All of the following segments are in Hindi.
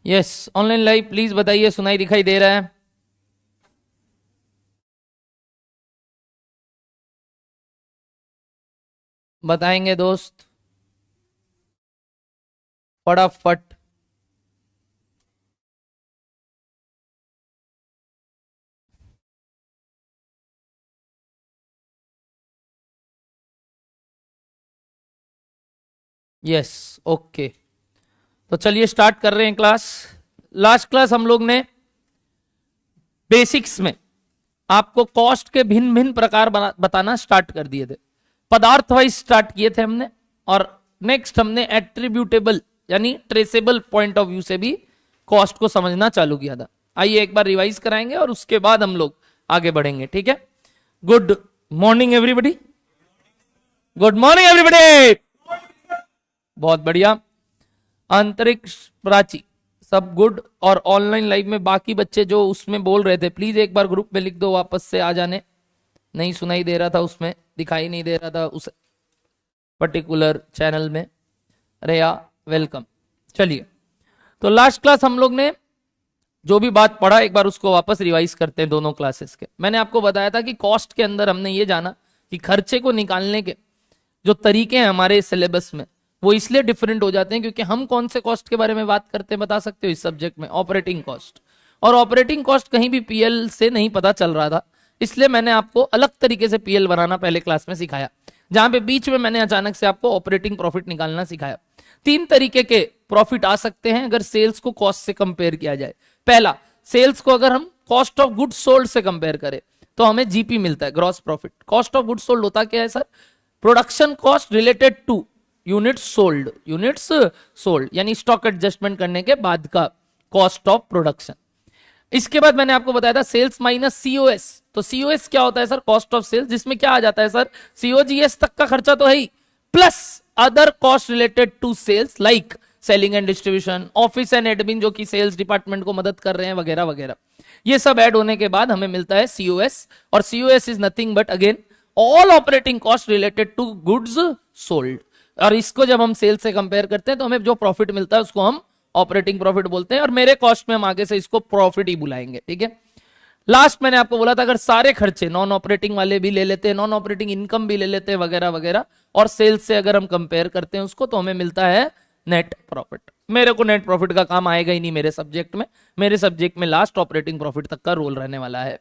यस, ऑनलाइन लाइव प्लीज बताइए, सुनाई दिखाई दे रहा है? बताएंगे दोस्त फटाफट। Yes, okay. तो चलिए स्टार्ट कर रहे हैं क्लास। लास्ट क्लास हम लोग ने बेसिक्स में आपको कॉस्ट के भिन्न भिन्न प्रकार बताना स्टार्ट कर दिए थे। पदार्थ वाइज स्टार्ट किए थे हमने, और नेक्स्ट हमने एट्रीब्यूटेबल यानी ट्रेसेबल पॉइंट ऑफ व्यू से भी कॉस्ट को समझना चालू किया था। आइए एक बार रिवाइज कराएंगे और उसके बाद हम लोग आगे बढ़ेंगे, ठीक है? Good morning everybody. Good morning everybody. बहुत बढ़िया। अंतरिक्ष प्राची सब गुड। और ऑनलाइन लाइव में बाकी बच्चे जो उसमें बोल रहे थे, प्लीज एक बार ग्रुप में लिख दो वापस से आ जाने। नहीं सुनाई दे रहा था, उसमें दिखाई नहीं दे रहा था उस पर्टिकुलर चैनल में। अरे यार वेलकम। चलिए, तो लास्ट क्लास हम लोग ने जो भी बात पढ़ा एक बार उसको वापस रिवाइज करते हैं दोनों क्लासेस के। मैंने आपको बताया था कि कॉस्ट के अंदर हमने ये जाना कि खर्चे को निकालने के जो तरीके हैं हमारे सिलेबस में वो इसलिए डिफरेंट हो जाते हैं क्योंकि हम कौन से कॉस्ट के बारे में बात करते हैं बता सकते हो इस सब्जेक्ट में? Operating cost. और ऑपरेटिंग कॉस्ट कहीं भी पीएल से नहीं पता चल रहा था, इसलिए मैंने आपको अलग तरीके से पीएल बनाना पहले क्लास में सिखाया, जहां पे बीच में मैंने अचानक से आपको ऑपरेटिंग प्रॉफिट निकालना सिखाया। तीन तरीके के प्रॉफिट आ सकते हैं अगर सेल्स को कॉस्ट से कंपेयर किया जाए। पहला, सेल्स को अगर हम कॉस्ट ऑफ गुड्स सोल्ड से कंपेयर करें तो हमें जीपी मिलता है, gross profit. Cost of goods sold होता क्या है sir? Production cost related two units sold, units sold यानी स्टॉक एडजस्टमेंट करने के बाद का कॉस्ट ऑफ प्रोडक्शन। इसके बाद मैंने आपको बताया था सेल्स माइनस सीओएस। तो सीओएस क्या होता है सर? कॉस्ट ऑफ सेल्स, जिसमें क्या आ जाता है सर? सीओजीएस तक का खर्चा तो है ही, plus other cost related to sales like selling and distribution, office and admin जो कि सेल्स डिपार्टमेंट को मदद कर रहे हैं, वगैरह वगैरह। ये सब ऐड होने के बाद हमें मिलता है सीओएस। और COS is nothing but again all operating cost related to goods sold. और इसको जब हम सेल्स से कंपेयर करते हैं तो हमें जो प्रॉफिट मिलता है उसको हम ऑपरेटिंग प्रॉफिट बोलते हैं, और मेरे कॉस्ट में हम आगे से इसको प्रॉफिट ही बुलाएंगे, ठीक है? लास्ट मैंने आपको बोला था अगर सारे खर्चे नॉन ऑपरेटिंग वाले भी ले लेते हैं, नॉन ऑपरेटिंग इनकम भी ले लेते हैं, वगैरह वगैरह, और सेल्स से अगर हम कंपेयर करते हैं उसको, तो हमें मिलता है नेट प्रॉफिट। मेरे को नेट प्रॉफिट का काम आएगा ही नहीं मेरे सब्जेक्ट में। मेरे सब्जेक्ट में लास्ट ऑपरेटिंग प्रॉफिट तक का रोल रहने वाला है।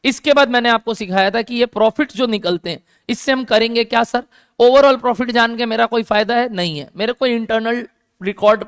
इसके बाद मैंने आपको सिखाया था कि ये प्रॉफिट जो निकलते हैं इससे हम करेंगे क्या सर? ओवरऑल प्रॉफिट जान के मेरा कोई फायदा है? नहीं है। मेरे को इंटरनल रिकॉर्ड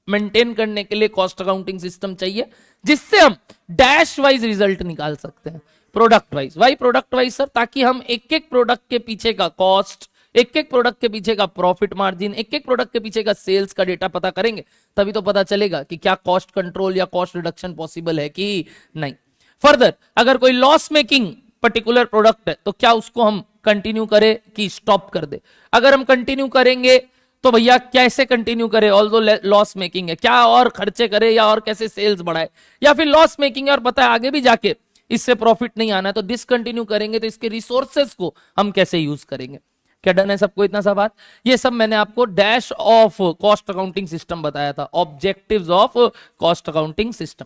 मेंटेन करने के लिए कॉस्ट अकाउंटिंग सिस्टम चाहिए, जिससे हम डैश वाइज रिजल्ट निकाल सकते हैं, product wise. Why product wise sir? ताकि हम एक एक प्रोडक्ट के पीछे का कॉस्ट, एक एक प्रोडक्ट के पीछे का प्रॉफिट मार्जिन, एक एक प्रोडक्ट के पीछे का सेल्स का डेटा पता करेंगे, तभी तो पता चलेगा कि क्या कॉस्ट कंट्रोल या कॉस्ट रिडक्शन पॉसिबल है कि नहीं। फर्दर अगर कोई लॉस मेकिंग पर्टिकुलर प्रोडक्ट है तो क्या उसको हम कंटिन्यू करें कि स्टॉप कर दे? अगर हम कंटिन्यू करेंगे तो भैया कैसे कंटिन्यू करें? ऑल्दो लॉस मेकिंग है, क्या और खर्चे करें या और कैसे सेल्स बढ़ाए? या फिर लॉस मेकिंग है और पता है आगे भी जाके इससे प्रॉफिट नहीं आना है तो डिसकंटिन्यू करेंगे, तो इसके रिसोर्सेस को हम कैसे यूज करेंगे? क्या डन है सबको इतना सा बात? ये सब मैंने आपको dash of cost accounting system बताया था, objectives of cost accounting system,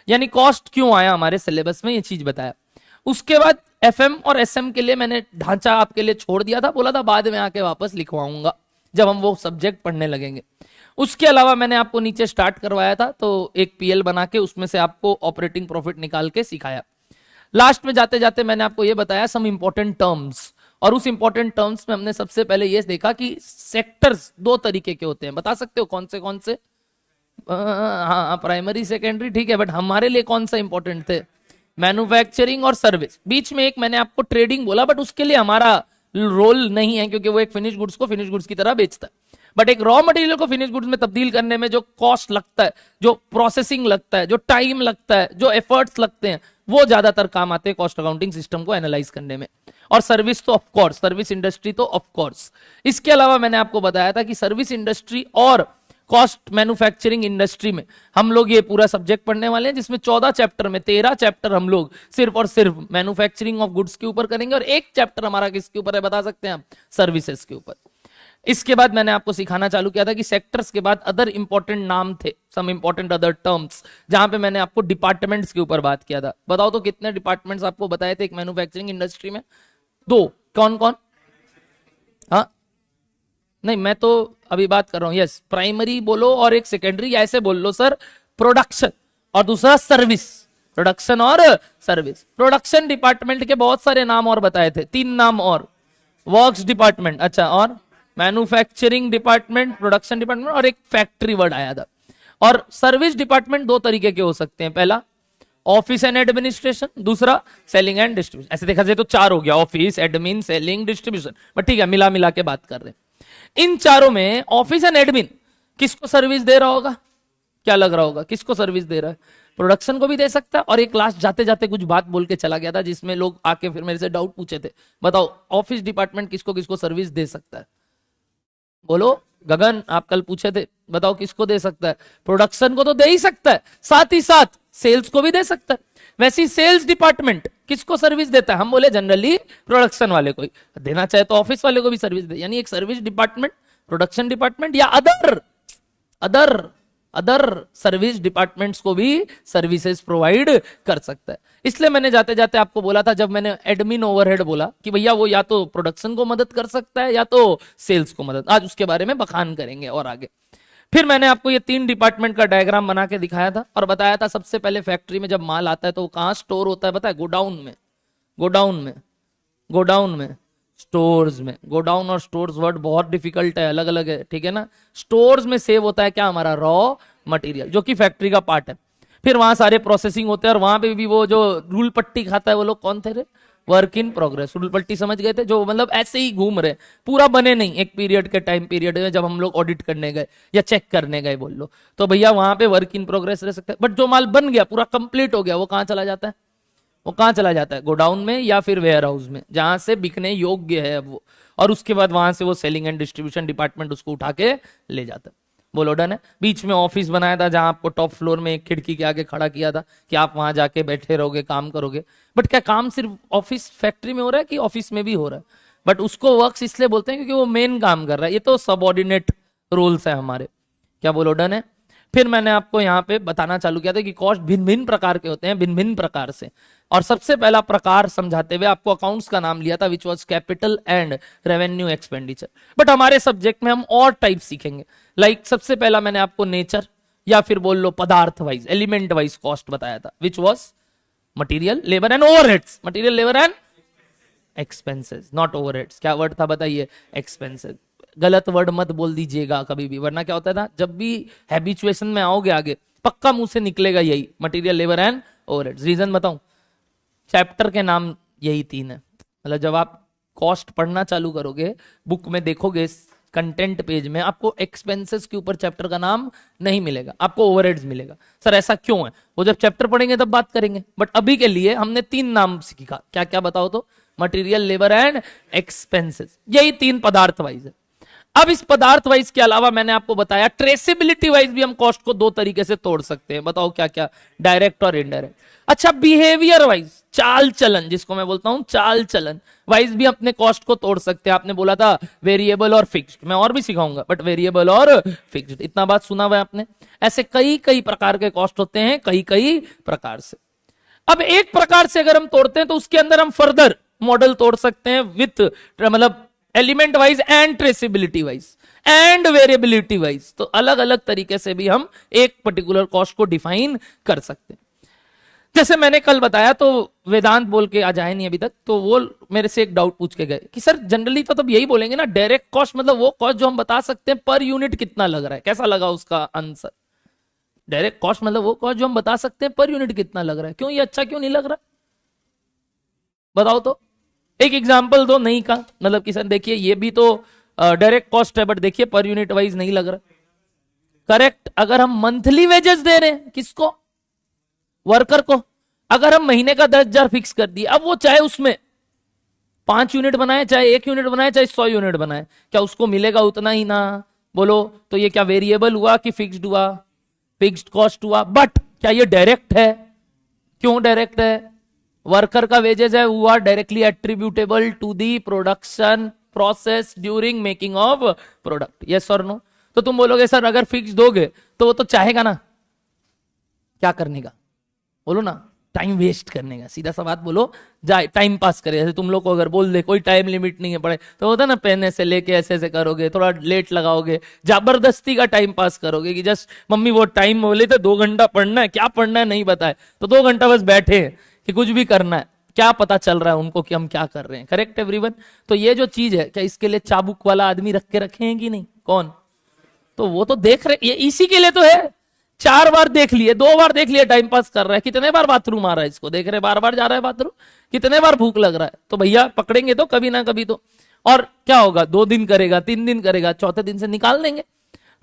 यानी कॉस्ट क्यों आया हमारे सिलेबस में, ये चीज बताया। उसके बाद एफएम और एसएम के लिए मैंने ढांचा आपके लिए छोड़ दिया था, बोला था बाद में आके वापस लिखवाऊंगा जब हम वो सब्जेक्ट पढ़ने लगेंगे। उसके अलावा मैंने आपको नीचे स्टार्ट करवाया था, तो एक पीएल बना के उसमें से आपको ऑपरेटिंग प्रॉफिट निकाल के सिखाया। लास्ट में जाते जाते मैंने आपको ये बताया सम इंपॉर्टेंट टर्म्स, और उस इंपॉर्टेंट टर्म्स में हमने सबसे पहले ये देखा कि सेक्टर्स दो तरीके के होते हैं। बता सकते हो कौन से? हाँ, प्राइमरी सेकेंडरी ठीक है, बट हमारे लिए कौन सा इंपॉर्टेंट थे? मैन्युफैक्चरिंग और सर्विस। बीच में एक मैंने आपको ट्रेडिंग बोला, बट उसके लिए हमारा रोल नहीं है क्योंकि वो एक फिनिश गुड्स को फिनिश गुड्स की तरह बेचता है। बट एक रॉ मटेरियल को फिनिश गुड्स में तब्दील करने में जो कॉस्ट लगता है, जो प्रोसेसिंग लगता है, जो टाइम लगता है, जो एफर्ट्स लगते हैं, वो ज्यादातर काम आते हैं कॉस्ट अकाउंटिंग सिस्टम को एनालाइज करने में। और सर्विस तो ऑफकोर्स, सर्विस इंडस्ट्री तो ऑफकोर्स। इसके अलावा मैंने आपको बताया था कि सर्विस इंडस्ट्री और कॉस्ट मैन्युफैक्चरिंग इंडस्ट्री में हम लोग ये पूरा सब्जेक्ट पढ़ने वाले हैं, जिसमें 14 चैप्टर में 13 चैप्टर हम लोग सिर्फ और सिर्फ मैन्युफैक्चरिंग ऑफ गुड्स के ऊपर करेंगे, और एक चैप्टर हमारा किसके ऊपर है बता सकते हैं आप? सर्विसेज के ऊपर। इसके बाद मैंने आपको सिखाना चालू किया था कि सेक्टर्स के बाद अदर इंपॉर्टेंट नाम थे, सम इंपॉर्टेंट अदर टर्म्स, जहां पे मैंने आपको डिपार्टमेंट्स के ऊपर बात किया था। बताओ तो कितने डिपार्टमेंट्स आपको बताए थे एक मैन्युफैक्चरिंग इंडस्ट्री में? 2। कौन कौन? हाँ नहीं, मैं तो अभी बात कर रहा हूं। यस, प्राइमरी बोलो और एक सेकेंडरी, ऐसे बोल लो सर। प्रोडक्शन और दूसरा सर्विस। प्रोडक्शन और सर्विस। प्रोडक्शन डिपार्टमेंट के बहुत सारे नाम और बताए थे, 3 नाम और। वर्क्स डिपार्टमेंट, अच्छा, और मैन्युफैक्चरिंग डिपार्टमेंट, प्रोडक्शन डिपार्टमेंट, और एक फैक्ट्री वर्ड आया था। और सर्विस डिपार्टमेंट 2 तरीके के हो सकते हैं, पहला ऑफिस एंड एडमिनिस्ट्रेशन, दूसरा सेलिंग एंड डिस्ट्रीब्यूशन। ऐसे देखा जाए तो 4 हो गया, office, admin, selling, distribution. But ठीक है, मिला मिला के बात कर रहे हैं। इन चारों में ऑफिस एंड एडमिन किसको सर्विस दे रहा होगा? क्या लग रहा होगा किसको सर्विस दे रहा है? प्रोडक्शन को भी दे सकता है। और एक क्लास जाते जाते कुछ बात बोल के चला गया था जिसमें लोग आके फिर मेरे से डाउट पूछे थे। बताओ ऑफिस डिपार्टमेंट किसको किसको सर्विस दे सकता है? बोलो गगन, आप कल पूछे थे, बताओ किसको दे सकता है? प्रोडक्शन को तो दे ही सकता है, साथ ही साथ सेल्स को भी दे सकता है। वैसे सेल्स डिपार्टमेंट किसको सर्विस देता है? हम बोले जनरली प्रोडक्शन वाले को ही। देना चाहे तो ऑफिस वाले को भी सर्विस दे, यानी एक सर्विस डिपार्टमेंट, प्रोडक्शन डिपार्टमेंट या other other other service departments को भी सर्विसेज प्रोवाइड कर सकता है। इसलिए मैंने जाते जाते आपको बोला था, जब मैंने एडमिन ओवरहेड बोला, कि भैया वो या तो प्रोडक्शन को मदद कर सकता है या तो सेल्स को मदद। आज उसके बारे में बखान करेंगे और आगे। फिर मैंने आपको ये 3 डिपार्टमेंट का डायग्राम बना के दिखाया था और बताया था सबसे पहले फैक्ट्री में जब माल आता है तो वो कहां स्टोर होता है? पता है? गोडाउन में। गोडाउन में, गोडाउन में, स्टोर्स में। गोडाउन और स्टोर्स वर्ड बहुत डिफिकल्ट है, अलग अलग है, ठीक है ना। स्टोर्स में सेव होता है क्या? हमारा रॉ मटेरियल, जो कि फैक्ट्री का पार्ट है। फिर वहां सारे प्रोसेसिंग होते हैं और वहां पे भी वो जो रूल पट्टी खाता है वो लोग कौन थे रे? Work in progress. रूल पट्टी समझ गए थे? जो मतलब ऐसे ही घूम रहे, पूरा बने नहीं। एक पीरियड के टाइम पीरियड में जब हम लोग ऑडिट करने गए या चेक करने गए बोल लो, तो भैया वहां पे वर्क इन प्रोग्रेस रह सकता है। बट जो माल बन गया, पूरा कंप्लीट हो गया, वो कहां चला जाता है? वो कहां चला जाता है? गोडाउन में या फिर वेयर हाउस में, जहां से बिकने योग्य है अब वो। और उसके बाद वहां से वो सेलिंग एंड डिस्ट्रीब्यूशन डिपार्टमेंट उसको उठा के ले जाता है। बोलो डन है। बीच में ऑफिस बनाया था जहां आपको टॉप फ्लोर में एक खिड़की के आगे खड़ा किया था कि आप वहां जाके बैठे रहोगे, काम करोगे। बट क्या काम सिर्फ ऑफिस फैक्ट्री में हो रहा है कि ऑफिस में भी हो रहा है? बट उसको वर्क्स इसलिए बोलते हैं क्योंकि वो मेन काम कर रहा है, ये तो सबऑर्डिनेट रोल्स है हमारे। क्या बोलो डन है? फिर मैंने आपको यहाँ पे बताना चालू किया था कि कॉस्ट भिन्न भिन्न प्रकार के होते हैं, भिन्न भिन्न प्रकार से। और सबसे पहला प्रकार समझाते हुए आपको अकाउंट्स का नाम लिया था, which was capital and revenue expenditure. But हमारे सब्जेक्ट में हम और टाइप सीखेंगे। लाइक सबसे पहला मैंने आपको नेचर या फिर बोल लो पदार्थ वाइज, एलिमेंट वाइज कॉस्ट बताया था, which was material, labour and overheads. Material, labour and expenses, not overheads. क्या वर्ड था बताइए? एक्सपेंसेस। गलत वर्ड मत बोल दीजिएगा कभी भी, वरना क्या होता है ना, जब भी हैबिचुएशन में आओगे आगे पक्का मुंह से निकलेगा यही, material, labour and overheads. Reason बताऊं? चैप्टर के नाम यही 3 है। मतलब जब आप कॉस्ट पढ़ना चालू करोगे, बुक में देखोगे कंटेंट पेज में, आपको एक्सपेंसेस के ऊपर चैप्टर का नाम नहीं मिलेगा, आपको ओवरहेड्स मिलेगा। सर ऐसा क्यों है? वो जब चैप्टर पढ़ेंगे तब बात करेंगे। बट अभी के लिए हमने 3 नाम सीखा। क्या क्या बताओ तो? Material, labour and expenses. यही 3 पदार्थ वाइज है। अब इस पदार्थ वाइज के अलावा मैंने आपको बताया ट्रेसेबिलिटी वाइज भी हम कॉस्ट को 2 तरीके से तोड़ सकते हैं। बताओ क्या क्या? डायरेक्ट और इनडायरेक्ट। अच्छा, बिहेवियर वाइज, चाल चलन, जिसको मैं बोलता हूं चाल चलन वाइज भी अपने कॉस्ट को तोड़ सकते हैं। आपने बोला था वेरिएबल और फिक्स्ड, मैं और भी सिखाऊंगा, बट वेरिएबल और फिक्स्ड, इतना बात सुना हुआ है आपने। ऐसे कई कई प्रकार के कॉस्ट होते हैं, कई कई प्रकार से। अब एक प्रकार से अगर हम तोड़ते हैं तो उसके अंदर हम फर्दर मॉडल तोड़ सकते हैं विथ मतलब element wise and traceability wise and variability wise. तो अलग अलग तरीके से भी हम एक पर्टिकुलर कॉस्ट को डिफाइन कर सकते हैं। जैसे मैंने कल बताया, तो वेदांत बोल के आज आए नहीं अभी तक, तो वो मेरे से एक डाउट पूछ के गए कि सर जनरली तो तब यही बोलेंगे ना, डायरेक्ट कॉस्ट मतलब वो कॉस्ट जो हम बता सकते हैं पर यूनिट कितना लग रहा है। कैसा लगा उसका आंसर? डायरेक्ट कॉस्ट मतलब वो कॉस्ट जो हम बता सकते हैं पर यूनिट कितना लग रहा है। क्यों? ये अच्छा क्यों नहीं लग रहा? बताओ तो। एक एग्जाम्पल दो नहीं का, मतलब कि सर देखिए ये भी तो डायरेक्ट कॉस्ट है बट देखिए पर यूनिट वाइज नहीं लग रहा। करेक्ट। अगर हम मंथली वेजेस दे रहे हैं, किसको? वर्कर को। अगर हम महीने का 10,000 फिक्स कर दिए, अब वो चाहे उसमें 5 यूनिट बनाए, चाहे 1 यूनिट बनाए, चाहे 100 यूनिट बनाए, क्या उसको मिलेगा उतना ही ना? बोलो तो ये क्या वेरिएबल हुआ कि फिक्स्ड हुआ? फिक्स्ड कॉस्ट हुआ। बट क्या ये डायरेक्ट है? क्यों डायरेक्ट है? वर्कर का वेजेस है, हुआ directly attributable to the production process during making of product, yes और नो? तो तुम बोलोगे सर अगर फिक्स दोगे तो वो तो चाहेगा ना क्या करने का, बोलो ना, टाइम वेस्ट करने का, सीधा सा बात बोलो, जाए टाइम पास करे। जैसे तुम लोग को अगर बोल दे कोई टाइम लिमिट नहीं है पढ़े, तो होता ना पेन ऐसे लेके ऐसे ऐसे करोगे, थोड़ा लेट लगाओगे, जबरदस्ती का टाइम पास करोगे कि जस्ट मम्मी वो टाइम बोले तो 2 घंटा पढ़ना है, क्या पढ़ना है नहीं बताए, तो 2 घंटा बस बैठे हैं कि कुछ भी करना है, क्या पता चल रहा है उनको कि हम क्या कर रहे हैं। Correct everyone? तो ये जो चीज है, क्या इसके लिए चाबुक वाला आदमी रखे हैं कि नहीं? कौन? तो वो तो देख रहे, ये इसी के लिए तो है। 4 बार देख लिए, 2 बार देख लिए, टाइम पास कर रहा है, कितने बार बाथरूम आ रहा है इसको देख रहे, बार बार जा रहा है बाथरूम, कितने बार भूख लग रहा है, तो भैया पकड़ेंगे तो कभी ना कभी तो। और क्या होगा, 2 दिन करेगा, 3 दिन करेगा, चौथे दिन से निकाल देंगे।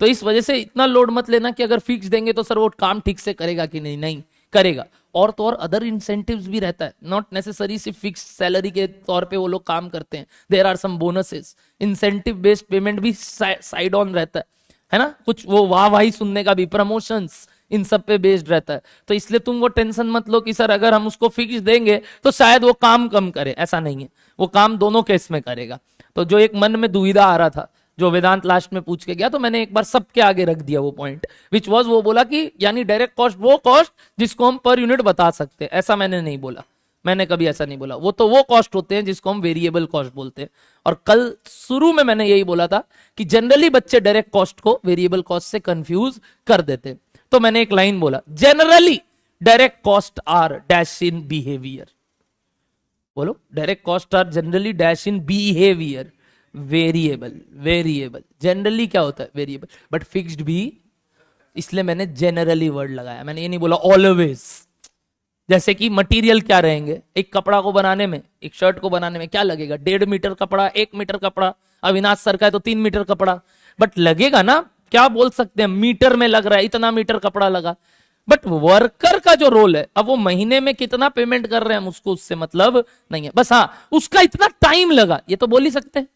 तो इस वजह से इतना लोड मत लेना कि अगर फिक्स देंगे तो सर वो काम ठीक से करेगा कि नहीं, नहीं करेगा। और तो और अदर इंसेंटिव्स भी रहता है, नॉट नेसेसरी सिर्फ फिक्स सैलरी के तौर पे वो लोग काम करते हैं, there are some bonuses, incentive based payment भी साइड ऑन रहता है ना, कुछ वो वाह वाही सुनने का भी, प्रमोशंस, इन सब पे बेस्ड रहता है। तो इसलिए तुम वो टेंशन मत लो कि सर अगर हम उसको फिक्स देंगे तो शायद वो काम कम करे, ऐसा नहीं है, वो काम दोनों केस में करेगा। तो जो एक मन में दुविधा आ रहा था, जो वेदांत लास्ट में पूछ के गया, तो मैंने एक बार सबके आगे रख दिया वो पॉइंट, विच वाज, वो बोला कि यानी डायरेक्ट कॉस्ट वो कॉस्ट जिसको हम पर यूनिट बता सकते हैं, ऐसा मैंने नहीं बोला, मैंने कभी ऐसा नहीं बोला। वो तो वो कॉस्ट होते हैं जिसको हम वेरिएबल कॉस्ट बोलते हैं। और कल शुरू में मैंने यही बोला था कि जनरली बच्चे डायरेक्ट कॉस्ट को वेरिएबल कॉस्ट से कंफ्यूज कर देते हैं। तो मैंने एक लाइन बोला, generally direct cost are dash in behaviour, बोलो, direct cost are generally dash in behaviour, variable, variable generally क्या होता है, वेरिएबल, बट फिक्स्ड भी, इसलिए मैंने जनरली वर्ड लगाया, मैंने ये नहीं बोला ऑलवेज। जैसे कि मटेरियल क्या रहेंगे, एक कपड़ा को बनाने में, एक शर्ट को बनाने में क्या लगेगा, 1.5 मीटर कपड़ा, 1 मीटर कपड़ा, अविनाश सर का है तो 3 मीटर कपड़ा, बट लगेगा ना, क्या बोल सकते हैं, मीटर में लग रहा है, इतना मीटर कपड़ा लगा। बट वर्कर का जो रोल है, अब वो महीने में कितना पेमेंट कर रहे हैं हम उसको, उससे मतलब नहीं है, बस हाँ उसका इतना टाइम लगा, ये तो बोल ही सकते हैं।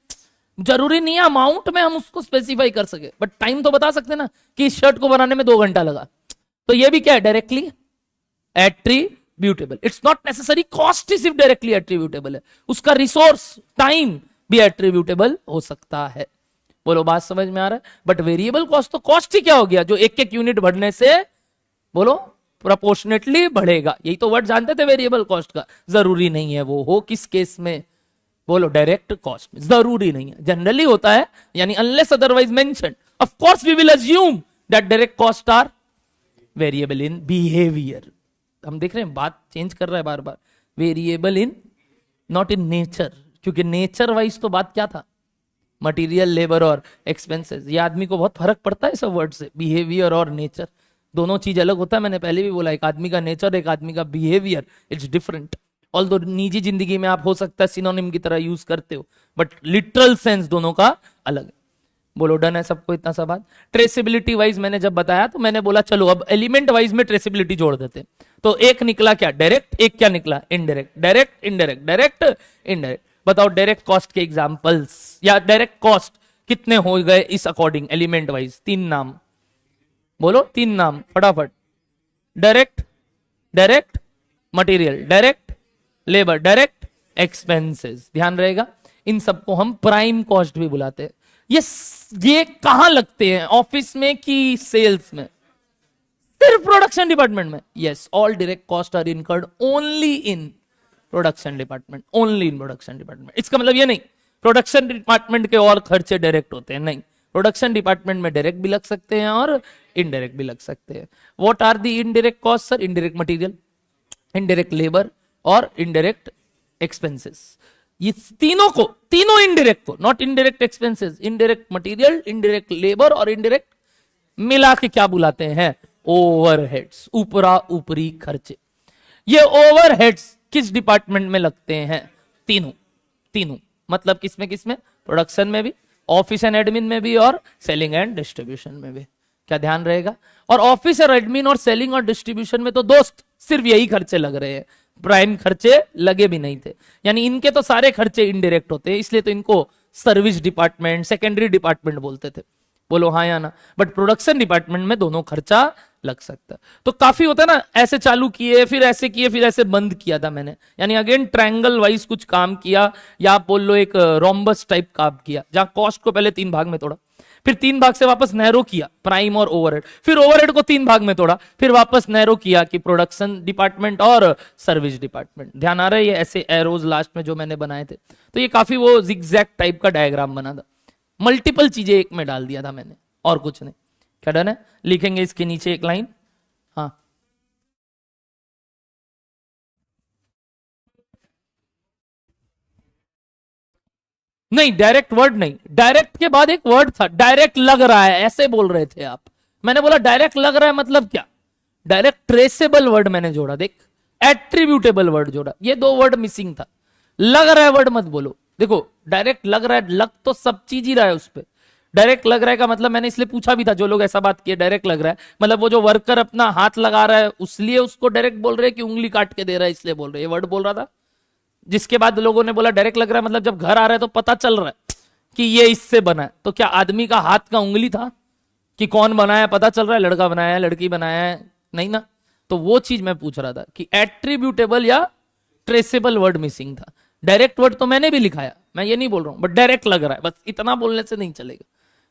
जरूरी नहीं है अमाउंट में हम उसको स्पेसिफाई कर सके, बट टाइम तो बता सकते हैं ना कि इस शर्ट को बनाने में 2 घंटा लगा। तो ये भी क्या है, directly attributable, it's not necessary cost ही सिर्फ डायरेक्टली एट्रीब्यूटेबल है, उसका रिसोर्स टाइम भी एट्रीब्यूटेबल हो सकता है। बोलो बात समझ में आ रहा है? बट वेरिएबल कॉस्ट तो कॉस्ट ही क्या हो गया, जो एक एक यूनिट बढ़ने से, बोलो, प्रोपोर्शनेटली बढ़ेगा। यही तो वर्ड जानते थे वेरिएबल कॉस्ट का। जरूरी नहीं है वो हो किस केस में, बोलो, डायरेक्ट कॉस्ट में, जरूरी नहीं है, जनरली होता है, यानी unless otherwise mentioned, of course we will assume that direct cost are variable in behaviour. हम देख रहे हैं बात चेंज कर रहा है बार बार, variable in, not in nature, क्योंकि नेचर वाइज तो बात क्या था, मटेरियल, लेबर और एक्सपेंसेस। ये आदमी को बहुत फर्क पड़ता है सब वर्ड से, बिहेवियर और नेचर, दोनों चीज अलग होता है। मैंने पहले भी बोला, एक आदमी का नेचर, एक आदमी का बिहेवियर, इट्स डिफरेंट। ऑल्दो निजी जिंदगी में आप हो सकता है सिनोनिम की तरह यूज करते हो, बट लिटरल सेंस दोनों का अलग है। बोलो डन है सबको इतना सा बात? ट्रेसिबिलिटी वाइज मैंने जब बताया तो मैंने बोला चलो अब एलिमेंट वाइज में ट्रेसिबिलिटी जोड़ देते। तो एक निकला क्या, डायरेक्ट, एक क्या निकला, indirect. Direct, indirect, direct, indirect. बताओ डायरेक्ट कॉस्ट के एग्जांपल्स, या डायरेक्ट कॉस्ट कितने हो गए इस अकॉर्डिंग, एलिमेंट वाइज 3 नाम बोलो, 3 नाम फटाफट। Direct, direct material, direct labour, direct expenses. ध्यान रहेगा, इन सबको हम प्राइम कॉस्ट भी बुलाते हैं। ये कहां लगते हैं, ऑफिस में कि सेल्स में? सिर्फ प्रोडक्शन डिपार्टमेंट में। Yes, all direct cost are incurred only in production department, only in production department. इसका मतलब ये नहीं प्रोडक्शन डिपार्टमेंट के और खर्चे डायरेक्ट होते हैं, नहीं, प्रोडक्शन डिपार्टमेंट में डायरेक्ट भी लग सकते हैं और इनडायरेक्ट भी लग सकते हैं। What are the indirect cost sir? Indirect material, indirect labour और इनडायरेक्ट एक्सपेंसेस। ये तीनों को, तीनों इनडायरेक्ट को, not indirect expenses, indirect material, indirect labour और इनडायरेक्ट मिला के क्या बुलाते हैं? ओवरहेड्स, ऊपरा ऊपरी खर्चे। ये ओवरहेड्स किस डिपार्टमेंट में लगते हैं? तीनों, तीनों मतलब किसमें किसमें? प्रोडक्शन में भी, ऑफिस एंड एडमिन में भी और सेलिंग एंड डिस्ट्रीब्यूशन में भी। क्या ध्यान रहेगा? और ऑफिस और एडमिन और सेलिंग और डिस्ट्रीब्यूशन में तो दोस्त सिर्फ यही खर्चे लग रहे हैं, प्राइम खर्चे लगे भी नहीं थे, यानी इनके तो सारे खर्चे इनडायरेक्ट होते हैं, इसलिए तो इनको सर्विस डिपार्टमेंट, सेकेंडरी डिपार्टमेंट बोलते थे। बोलो हाँ या ना? बट प्रोडक्शन डिपार्टमेंट में दोनों खर्चा लग सकता है। तो काफी होता है ना, ऐसे चालू किए फिर ऐसे किए फिर ऐसे बंद किया था मैंने, यानी अगेन ट्रायंगल वाइज कुछ काम किया, या आप बोल लो एक रोम्बस टाइप काम किया, जहां कॉस्ट को पहले 3 भाग में तोड़ा, फिर 3 भाग से वापस नैरो किया प्राइम और ओवरहेड, फिर ओवरहेड को 3 भाग में तोड़ा, फिर वापस नैरो किया कि प्रोडक्शन डिपार्टमेंट और सर्विस डिपार्टमेंट। ध्यान आ रहा है ये ऐसे एरोज लास्ट में जो मैंने बनाए थे, तो ये काफी वो जिगजैग टाइप का डायग्राम बना था, मल्टीपल चीजें एक में डाल दिया था मैंने और कुछ नहीं। क्या डन है? लिखेंगे इसके नीचे एक लाइन। हाँ, नहीं डायरेक्ट वर्ड नहीं, डायरेक्ट के बाद एक वर्ड था, डायरेक्ट लग रहा है ऐसे बोल रहे थे आप, मैंने बोला डायरेक्ट लग रहा है मतलब क्या, डायरेक्ट ट्रेसेबल वर्ड मैंने जोड़ा, देख एट्रीब्यूटेबल वर्ड जोड़ा, ये 2 वर्ड मिसिंग था। लग रहा है वर्ड मत बोलो, देखो डायरेक्ट लग रहा है, लग तो सब चीज ही रहा है उस पर। डायरेक्ट लग रहा है का मतलब मैंने इसलिए पूछा भी था, जो लोग ऐसा बात किए डायरेक्ट लग रहा है मतलब वो जो वर्कर अपना हाथ लगा रहा है उसलिए उसको डायरेक्ट बोल रहे हैं कि उंगली काट के दे रहा है इसलिए बोल रहे हैं, ये वर्ड बोल रहा था। जिसके बाद लोगों ने बोला डायरेक्ट लग रहा है मतलब जब घर आ रहा है तो पता चल रहा है कि ये इससे बना है, तो क्या आदमी का हाथ का उंगली था कि कौन बनाया पता चल रहा है, लड़का बनाया है लड़की बनाया है, नहीं ना। तो वो चीज मैं पूछ रहा था कि एट्रीब्यूटेबल या ट्रेसेबल वर्ड मिसिंग था। डायरेक्ट वर्ड तो मैंने भी लिखाया, मैं ये नहीं बोल रहा हूं, बट डायरेक्ट लग रहा है, बस इतना बोलने से नहीं चलेगा,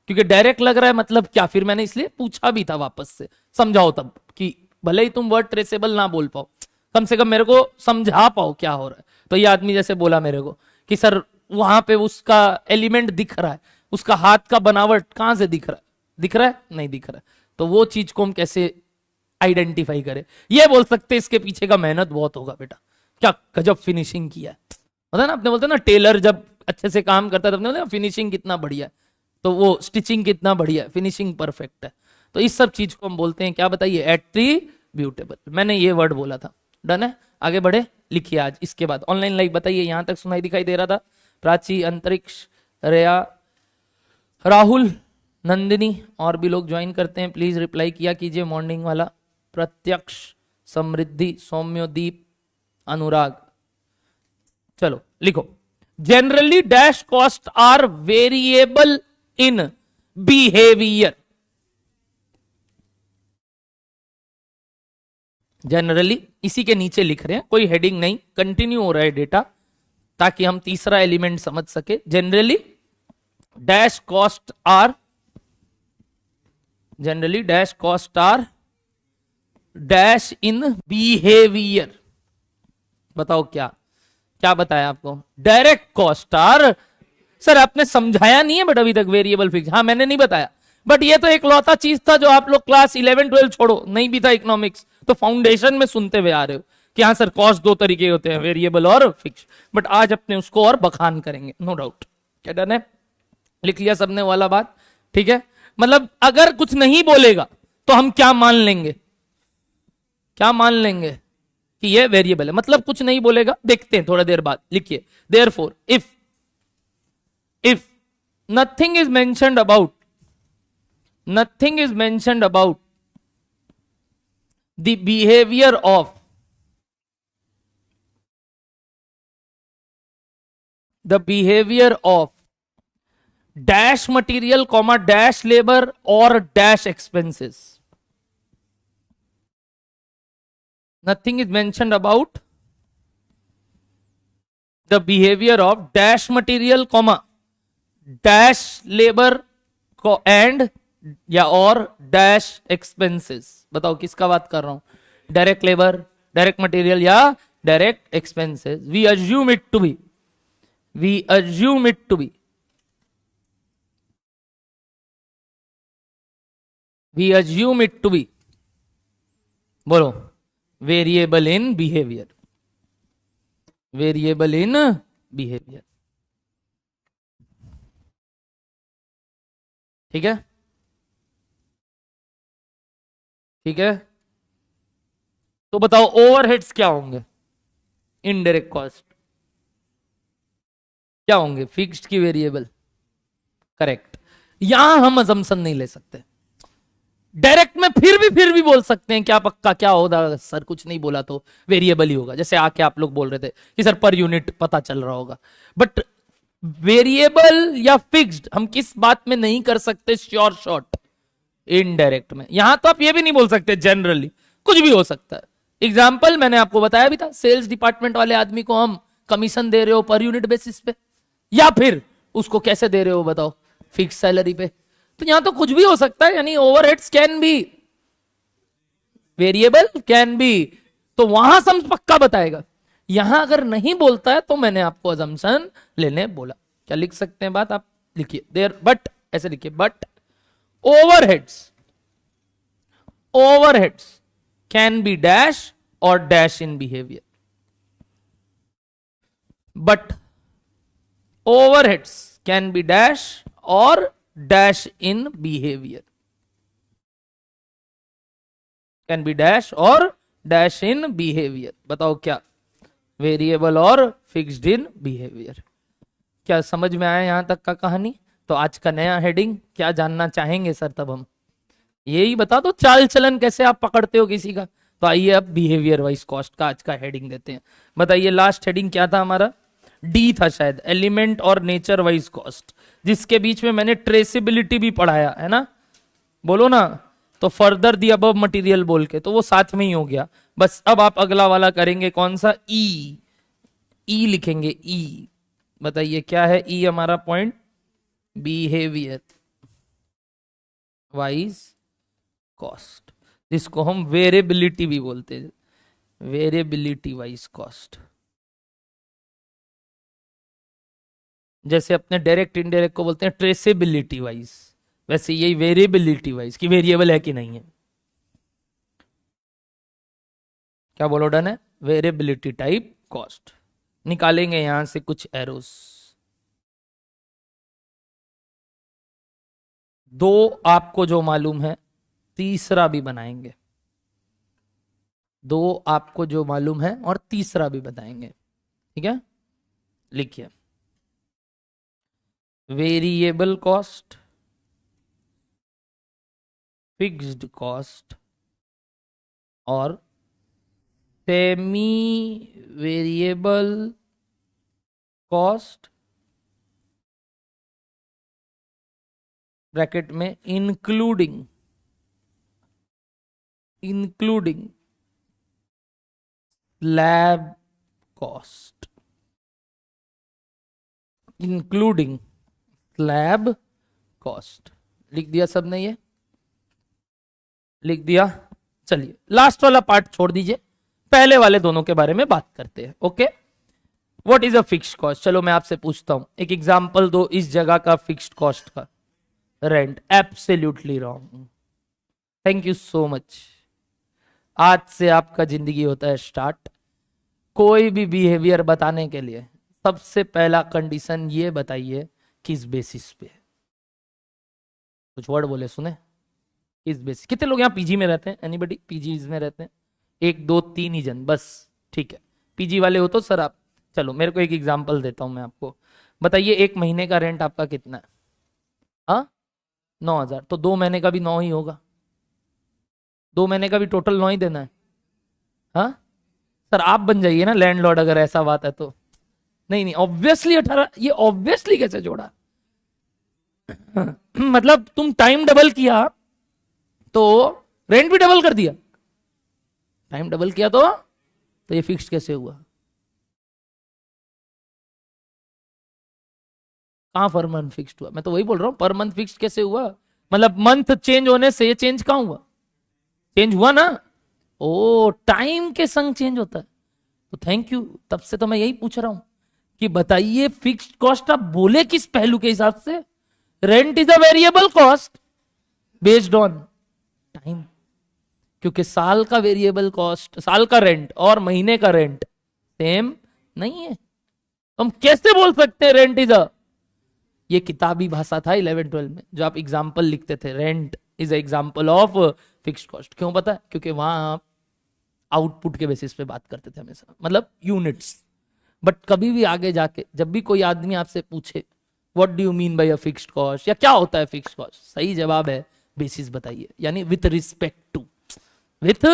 क्योंकि डायरेक्ट लग रहा है मतलब क्या, फिर मैंने इसलिए पूछा भी था वापस से, समझाओ तब कि भले ही तुम वर्ड ट्रेसेबल ना बोल पाओ, कम से कम मेरे को समझा पाओ क्या हो रहा है। तो ये आदमी जैसे बोला मेरे को कि सर वहां पे उसका एलिमेंट दिख रहा है, उसका हाथ का बनावट कहां से दिख रहा है, दिख रहा है नहीं दिख रहा है, तो वो चीज को हम कैसे आइडेंटिफाई करें। ये बोल सकते हैं इसके पीछे का मेहनत बहुत होगा बेटा, क्या गजब फिनिशिंग किया है, पता ना अपने बोलते ना टेलर जब अच्छे से काम करता है तो अपने बोलते ना फिनिशिंग कितना बढ़िया है, तो वो स्टिचिंग कितना बढ़िया है, फिनिशिंग परफेक्ट है। तो इस सब चीज को हम बोलते हैं क्या, बताइए, एट्रीब्यूटेबल। मैंने ये वर्ड बोला था, डन है। आगे बढ़े, लिखिए आज इसके बाद ऑनलाइन लाइव बताइए, यहां तक सुनाई दिखाई दे रहा था? प्राची, अंतरिक्ष, रेया, राहुल, नंदिनी और भी लोग ज्वाइन करते हैं, प्लीज रिप्लाई किया कीजिए मॉर्निंग वाला। प्रत्यक्ष, समृद्धि, सौम्योदीप, अनुराग, चलो लिखो। Generally dash cost are variable in behaviour. Generally इसी के नीचे लिख रहे हैं, कोई हेडिंग नहीं, कंटिन्यू हो रहा है डेटा ताकि हम तीसरा एलिमेंट समझ सके। Generally dash cost are, generally dash cost are dash in behaviour. बताओ क्या क्या बताया आपको? डायरेक्ट कॉस्ट आर, सर आपने समझाया नहीं है बट अभी तक वेरिएबल फिक्स, हाँ मैंने नहीं बताया, बट ये तो एक लौता चीज था जो आप लोग क्लास 11 12 छोड़ो नहीं भी था इकोनॉमिक्स, तो फाउंडेशन में सुनते हुए आ रहे हो कि हाँ सर कॉस्ट 2 तरीके होते हैं, वेरिएबल और फिक्स, बट आज अपने उसको और बखान करेंगे, नो डाउट। क्या डन है? लिख लिया सबने वाला बात? ठीक है, मतलब अगर कुछ नहीं बोलेगा तो हम क्या मान लेंगे, क्या मान लेंगे कि ये वेरिएबल है, मतलब कुछ नहीं बोलेगा, देखते हैं थोड़ा देर बाद। लिखिए, therefore if nothing is mentioned about the behavior of dash material comma dash labor or dash expenses, nothing is mentioned about the behavior of dash material comma dash labour को एंड या और डैश एक्सपेंसेस। बताओ किसका बात कर रहा हूं, डायरेक्ट लेबर, डायरेक्ट मटेरियल या direct expenses. We assume it to be, we assume it to be, we assume it to be, बोलो, variable in behaviour, variable in behaviour. ठीक है, ठीक है, तो बताओ ओवरहेड्स क्या होंगे, इनडायरेक्ट कॉस्ट क्या होंगे, फिक्स्ड की वेरिएबल? करेक्ट। यहां हम अजम्पशन नहीं ले सकते, डायरेक्ट में फिर भी बोल सकते हैं क्या पक्का क्या होगा, सर कुछ नहीं बोला तो वेरिएबल ही होगा, जैसे आके आप लोग बोल रहे थे कि सर पर यूनिट पता चल रहा होगा, बट वेरिएबल या फिक्स्ड हम किस बात में नहीं कर सकते श्योर शॉट, इनडायरेक्ट में। यहां तो आप ये भी नहीं बोल सकते जनरली, कुछ भी हो सकता है। एग्जाम्पल मैंने आपको बताया भी था, सेल्स डिपार्टमेंट वाले आदमी को हम कमीशन दे रहे हो पर यूनिट बेसिस पे, या फिर उसको कैसे दे रहे हो बताओ, फिक्स सैलरी पे। तो यहां तो कुछ भी हो सकता है, यानी overheads can B variable, can be, तो वहां सम पक्का बताएगा। यहां अगर नहीं बोलता है तो मैंने आपको अजम्पशन लेने बोला। क्या लिख सकते हैं बात, आप लिखिए देयर, बट ऐसे लिखिए, but overheads can be dash or dash in behaviour, but overheads can be dash or dash in behaviour, can be dash or dash in behaviour. बताओ क्या, वेरिएबल और फिक्स्ड इन बिहेवियर। क्या समझ में आया यहां तक का कहानी? तो आज का नया हेडिंग क्या जानना चाहेंगे सर? तब हम यही बता दो चाल चलन कैसे आप पकड़ते हो किसी का। तो आइए अब बिहेवियर वाइज कॉस्ट का आज का हेडिंग देते हैं। बताइए लास्ट हेडिंग क्या था हमारा? डी था शायद, एलिमेंट और नेचर वाइज कॉस्ट, जिसके बीच में मैंने ट्रेसिबिलिटी भी पढ़ाया है ना, बोलो ना। तो फर्दर दी अबव मटेरियल बोल के, तो वो साथ में ही हो गया। बस अब आप अगला वाला करेंगे कौन सा? ई, ई लिखेंगे ई। बताइए क्या है ई हमारा पॉइंट? बिहेवियर वाइज कॉस्ट, जिसको हम वेरिएबिलिटी भी बोलते हैं, वेरिएबिलिटी वाइज कॉस्ट। जैसे अपने डायरेक्ट इनडायरेक्ट को बोलते हैं ट्रेसेबिलिटी वाइज, वैसे यही वेरिएबिलिटी वाइज कि वेरिएबल है कि नहीं है। क्या बोलो, डन है? Variability type cost. निकालेंगे यहां से कुछ एरोस। दो आपको जो मालूम है, तीसरा भी बनाएंगे। दो आपको जो मालूम है और तीसरा भी बताएंगे, ठीक है? लिखिए वेरिएबल कॉस्ट, फिक्स्ड कॉस्ट और सेमी वेरिएबल कॉस्ट, ब्रैकेट में including slab cost, including slab cost. लिख दिया सबने? ये लिख दिया। चलिए लास्ट वाला पार्ट छोड़ दीजिए, पहले वाले दोनों के बारे में बात करते हैं। Okay, what is a fixed cost? चलो मैं आपसे पूछता हूं, एक एग्जांपल दो इस जगह का फिक्स्ड कॉस्ट का। Rent, absolutely wrong. Thank you so much. आज से आपका जिंदगी होता है स्टार्ट। कोई भी बिहेवियर बताने के लिए सबसे पहला कंडीशन ये बताइए किस बेसिस पे। कुछ वर्ड बोले सुने, किस बेसिस? कितने लोग यहाँ पीजी में रहते हैं? एनीबडी पीजी में रहते हैं? एक दो तीन ही जन बस, ठीक है। पीजी वाले हो तो सर आप, चलो मेरे को एक एग्जांपल देता हूं मैं आपको। बताइए एक महीने का रेंट आपका कितना है? हाँ 9,000, तो 2 महीने का भी 9 ही होगा। 2 महीने का भी टोटल 9 ही देना है। हाँ सर आप बन जाइए ना लैंडलॉर्ड अगर ऐसा बात है तो। नहीं ऑब्वियसली 18, ये ऑब्वियसली कैसे जोड़ा? मतलब तुम टाइम डबल किया तो रेंट भी डबल कर दिया। टाइम डबल किया तो ये फिक्स्ड कैसे हुआ? कहां पर मंथ फिक्स्ड हुआ? मैं तो वही बोल रहा हूं, पर मंथ फिक्स्ड कैसे हुआ? मतलब मंथ चेंज होने से ये चेंज कहां हुआ? चेंज हुआ ना। ओ टाइम के संग चेंज होता है। तो थैंक यू, तब से तो मैं यही पूछ रहा हूं कि बताइए फिक्स्ड कॉस्ट आप बोले किस पहलू के हिसाब से? Rent is a variable cost based on time, क्योंकि साल का वेरिएबल कॉस्ट, साल का रेंट और महीने का रेंट सेम नहीं है। हम कैसे बोल सकते हैं रेंट इज अ, ये किताबी भाषा था 11-12 में जो आप एग्जाम्पल लिखते थे, rent is example of fixed cost. क्यों पता है? क्योंकि वहां आप आउटपुट के बेसिस पे बात करते थे हमेशा, मतलब यूनिट्स। बट कभी भी आगे जाके जब भी कोई आदमी आपसे पूछे what do you mean by a fixed cost या क्या होता है फिक्स्ड कॉस्ट, सही जवाब है बेसिस बताइए, यानी with respect to, with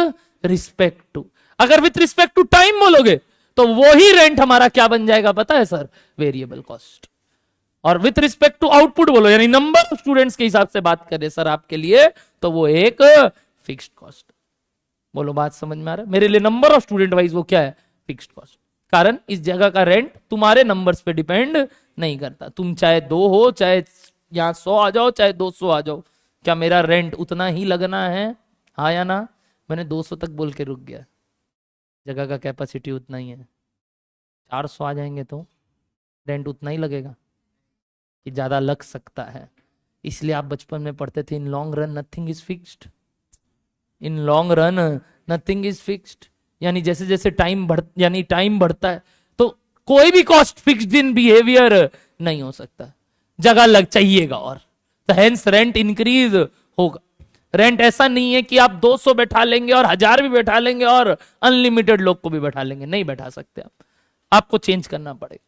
respect to. अगर विथ रिस्पेक्ट टू टाइम बोलोगे तो वो ही रेंट हमारा क्या बन जाएगा पता है सर? Variable cost. और विथ रिस्पेक्ट टू आउटपुट बोलो, यानी नंबर ऑफ स्टूडेंट्स के हिसाब से बात करें सर आपके लिए, तो वो एक फिक्स्ड कॉस्ट। बोलो बात समझ में आ रहा है? मेरे लिए नंबर ऑफ स्टूडेंट वाइज वो क्या है? Fixed cost. कारण इस जगह का रेंट तुम्हारे नंबर्स पे डिपेंड नहीं करता। तुम चाहे 2 हो, चाहे यहां 100 आ जाओ, चाहे 200 आ जाओ, क्या मेरा रेंट उतना ही लगना है? हाँ या ना? मैंने 200 तक बोल के रुक गया, जगह का कैपेसिटी उतना ही है। 400 आ जाएंगे तो रेंट उतना ही लगेगा कि ज्यादा लग सकता है। इसलिए आप बचपन में पढ़ते थे in long run nothing is fixed, in long run nothing is fixed. यानी जैसे जैसे टाइम बढ़ता है तो कोई भी कॉस्ट फिक्स्ड इन बिहेवियर नहीं हो सकता, जगह लग चाहिएगा। और तो हेंस रेंट इंक्रीज होगा। रेंट ऐसा नहीं है कि आप 200 बैठा लेंगे और 1000 भी बैठा लेंगे और अनलिमिटेड लोग को भी बैठा लेंगे, नहीं बैठा सकते आप, आपको चेंज करना पड़ेगा।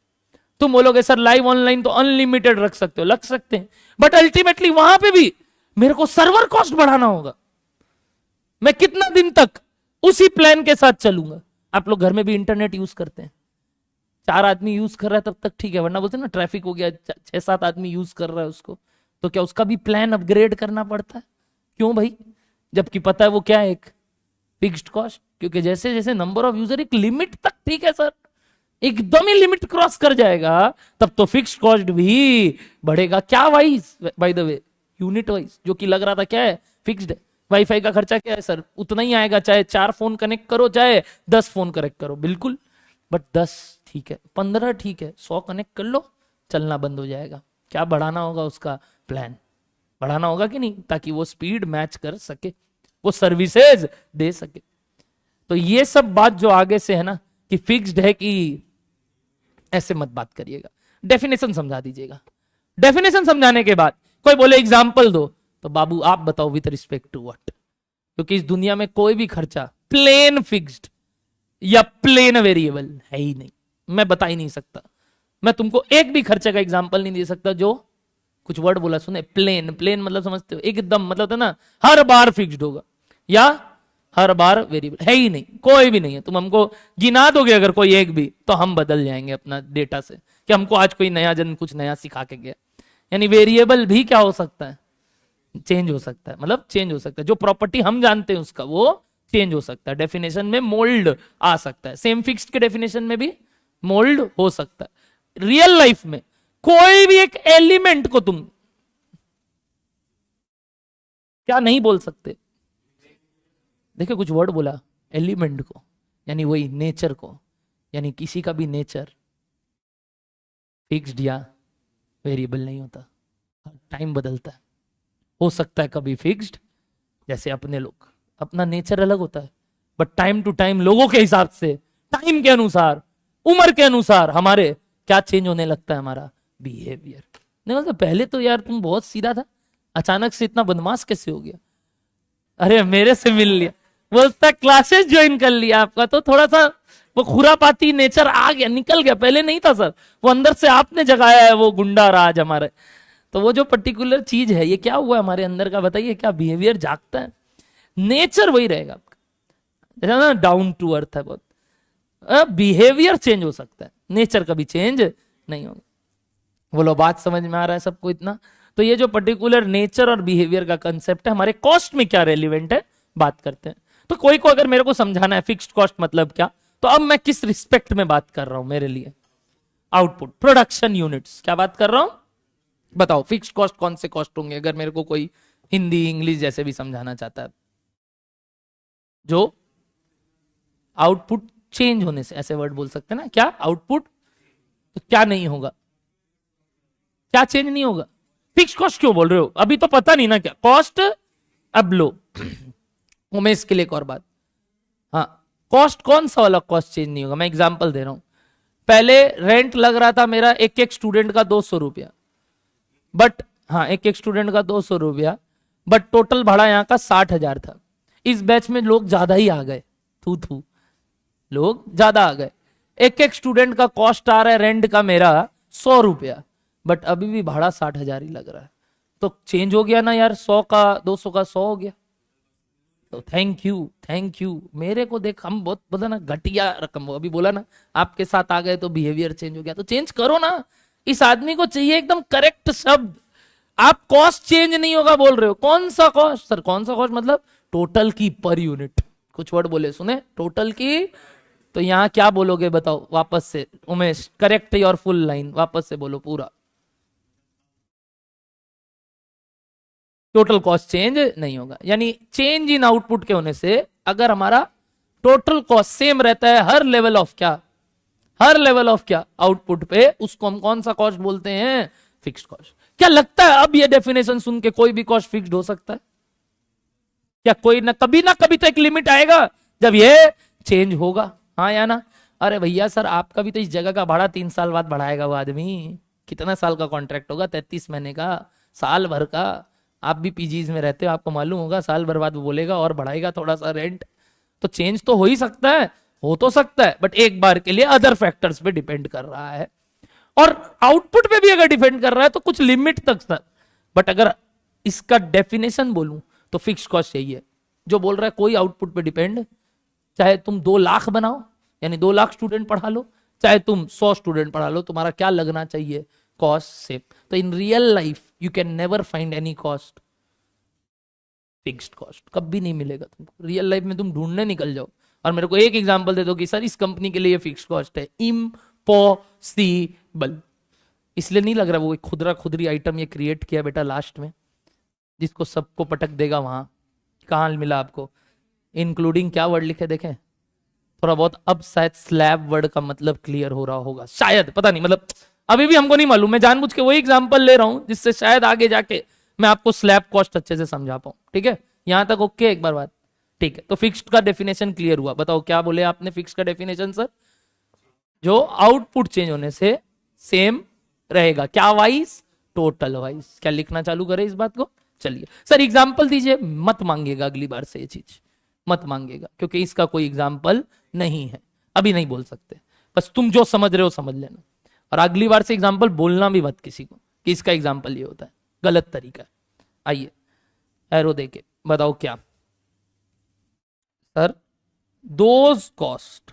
तुम बोलोगे सर लाइव ऑनलाइन तो अनलिमिटेड रख सकते हो, लग सकते हैं, बट अल्टीमेटली वहां पे भी मेरे को सर्वर कॉस्ट बढ़ाना होगा। मैं कितना दिन तक उसी प्लान के साथ चलूंगा? आप लोग घर में भी इंटरनेट यूज करते हैं, 4 आदमी यूज कर रहा है तब तक ठीक है, वरना बोलते हैं ना ट्रैफिक हो गया, 6-7 आदमी यूज कर रहा है उसको, तो क्या उसका भी प्लान अपग्रेड करना पड़ता है? क्यों भाई? जबकि पता है वो क्या है, एक फिक्स्ड कॉस्ट। क्योंकि जैसे जैसे नंबर ऑफ यूजर एक लिमिट तक, ठीक है सर, एकदम ही लिमिट क्रॉस कर जाएगा तब तो फिक्स्ड कॉस्ट भी बढ़ेगा। क्या wise? By the way unit wise, जो कि लग रहा था क्या है? फिक्स्ड है। वाईफाई का खर्चा क्या है सर? उतना ही आएगा, चाहे 4 फोन कनेक्ट करो, चाहे 10 फोन कनेक्ट करो, बिल्कुल। बट 10 ठीक है, 15 ठीक है, 100 कनेक्ट कर लो, चलना बंद हो जाएगा। क्या बढ़ाना होगा? उसका प्लान बढ़ाना होगा कि नहीं, ताकि वो स्पीड मैच कर सके, वो सर्विसेज दे सके। तो ये सब बात जो आगे से है ना कि फिक्स्ड है कि ऐसे मत बात करिएगा, डेफिनेशन समझा दीजिएगा। डेफिनेशन समझाने के बाद कोई बोले एग्जाम्पल दो, तो बाबू आप बताओ विथ रिस्पेक्ट टू व्हाट? क्योंकि इस दुनिया में कोई भी खर्चा प्लेन फिक्स्ड या प्लेन वेरिएबल है ही नहीं, मैं बता ही नहीं सकता। मैं तुमको एक भी खर्चे का एग्जाम्पल नहीं दे सकता जो, कुछ वर्ड बोला सुने, प्लेन। प्लेन मतलब समझते हो? एकदम, मतलब था ना हर बार फिक्स्ड होगा या हर बार वेरिएबल, है ही नहीं, कोई भी नहीं है। तुम हमको गिना दोगे अगर कोई एक भी, तो हम बदल जाएंगे अपना डेटा से कि हमको आज कोई नया जन कुछ नया सिखा के गया। यानी वेरिएबल भी क्या हो सकता है? चेंज हो सकता है, मतलब चेंज हो सकता है। जो प्रॉपर्टी हम जानते हैं उसका वो चेंज हो सकता है, डेफिनेशन में मोल्ड आ सकता है। सेम फिक्स्ड के डेफिनेशन में भी मोल्ड हो सकता है। रियल लाइफ में कोई भी एक एलिमेंट को तुम क्या नहीं बोल सकते? देखो कुछ वर्ड बोला, एलिमेंट को, यानी वही नेचर को, यानी किसी का भी नेचर फिक्स्ड या वेरिएबल नहीं होता, टाइम बदलता है। हो सकता है कभी फिक्स्ड, जैसे अपने लोग, अपना नेचर अलग होता है, बट टाइम टू टाइम लोगों के हिसाब से, टाइम के अनुसार, उम्र के अनुसार हमारे क्या चेंज होने लगता है? हमारा बिहेवियर। नहीं मतलब पहले तो यार तुम बहुत सीधा था, अचानक से इतना बदमाश कैसे हो गया? अरे मेरे से मिल लिया, बोलता क्लासेस ज्वाइन कर लिया आपका, तो थोड़ा सा वो खुरापाती नेचर आ गया, निकल गया। पहले नहीं था सर, वो अंदर से आपने जगाया है वो गुंडा राज हमारे। तो वो जो पर्टिकुलर चीज है, ये क्या हुआ हमारे अंदर का बताइए? क्या बिहेवियर जागता है? नेचर वही रहेगा आपका, ना डाउन टू अर्थ है बहुत। बिहेवियर चेंज हो सकता है, नेचर कभी चेंज नहीं होगा। बोलो बात समझ में आ रहा है सबको इतना? तो ये जो पर्टिकुलर नेचर और बिहेवियर का कंसेप्ट है, हमारे कॉस्ट में क्या रेलिवेंट है बात करते हैं। तो कोई को अगर मेरे को समझाना है फिक्स्ड कॉस्ट मतलब क्या, तो अब मैं किस रिस्पेक्ट में बात कर रहा हूं? मेरे लिए आउटपुट, प्रोडक्शन यूनिट्स, क्या बात कर रहा हूं? बताओ फिक्स्ड कॉस्ट कौन से कॉस्ट होंगे, अगर मेरे को कोई हिंदी इंग्लिश जैसे भी समझाना चाहता है। जो आउटपुट चेंज होने से, ऐसे वर्ड बोल सकते हैं ना, क्या आउटपुट तो क्या नहीं होगा, क्या चेंज नहीं होगा? फिक्स्ड कॉस्ट क्यों बोल रहे हो? अभी तो पता नहीं ना क्या कॉस्ट। अब लो मैं इसके लिए एक और बात, हाँ कॉस्ट कौन सा वाला कॉस्ट चेंज नहीं होगा? मैं एग्जांपल दे रहा हूं। पहले रेंट लग रहा था मेरा एक एक स्टूडेंट का 200 रुपया, बट हाँ एक एक स्टूडेंट का 200 रुपया, बट टोटल भाड़ा यहाँ का 60,000 था। इस बैच में लोग ज्यादा ही आ गए, थू लोग ज्यादा आ गए। एक एक स्टूडेंट का कॉस्ट आ रहा है रेंट का मेरा 100 रुपया, बट अभी भी भाड़ा 60,000 ही लग रहा है। तो चेंज हो गया ना यार, 100 का 200 का 100 हो गया। तो थैंक यू मेरे को देख, हम बहुत बोला ना घटिया रकम, वो अभी बोला ना आपके साथ आ गए तो बिहेवियर चेंज हो गया, तो चेंज करो ना। इस आदमी को चाहिए एकदम करेक्ट शब्द। आप कॉस्ट चेंज नहीं होगा बोल रहे हो, कौन सा कॉस्ट सर? कौन सा कॉस्ट मतलब टोटल की पर यूनिट। कुछ वर्ड बोले सुने, टोटल की। तो यहां क्या बोलोगे बताओ वापस से Umesh, correct your full line वापस से बोलो पूरा। टोटल कॉस्ट चेंज नहीं होगा, यानी चेंज इन आउटपुट के होने से अगर हमारा टोटल कॉस्ट सेम रहता है हर लेवल ऑफ क्या, हर लेवल ऑफ क्या आउटपुट पे, उसको हम कौन सा कॉस्ट बोलते हैं? Fixed cost. क्या लगता है अब ये डेफिनेशन सुन के कोई भी कॉस्ट फिक्स्ड हो सकता है क्या? कोई ना कभी तो एक लिमिट आएगा जब ये चेंज होगा, हाँ या ना? अरे भैया सर आपका भी तो इस जगह का भाड़ा 3 साल बाद बढ़ाएगा वो आदमी। कितना साल का कॉन्ट्रैक्ट होगा? 33 महीने का, साल भर का। आप भी पीजीज में रहते हो, आपको मालूम होगा साल भर बाद वो बोलेगा और बढ़ाएगा थोड़ा सा रेंट। तो चेंज तो हो ही सकता है, हो तो सकता है, बट एक बार के लिए अदर फैक्टर्स पे डिपेंड कर रहा है। और आउटपुट पे भी अगर डिपेंड कर रहा है तो कुछ लिमिट तक सर। बट अगर इसका डेफिनेशन बोलूं तो फिक्स्ड कॉस्ट यही है जो बोल रहा है कोई आउटपुट पे डिपेंड, चाहे तुम 2 लाख बनाओ यानी 2 लाख स्टूडेंट पढ़ा लो, चाहे तुम 100 स्टूडेंट पढ़ा लो, तुम्हारा क्या लगना चाहिए? Cost same. तो in real life you can never find any cost fixed cost, कभी नहीं मिलेगा तुमको। रियल लाइफ में तुम ढूंढने निकल जाओ और मेरे को एक एग्जांपल दे दो कि सर इस कंपनी के लिए ये फिक्स्ड कॉस्ट है, इम्पॉसिबल। इसलिए नहीं लग रहा वो खुदरा खुदरी आइटम ये क्रिएट किया बेटा लास्ट में, जिसको सबको पटक देगा वहां। कहाँ मिला आपको? इंक्लूडिंग क्या वर्ड लिखे देखें थोड़ा बहुत। अब शायद स्लैब वर्ड का मतलब क्लियर हो रहा होगा, शायद, पता नहीं, मतलब अभी भी हमको नहीं मालूम। मैं जानबूझ के वही एग्जांपल ले रहा हूं जिससे शायद आगे जाके मैं आपको स्लैब कॉस्ट अच्छे से समझा पाऊं। ठीक है, यहां तक ओके एक बार बात? ठीक है, तो फिक्स्ड का डेफिनेशन क्लियर हुआ। बताओ क्या बोले आपने फिक्स्ड का डेफिनेशन सर? जो आउटपुट चेंज होने से सेम रहेगा, क्या वाइज? Total wise. क्या लिखना चालू करें इस बात को? चलिए सर एग्जाम्पल दीजिए। मत मांगिएगा अगली बार से ये चीज, मत मांगिएगा, क्योंकि इसका कोई एग्जाम्पल नहीं है, अभी नहीं बोल सकते। बस तुम जो समझ रहे हो समझ लेना, और अगली बार से एग्जाम्पल बोलना भी मत किसी को कि इसका एग्जाम्पल ये होता है, गलत तरीका है। आइए एरो देके बताओ क्या सर? Those cost.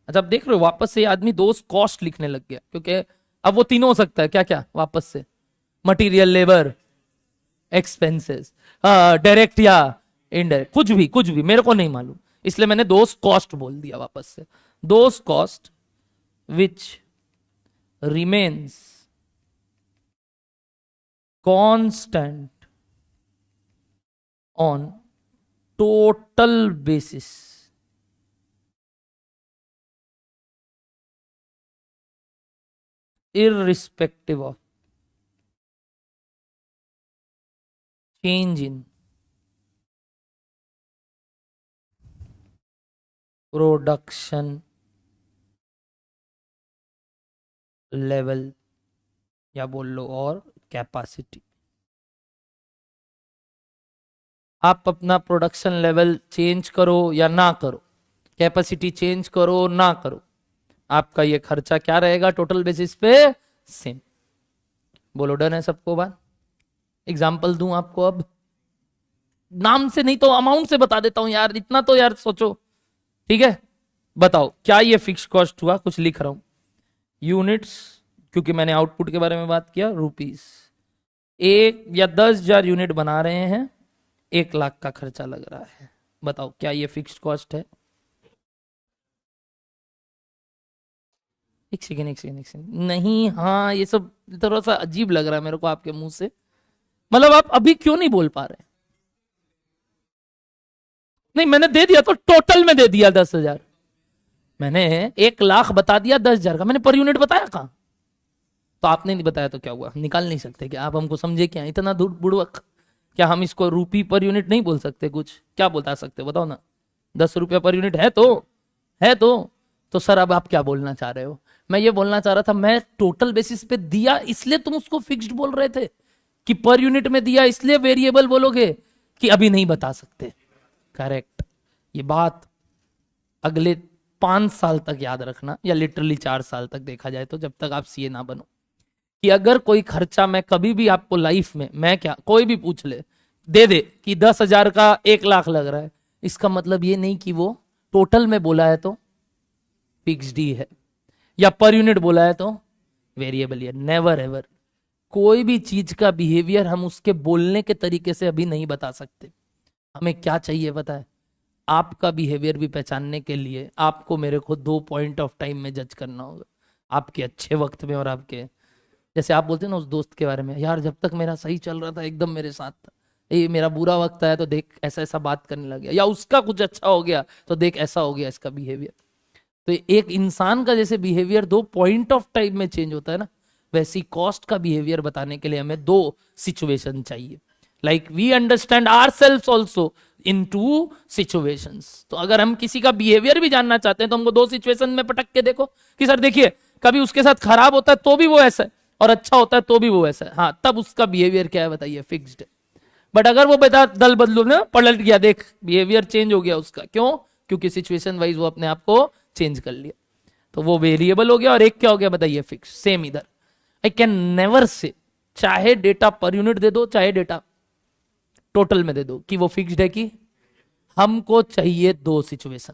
अच्छा अब देख रहे हो वापस से आदमी दोज कॉस्ट लिखने लग गया, क्योंकि अब वो तीनों हो सकता है। क्या क्या वापस से? मटेरियल, लेबर, एक्सपेंसेस, डायरेक्ट या इनडायरेक्ट, कुछ भी मेरे को नहीं मालूम, इसलिए मैंने दोज कॉस्ट बोल दिया वापस से। Those cost which remains constant on total basis irrespective of change in production level या बोल लो और कैपेसिटी। आप अपना प्रोडक्शन लेवल चेंज करो या ना करो, कैपेसिटी चेंज करो ना करो, आपका ये खर्चा क्या रहेगा टोटल बेसिस पे? सेम। बोलो डन है सबको बात? एग्जाम्पल दूं आपको? अब नाम से नहीं तो अमाउंट से बता देता हूं यार, इतना तो यार सोचो। ठीक है, बताओ क्या ये फिक्स कॉस्ट हुआ? कुछ लिख रहा हूं, यूनिट्स, क्योंकि मैंने आउटपुट के बारे में बात किया, रुपीस। 1 या 10,000 यूनिट बना रहे हैं, 1 लाख का खर्चा लग रहा है। बताओ क्या ये फिक्स्ड कॉस्ट है? एक सेकेंड नहीं, हाँ ये सब थोड़ा सा अजीब लग रहा है मेरे को आपके मुंह से। मतलब आप अभी क्यों नहीं बोल पा रहे? नहीं मैंने दे दिया तो टोटल में दे दिया 10,000, मैंने 1 लाख बता दिया 10,000 का, मैंने पर यूनिट बताया कहां? तो आपने नहीं बताया तो क्या हुआ? हम निकाल नहीं सकते क्या? आप हमको समझे क्या इतना दूर बुड़वक? क्या हम इसको रुपी पर यूनिट नहीं बोल सकते? कुछ क्या बता सकते बताओ ना? 10 रुपया पर यूनिट है तो सर अब आप क्या बोलना चाह रहे हो? मैं ये बोलना चाह रहा था मैं टोटल बेसिस पे दिया इसलिए तुम उसको फिक्स्ड बोल रहे थे, कि पर यूनिट में दिया इसलिए वेरिएबल बोलोगे कि अभी नहीं बता सकते। करेक्ट। ये बात अगले 5 साल तक याद रखना, या लिटरली 4 साल तक देखा जाए तो, जब तक आप सीए ना बनो, कि अगर कोई खर्चा मैं कभी भी आपको लाइफ में, मैं क्या कोई भी पूछ ले दे दे कि 10,000 का 1 लाख लग रहा है, इसका मतलब ये नहीं कि वो टोटल में बोला है तो फिक्स्ड ही है, या पर यूनिट बोला है तो वेरिएबल है, नेवर एवर। कोई भी चीज का बिहेवियर हम उसके बोलने के तरीके से अभी नहीं बता सकते। हमें क्या चाहिए पता है? आपका बिहेवियर भी पहचानने के लिए आपको मेरे को 2 पॉइंट ऑफ टाइम में जज करना होगा, आपके अच्छे वक्त में और आपके, जैसे आप बोलते हैं ना उस दोस्त के बारे में, यार जब तक मेरा सही चल रहा था एकदम मेरे साथ था, ये मेरा बुरा वक्त आया तो देख ऐसा ऐसा बात करने लग गया, या उसका कुछ अच्छा हो गया तो देख ऐसा हो गया इसका बिहेवियर। तो एक इंसान का जैसे बिहेवियर 2 पॉइंट ऑफ टाइम में चेंज होता है ना, वैसी कॉस्ट का बिहेवियर बताने के लिए हमें 2 सिचुएशन चाहिए। Like we understand ourselves also in 2 situations. तो अगर हम किसी का बिहेवियर भी जानना चाहते हैं तो हमको 2 सिचुएशन में पटक के देखो कि सर देखिए कभी उसके साथ खराब होता है तो भी वो ऐसा है और अच्छा होता है तो भी वो ऐसा है, हाँ तब उसका बिहेवियर क्या है बताइए, फिक्स्ड है। बट अगर वो बता दल बदलू ना पलट गया, देख बिहेवियर चेंज हो गया उसका, क्यों? क्योंकि सिचुएशन वाइज वो अपने आप को चेंज कर लिया, तो वो वेरिएबल हो गया। और एक क्या हो गया बताइए, फिक्स। सेम इधर, आई कैन नेवर से, चाहे डेटा पर यूनिट दे दो चाहे डेटा टोटल में दे दो, कि वो फिक्स्ड है कि हमको चाहिए 2 situation,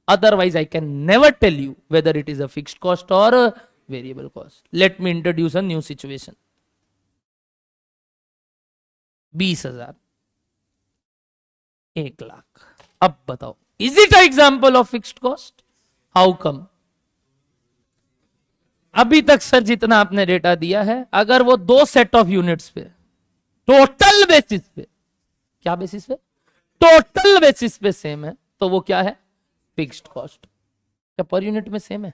otherwise I can never tell you whether it is a fixed cost or variable cost. Let me introduce a new situation. 20,000, 1,00,000। अब बताओ, is it a example of fixed cost? How come? अभी तक सर जितना आपने डेटा दिया है, अगर वो 2 सेट ऑफ यूनिट्स पे टोटल बेसिस पे, क्या बेसिस पे? टोटल बेसिस पे सेम है, तो वो क्या है? Fixed cost. क्या पर यूनिट में सेम है?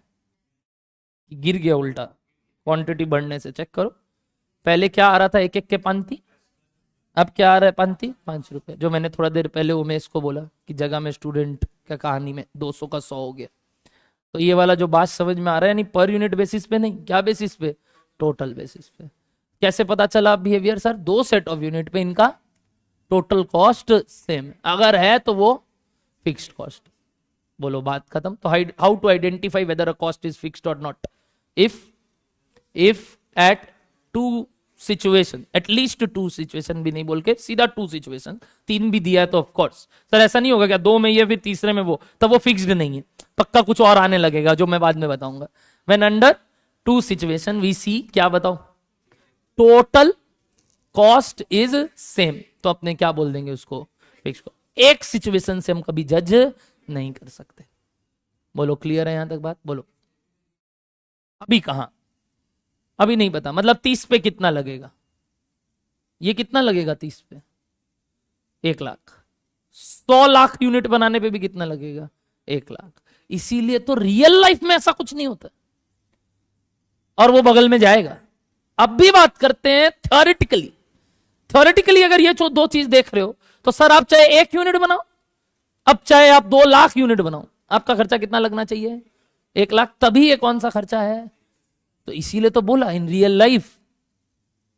गिर गया उल्टा, क्वांटिटी बढ़ने से, चेक करो। पहले क्या आ रहा था, 1-1 के पंक्ति, अब क्या आ रहा है पंक्ति? 5 रुपए। जो मैंने थोड़ा देर पहले उमेश को बोला कि जगह में स्टूडेंट का कहानी में 200 का 100 हो गया। तो ये वाला जो बात समझ में आ रहा है, नहीं पर यूनिट बेसिस पे नहीं, क्या बेसिस पे? टोटल बेसिस पे। कैसे पता चला behaviour? Sir 2 set of unit पे इनका टोटल कॉस्ट सेम, अगर है तो वो फिक्स्ड कॉस्ट। बोलो बात खत्म। तो how to identify whether a cost is fixed or not? If at 2 situation, at least 2 situation भी नहीं बोल के सीधा 2 सिचुएशन, 3 भी दिया है तो ऑफ कोर्स सर ऐसा नहीं होगा क्या 2 में ये फिर तीसरे में वो, तब वो फिक्स्ड नहीं है, पक्का कुछ और आने लगेगा जो मैं बाद में बताऊंगा। व्हेन अंडर 2 सिचुएशन वी सी, क्या बताओ, टोटल कॉस्ट इज सेम, तो अपने क्या बोल देंगे उसको? Fixed cost. एक सिचुएशन से हम कभी जज नहीं कर सकते। बोलो क्लियर है यहां तक बात? बोलो अभी कहां, अभी नहीं पता, मतलब 30 पे कितना लगेगा, ये कितना लगेगा 30 पे? 1,00,000। 100 लाख यूनिट बनाने पे भी कितना लगेगा? 1,00,000। इसीलिए तो रियल लाइफ में ऐसा कुछ नहीं होता और वो बगल में जाएगा। अब भी बात करते हैं थ्योरेटिकली। थ्योरेटिकली अगर ये 2 चीज देख रहे हो तो सर आप चाहे 1 यूनिट बनाओ, अब चाहे आप 2 लाख यूनिट बनाओ, आपका खर्चा कितना लगना चाहिए? 1,00,000। तभी ये कौन सा खर्चा है? तो इसीलिए तो बोला इन real life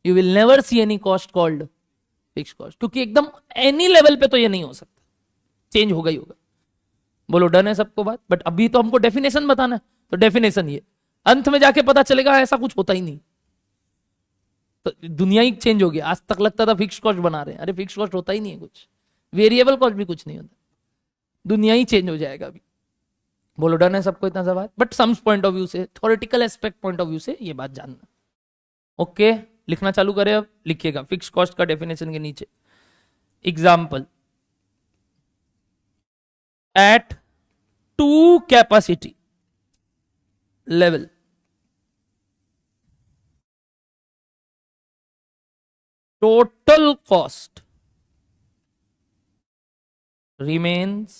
you will never see any cost called fixed cost, क्योंकि एकदम एनी लेवल पे तो ये नहीं हो सकता, चेंज होगा ही होगा। बोलो डन है सबको बात? बट अभी तो हमको डेफिनेशन बताना है, तो डेफिनेशन ये, अंत में जाके पता चलेगा ऐसा कुछ होता ही नहीं। तो दुनिया ही चेंज हो गया। आज तक लगता था फिक्स्ड कॉस्ट बना रहे हैं, अरे फिक्स्ड कॉस्ट होता ही नहीं है कुछ, वेरिएबल कॉस्ट भी कुछ नहीं होता, दुनिया ही चेंज हो जाएगा अभी। बोलो डन है सबको इतना सा बात? But sums point of view से, theoretical aspect point of view से ये बात जानना। ओके लिखना चालू करें, अब लिखिएगा फिक्स्ड कॉस्ट का डेफिनेशन के नीचे example, at 2 capacity level total cost remains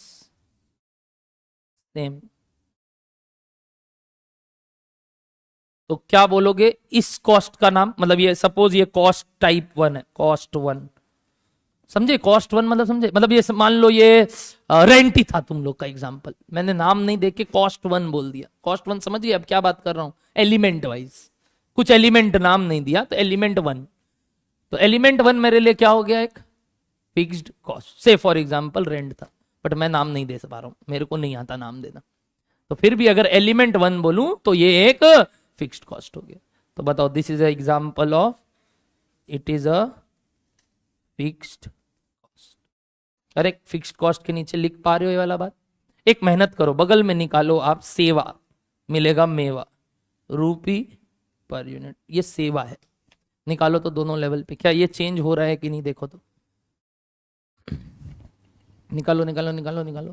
same। तो क्या बोलोगे इस कॉस्ट का नाम? मतलब ये सपोज ये कॉस्ट टाइप 1 है, कॉस्ट 1, समझे? कॉस्ट 1 मतलब समझे? मतलब ये मान लो ये रेंट ही था तुम लोग का एग्जांपल, मैंने नाम नहीं देके कॉस्ट 1 बोल दिया। कॉस्ट 1 समझिए अब क्या बात कर रहा हूं, एलिमेंट वाइज, कुछ एलिमेंट नाम नहीं दिया, तो एलिमेंट 1। तो एलिमेंट 1 मेरे लिए क्या हो गया? एक फिक्स्ड कॉस्ट। से फॉर एग्जांपल रेंट था, बट मैं नाम नहीं दे पा रहा हूं, मेरे को नहीं आता नाम देना, तो फिर भी अगर एलिमेंट 1 बोलूं तो ये एक फिक्स्ड कॉस्ट हो गया। तो बताओ this is a example of, it is a fixed cost. अरे फिक्स्ड कॉस्ट के नीचे लिख पा रहे हो ये वाला बात? एक मेहनत करो, बगल में निकालो आप सेवा, मिलेगा मेवा, रूपी पर यूनिट, ये सेवा है। निकालो तो दोनों लेवल पे, क्या ये चेंज हो रहा है कि नहीं देखो तो, निकालो निकालो निकालो निकालो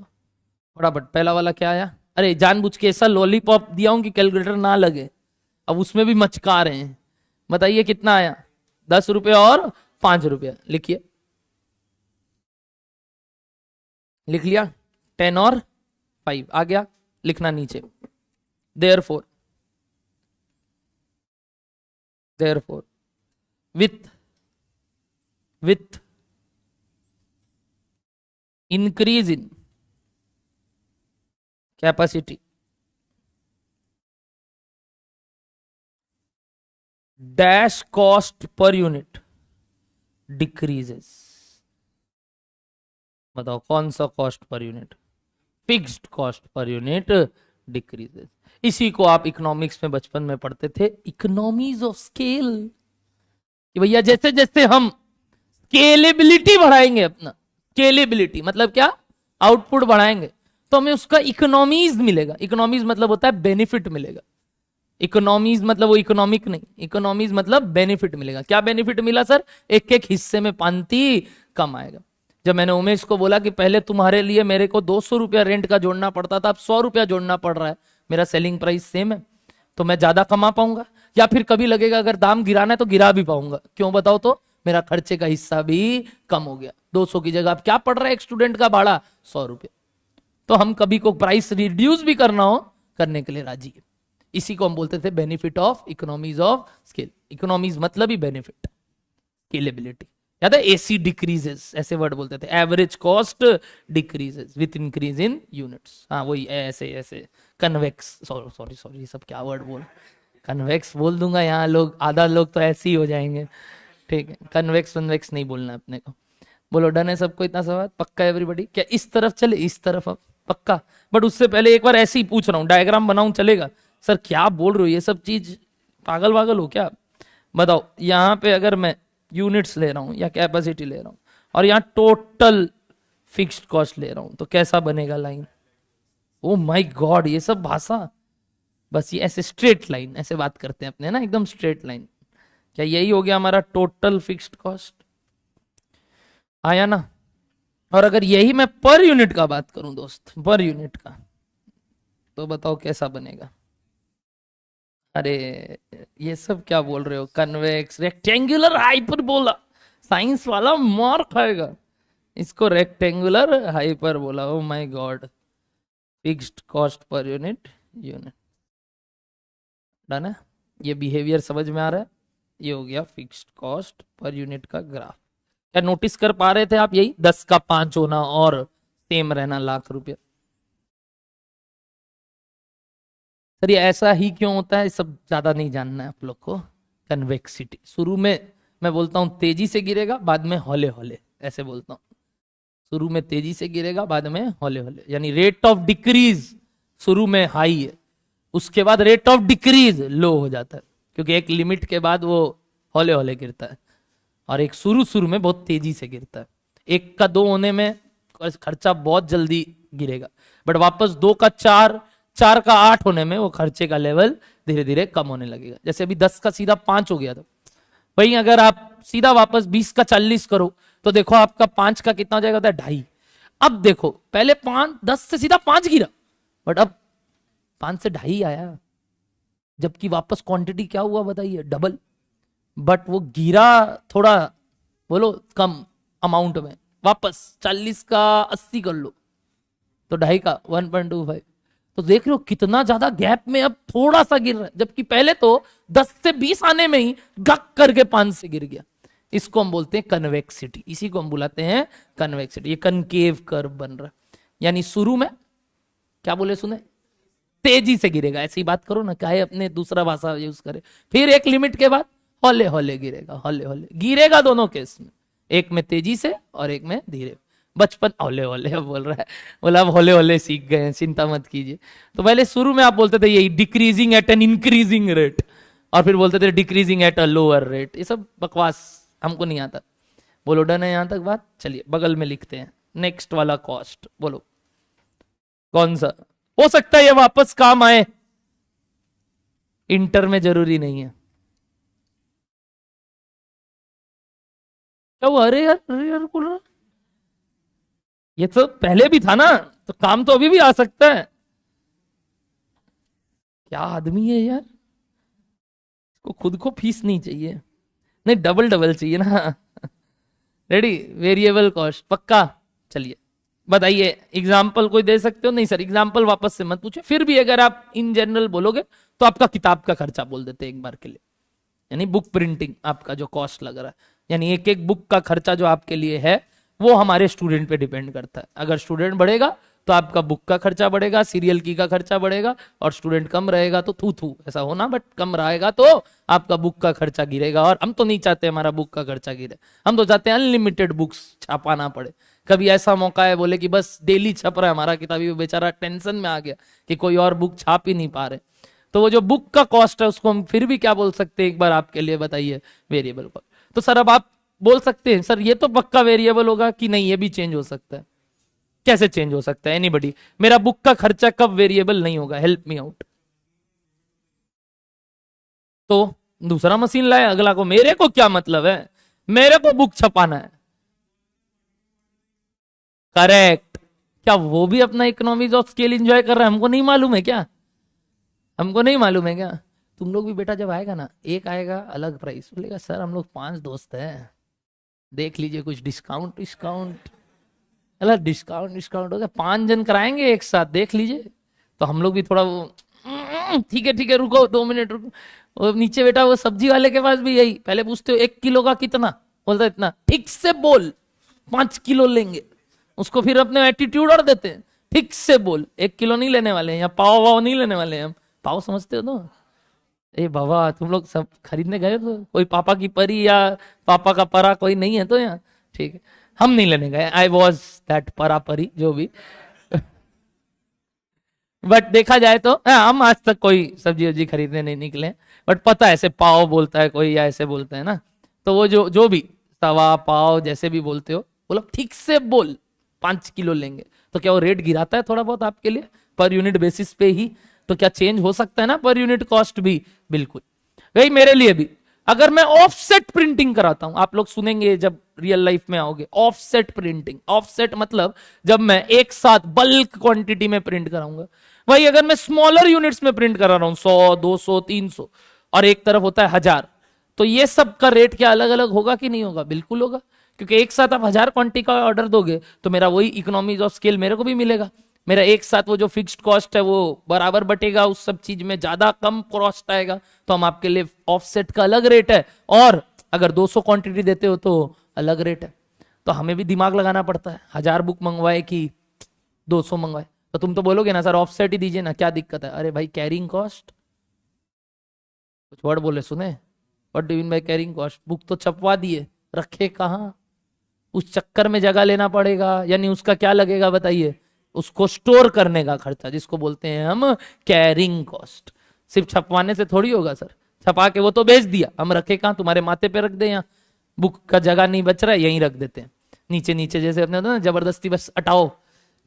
फटाफट। पहला वाला क्या आया, अरे जानबूझ के ऐसा लॉलीपॉप दिया हूं कि कैलकुलेटर ना लगे, अब उसमें भी मचका रहे हैं। बताइए कितना आया, 10 रुपये और 5 रुपये। लिखिए, लिख लिया, 10 और 5 आ गया, लिखना नीचे। Therefore with increase in capacity dash cost per unit decreases। बताओ कौन सा cost per unit, fixed cost per unit decreases. इसी को आप इकोनॉमिक्स में बचपन में पढ़ते थे, इकोनॉमीज ऑफ स्केल, कि भैया जैसे जैसे हम स्केलेबिलिटी बढ़ाएंगे, अपना स्केलेबिलिटी मतलब क्या, आउटपुट बढ़ाएंगे, तो हमें उसका इकोनॉमीज मिलेगा। इकोनॉमीज मतलब होता है बेनिफिट मिलेगा। इकोनॉमीज मतलब वो इकोनॉमिक नहीं, इकोनॉमीज मतलब बेनिफिट मिलेगा। क्या बेनिफिट मिला सर, एक एक हिस्से में पांति कम आएगा। जब मैंने उमेश को बोला कि पहले तुम्हारे लिए मेरे को 200 रुपया रेंट का जोड़ना पड़ता था, अब 100 रुपया जोड़ना पड़ रहा है, मेरा सेलिंग प्राइस सेम है, तो मैं ज्यादा कमा पाऊंगा, या फिर कभी लगेगा अगर दाम गिराना है तो गिरा भी पाऊंगा। क्यों बताओ तो, मेरा खर्चे का हिस्सा भी कम हो गया। 200 की जगह अब क्या पड़ रहा है एक स्टूडेंट का भाड़ा, 100 रुपये। तो हम कभी को प्राइस रिड्यूस भी करना हो, करने के लिए राजी है। इसी को हम बोलते थे benefit of economies of scale. Economies मतलब ही बेनिफिट, स्केलेबिलिटी। याद है, एसी डिक्रीजेस, ऐसे वर्ड बोलते थे, average cost decreases with increase in units. हाँ वही, ऐसे ऐसे कन्वेक्स, सॉरी सॉरी, ये सब क्या वर्ड बोल, कन्वेक्स बोल दूंगा यहाँ, लोग आधा लोग तो ऐसे ही हो जाएंगे। ठीक है, कन्वेक्स कन्वेक्स नहीं बोलना अपने को। बोलो डन है सबको, इतना सवाल पक्का एवरीबॉडी? क्या इस तरफ चले, इस तरफ अब पक्का? बट उससे पहले एक बार ऐसे ही पूछ रहा हूँ, डायग्राम बनाऊं चलेगा? सर क्या बोल रहे हो, ये सब चीज पागल वागल हो क्या? बताओ, यहाँ पे अगर मैं यूनिट्स ले रहा हूँ या कैपेसिटी ले रहा हूँ, और यहाँ टोटल फिक्स्ड कॉस्ट ले रहा हूँ, तो कैसा बनेगा लाइन? ओ माय गॉड, ये सब भाषा, बस ये ऐसे स्ट्रेट लाइन ऐसे बात करते हैं अपने ना, एकदम स्ट्रेट लाइन। क्या यही हो गया हमारा टोटल फिक्स्ड कॉस्ट? आया ना? और अगर यही मैं पर यूनिट का बात करूं दोस्त, पर यूनिट का, तो बताओ कैसा बनेगा? अरे ये सब क्या बोल रहे हो, कन्वेक्स, रेक्टेंगुलर, हाइपरबोला, साइंस वाला मार खाएगा। इसको rectangular hyperbola, oh my God. Fixed cost per unit, done है? ये बिहेवियर समझ में आ रहा है? ये हो गया फिक्स्ड कॉस्ट पर यूनिट का ग्राफ। क्या नोटिस कर पा रहे थे आप, यही 10 का 5 होना और सेम रहना लाख रुपया? सर ये ऐसा ही क्यों होता है, सब ज्यादा नहीं जानना है आप लोग को। कन्वेक्सिटी, शुरू में मैं बोलता हूं तेजी से गिरेगा, बाद में हौले हौले, ऐसे बोलता हूं। शुरू में तेजी से गिरेगा, बाद में हौले हौले, यानी रेट ऑफ डिक्रीज शुरू में हाई है, उसके बाद रेट ऑफ डिक्रीज लो हो जाता है, क्योंकि एक लिमिट के बाद वो हौले हौले गिरता है, और एक शुरू शुरू में बहुत तेजी से गिरता है। 1 का 2 होने में खर्चा बहुत जल्दी गिरेगा, बट वापस 2 का 4, 4 का 8 होने में वो खर्चे का लेवल धीरे धीरे कम होने लगेगा। जैसे अभी 10 का सीधा 5 हो गया था, वही अगर आप सीधा वापस 20 का 40 करो, तो देखो आपका 5 का कितना हो जाएगा, 2.5। अब देखो पहले 10 से सीधा 5 गिरा, बट अब 5 से 2.5 आया, जबकि वापस क्वांटिटी क्या हुआ बताइए, डबल। बट वो गिरा थोड़ा, बोलो कम अमाउंट में, वापस 40 का 80 कर लो, तो 2.5 का 1.25। तो देख रहे हो कितना ज्यादा गैप में अब थोड़ा सा गिर रहा है, जबकि पहले तो 10 से 20 आने में ही गक करके 5 से गिर गया। इसको हम बोलते हैं कन्वेक्सिटी, इसी को हम बुलाते हैं कन्वेक्सिटी। ये कनकेव कर्व बन रहा है, यानी शुरू में क्या बोले सुने, तेजी से गिरेगा, ऐसी बात करो ना, काहे अपने दूसरा भाषा यूज करे। फिर एक लिमिट के बाद हौले हौले गिरेगा, हौले हौले गिरेगा, दोनों केस में, एक में तेजी से और एक में धीरे। बचपन हौले हौले अब बोल रहा है, बोला अब हौले हौले सीख गए हैं, चिंता मत कीजिए। तो पहले शुरू में आप बोलते थे यही decreasing eight an increasing rate, और फिर बोलते थे decreasing at a lower rate. ये सब बकवास, हमको नहीं आता। बोलो डन है यहां तक बात? चलिए बगल में लिखते हैं नेक्स्ट वाला कॉस्ट। बोलो कौन सा हो सकता है ये वापस काम आए, इंटर में जरूरी नहीं है, क्या वो अरे यार बोल रहा, ये तो पहले भी था ना, तो काम तो अभी भी आ सकता है। क्या आदमी है यार, इसको खुद को फीस नहीं चाहिए, नहीं डबल डबल चाहिए ना। रेडी, वेरिएबल कॉस्ट पक्का। चलिए बताइए, एग्जाम्पल कोई दे सकते हो? नहीं सर एग्जाम्पल वापस से मत पूछे, फिर भी अगर आप इन जनरल बोलोगे तो आपका किताब का खर्चा बोल देते हैं एक बार के लिए, यानी बुक प्रिंटिंग आपका जो कॉस्ट लग रहा है, यानी एक एक बुक का खर्चा जो आपके लिए है वो हमारे स्टूडेंट पे डिपेंड करता है। अगर स्टूडेंट बढ़ेगा तो आपका बुक का खर्चा बढ़ेगा, सीरियल की का खर्चा बढ़ेगा, और स्टूडेंट कम रहेगा तो थू थू ऐसा होना, बट कम रहेगा तो आपका बुक का खर्चा गिरेगा। और हम तो नहीं चाहते हमारा बुक का खर्चा गिरे, हम तो चाहते हैं अनलिमिटेड बुक्स छापाना पड़े। कभी ऐसा मौका है बोले कि बस डेली छप रहा है हमारा किताब, वो बेचारा टेंशन में आ गया कि कोई और बुक छाप ही नहीं पा रहे, तो वो जो बुक का कॉस्ट है उसको हम फिर भी क्या बोल सकते हैं एक बार आपके लिए बताइए, वेरिएबल कॉस्ट। तो सर अब आप बोल सकते हैं सर ये तो पक्का वेरिएबल होगा कि नहीं ये भी चेंज हो सकता है? कैसे चेंज हो सकता है एनीबडी? मेरा बुक का खर्चा कब वेरिएबल नहीं होगा, हेल्प मी आउट। तो दूसरा मशीन लाए अगला को, मेरे को क्या मतलब है, मेरे को बुक छपाना है। करेक्ट। क्या वो भी अपना इकोनॉमीज ऑफ स्केल एंजॉय कर रहा है, हमको नहीं मालूम है क्या? हमको नहीं मालूम है क्या? तुम लोग भी बेटा जब आएगा ना, एक आएगा अलग प्राइस, बोलेगा सर हम लोग 5 दोस्त हैं, देख लीजिए कुछ डिस्काउंट डिस्काउंट। अला डिस्काउंट डिस्काउंट हो गया, 5 जन कराएंगे एक साथ देख लीजिए। तो हम लोग भी थोड़ा वो ठीक है रुको 2 मिनट रुको। और नीचे बेटा वो सब्जी वाले के पास भी यही, पहले पूछते हो 1 किलो का कितना, बोलता है इतना, ठीक से बोल 5 किलो लेंगे। उसको फिर अपने एटीट्यूड और देते हैं, ठीक से बोल 1 किलो नहीं लेने वाले हैं, या पाव वाव नहीं लेने वाले हैं हम। पाव समझते हो तो? ए बाबा तुम लोग सब खरीदने गए तो कोई पापा की परी या पापा का परा कोई नहीं है तो यहाँ, ठीक है हम नहीं लेने गए, आई वॉज दैट परा परी जो भी। बट देखा जाए तो हम आज तक कोई सब्जी वब्जी खरीदने नहीं निकले, बट पता है ऐसे पाव बोलता है कोई या ऐसे बोलता है ना, तो वो जो जो भी तवा पाव जैसे भी बोलते हो, बोलो ठीक से बोल 5 किलो लेंगे। तो क्या वो रेट गिराता है थोड़ा बहुत आपके लिए पर यूनिट बेसिस पे ही? तो क्या चेंज हो सकता है ना पर यूनिट कॉस्ट भी? बिल्कुल। वही मेरे लिए भी, अगर मैं ऑफसेट प्रिंटिंग कराता हूं, आप लोग सुनेंगे जब रियल लाइफ में आओगे ऑफसेट प्रिंटिंग। ऑफसेट मतलब जब मैं एक साथ बल्क क्वांटिटी में प्रिंट कराऊंगा। वही अगर मैं स्मॉलर यूनिट्स में प्रिंट करा रहा हूं 100 200 300, और एक तरफ होता है 1000, तो ये सब का रेट क्या अलग अलग होगा कि नहीं होगा? बिल्कुल होगा, क्योंकि एक साथ आप 1000 क्वांटिटी का ऑर्डर दोगे तो मेरा वही इकोनॉमीज ऑफ स्केल मेरे को भी मिलेगा। मेरा एक साथ वो जो फिक्स्ड कॉस्ट है वो बराबर बटेगा, उस सब चीज में ज्यादा कम कॉस्ट आएगा, तो हम आपके लिए ऑफसेट का अलग रेट है, और अगर 200 क्वांटिटी देते हो तो अलग रेट है। तो हमें भी दिमाग लगाना पड़ता है, 1000 बुक मंगवाए कि 200 मंगवाए। तो तुम तो बोलोगे ना सर ऑफसेट ही दीजिए ना, क्या दिक्कत है? अरे भाई कैरिंग कॉस्ट, कुछ वर्ड बोले सुने, what do mean by carrying cost? Book तो छपवा दिए, रखे कहाँ? उस चक्कर में जगह लेना पड़ेगा, यानी उसका क्या लगेगा बताइए? उसको स्टोर करने का खर्चा, जिसको बोलते हैं हम कैरिंग कॉस्ट। सिर्फ छपवाने से थोड़ी होगा सर, छपा के वो तो बेच दिया, हम रखे कहाँ? तुम्हारे माथे पे रख दे, यहाँ बुक का जगह नहीं बच रहा है यहीं रख देते हैं नीचे नीचे, जैसे अपने होता है ना जबरदस्ती बस हटाओ।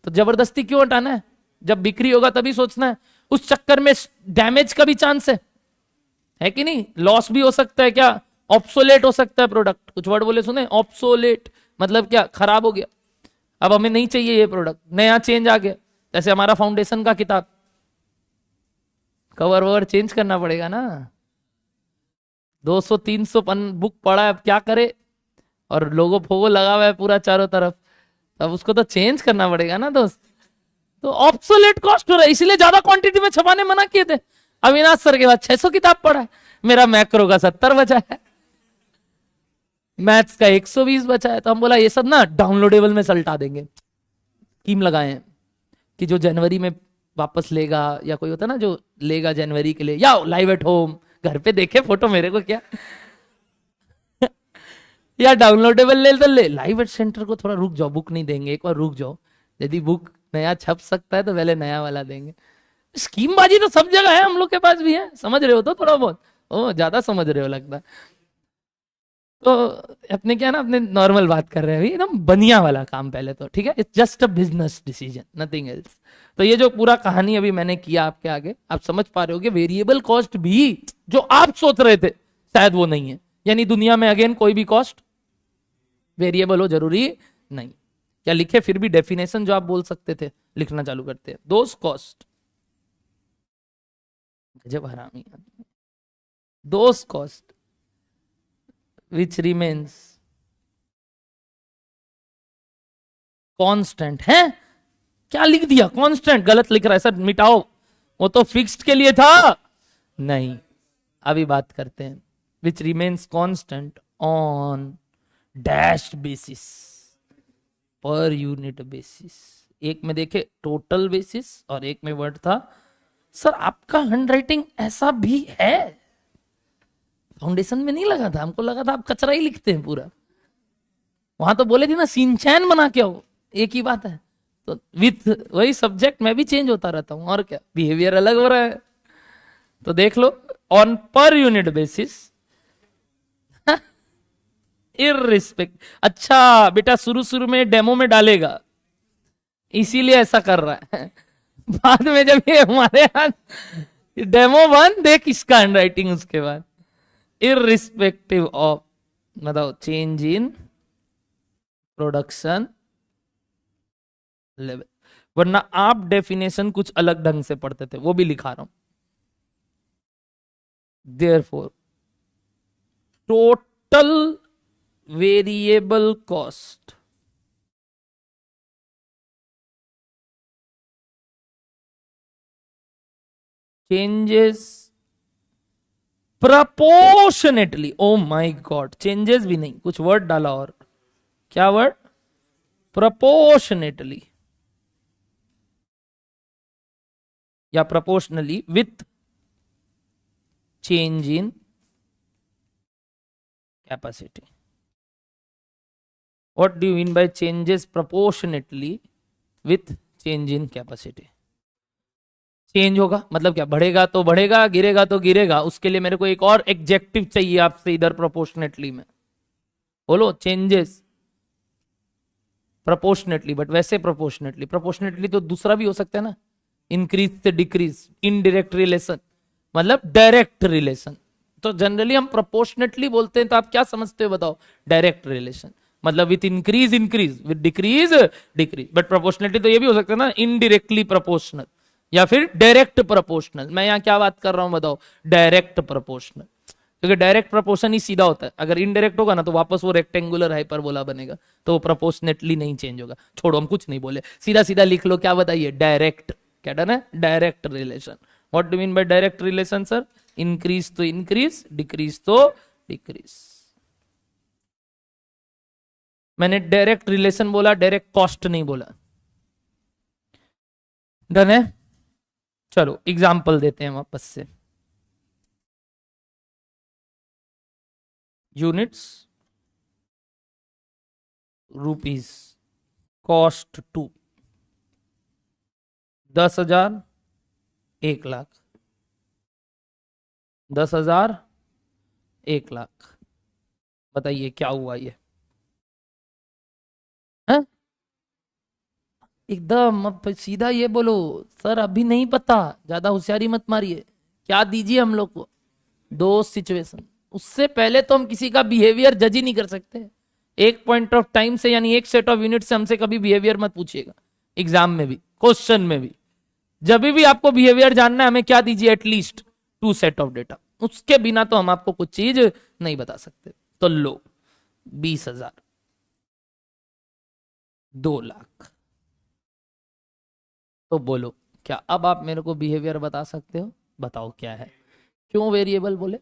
तो जबरदस्ती क्यों हटाना है? जब बिक्री होगा तभी सोचना है। उस चक्कर में डैमेज का भी चांस है कि नहीं? लॉस भी हो सकता है, क्या ऑब्सोलेट हो सकता है प्रोडक्ट। कुछ वर्ड बोले सुने, ऑब्सोलेट मतलब क्या? खराब हो गया, अब हमें नहीं चाहिए ये प्रोडक्ट, नया चेंज आ गया। जैसे हमारा फाउंडेशन का किताब, कवर ववर चेंज करना पड़ेगा ना, 200-300 पन बुक पड़ा है, अब क्या करे? और लोगो फोगो लगा हुआ है पूरा चारों तरफ, तब उसको तो चेंज करना पड़ेगा ना दोस्त। तो ऑब्सोलेट कॉस्ट हो रहा है, इसलिए ज्यादा क्वांटिटी में छपाने मना किए थे। अविनाश सर के बाद 600 किताब पढ़ा है, मेरा मैक्रो का 70 बचा है, मैथ्स का 120 बचा है। तो हम बोला ये सब ना डाउनलोडेबल में सल्टा देंगे, स्कीम लगाए हैं कि जो जनवरी में वापस लेगा, या कोई होता ना जो लेगा जनवरी के लिए, या लाइव एट होम घर पे देखे फोटो, मेरे को क्या या डाउनलोडेबल ले तो ले, लाइव एट सेंटर को थोड़ा रुक जाओ, बुक नहीं देंगे, एक बार रुक जाओ, यदि बुक नया छप सकता है तो पहले नया वाला देंगे। स्कीम बाजी तो सब जगह है, हम लोग के पास भी है, समझ रहे हो तो थोड़ा बहुत, ओ ज्यादा समझ रहे हो लगता है। तो अपने क्या ना, अपने नॉर्मल बात कर रहे हैं अभी, एकदम बनिया वाला काम पहले तो, ठीक है, it's just a business decision, nothing else. तो ये जो पूरा कहानी अभी मैंने किया आपके आगे, आप समझ पा रहे हो कि वेरिएबल कॉस्ट भी जो आप सोच रहे थे शायद वो नहीं है, यानी दुनिया में अगेन कोई भी कॉस्ट वेरिएबल हो जरूरी नहीं। क्या लिखे फिर भी डेफिनेशन जो आप बोल सकते थे लिखना चालू करते हैं। दोस कॉस्ट, गजब हरामी, दोस कॉस्ट विच रिमेन्स कांस्टेंट है। क्या लिख दिया, कांस्टेंट गलत लिख रहा है सर, मिटाओ, वो तो फिक्स्ड के लिए था। नहीं, अभी बात करते हैं। Which remains constant on dash basis, पर यूनिट बेसिस। एक में देखे टोटल बेसिस और एक में वर्ड था। सर आपका हैंडराइटिंग ऐसा भी है, फाउंडेशन में नहीं लगा था, हमको लगा था आप कचरा ही लिखते हैं पूरा। वहां तो बोले थे ना सिंचैन बना के आओ, एक ही बात है। तो विथ वही सब्जेक्ट मैं भी चेंज होता रहता हूं, और क्या, बिहेवियर अलग हो रहा है। तो देख लो, ऑन पर यूनिट बेसिस, इररिस्पेक्ट। अच्छा बेटा शुरू शुरू में डेमो में डालेगा, इसीलिए ऐसा कर रहा है। बाद में जब ये हमारे हाथ डेमो वन देख इसका हैंडराइटिंग, उसके बाद इररिस्पेक्टिव ऑफ, मतलब चेंज इन प्रोडक्शन लेवल। वरना आप डेफिनेशन कुछ अलग ढंग से पढ़ते थे, वो भी लिखा रहा हूं। Therefore total variable cost changes proportionately. Oh my God, changes भी नहीं, कुछ वर्ड डाला और, क्या वर्ड, प्रपोर्शनेटली या proportionally with change in capacity. What do you mean by changes proportionately with change in capacity? Change होगा मतलब क्या, बढ़ेगा तो बढ़ेगा, गिरेगा तो गिरेगा। उसके लिए मेरे को एक और एडजेक्टिव चाहिए आपसे इधर प्रोपोर्शनेटली में, बोलो चेंजेस प्रोपोर्शनेटली। बट वैसे प्रोपोर्शनेटली, प्रोपोर्शनेटली तो दूसरा भी हो सकता है ना, इंक्रीज से डिक्रीज, इनडायरेक्ट रिलेशन, मतलब डायरेक्ट रिलेशन। तो जनरली हम प्रोपोर्शनेटली बोलते हैं, तो आप क्या समझते हो बताओ? डायरेक्ट रिलेशन, मतलब with increase increase, with decrease decrease. But proportionately तो ये भी हो सकता है ना, इनडायरेक्टली प्रोपोर्शनल या फिर डायरेक्ट प्रोपोर्शनल। मैं यहाँ क्या बात कर रहा हूं बताओ? डायरेक्ट प्रोपोर्शनल, क्योंकि डायरेक्ट प्रोपोर्शन ही सीधा होता है। अगर इनडायरेक्ट होगा ना तो वापस वो रेक्टेंगुलर हाइपरबोला बनेगा, तो वो प्रोपोर्शनेटली नहीं चेंज होगा। छोड़ो, हम कुछ नहीं बोले, सीधा सीधा लिख लो। क्या बताइए? डायरेक्ट। क्या डन है? Direct relation. What do mean by direct relation sir? Increase तो इंक्रीज, डिक्रीज तो डिक्रीज। मैंने डायरेक्ट रिलेशन बोला, डायरेक्ट कॉस्ट नहीं बोला। डन है? चलो एग्जाम्पल देते हैं वापस से। Units, rupees, cost to 10,000, 1,00,000, 10,000, 1,00,000। बताइए क्या हुआ ये? है? एकदम अब सीधा ये बोलो सर अभी नहीं पता, ज्यादा होशियारी मत मारिए। क्या दीजिए हम लोग को? दो सिचुएशन। उससे पहले तो हम किसी का बिहेवियर जज ही नहीं कर सकते। एक पॉइंट ऑफ टाइम से, यानी एक सेट ऑफ यूनिट से हमसे कभी बिहेवियर मत पूछिएगा, एग्जाम में भी, क्वेश्चन में भी। जब भी आपको बिहेवियर जानना है, हमें क्या दीजिए? At least 2 set of data. उसके बिना तो हम आपको कुछ चीज नहीं बता सकते। तो लो 20,000, 2,00,000। तो बोलो क्या अब आप मेरे को बिहेवियर बता सकते हो? बताओ क्या है? क्यों वेरिएबल बोले?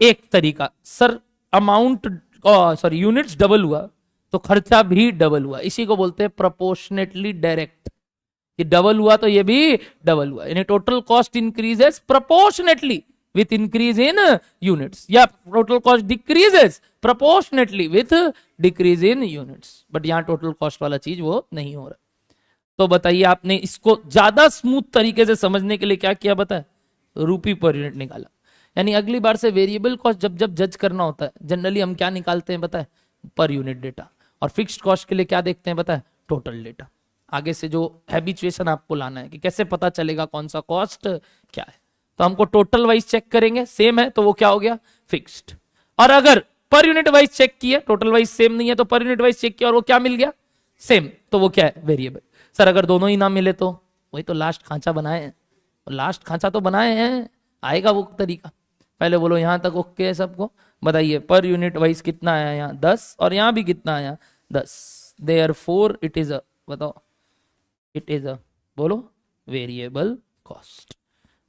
एक तरीका sir, amount sorry units double हुआ तो खर्चा भी डबल हुआ, इसी को बोलते हैं प्रोपोर्शनेटली डायरेक्ट। ये डबल हुआ तो ये भी डबल हुआ, यानी total cost increases proportionately with increase in units, या total cost decreases proportionately with decrease in units. But यहाँ टोटल कॉस्ट वाला चीज वो नहीं हो रहा। तो बताइए, आपने इसको ज्यादा स्मूथ तरीके से समझने के लिए क्या किया बताए? रूपी पर यूनिट निकाला। यानी अगली बार से वेरिएबल कॉस्ट जब जब जज करना होता है, जनरली हम क्या निकालते हैं बताए? Per unit data. और फिक्स्ड कॉस्ट के लिए क्या देखते हैं बताए? Total data. आगे से जो हैबिचुएशन आपको लाना है कि कैसे पता चलेगा कौन सा कॉस्ट क्या है, तो हमको टोटल वाइज चेक करेंगे, सेम है तो वो क्या हो गया? फिक्स्ड। और अगर पर यूनिट वाइज चेक किया, टोटल वाइज सेम नहीं है तो पर यूनिट वाइज चेक किया और वो क्या मिल गया, सेम, तो वो क्या है, वेरिएबल। सर अगर दोनों ही ना मिले तो, वही तो लास्ट खांचा बनाए हैं, लास्ट खांचा तो बनाए हैं, आएगा वो तरीका। पहले बोलो यहां तक ओके है सबको, बताइए पर यूनिट वाइज कितना आया यहाँ 10 और यहाँ भी कितना आया 10, देयरफॉर इट इज अ, बताओ इट इज अ, बोलो वेरिएबल कॉस्ट।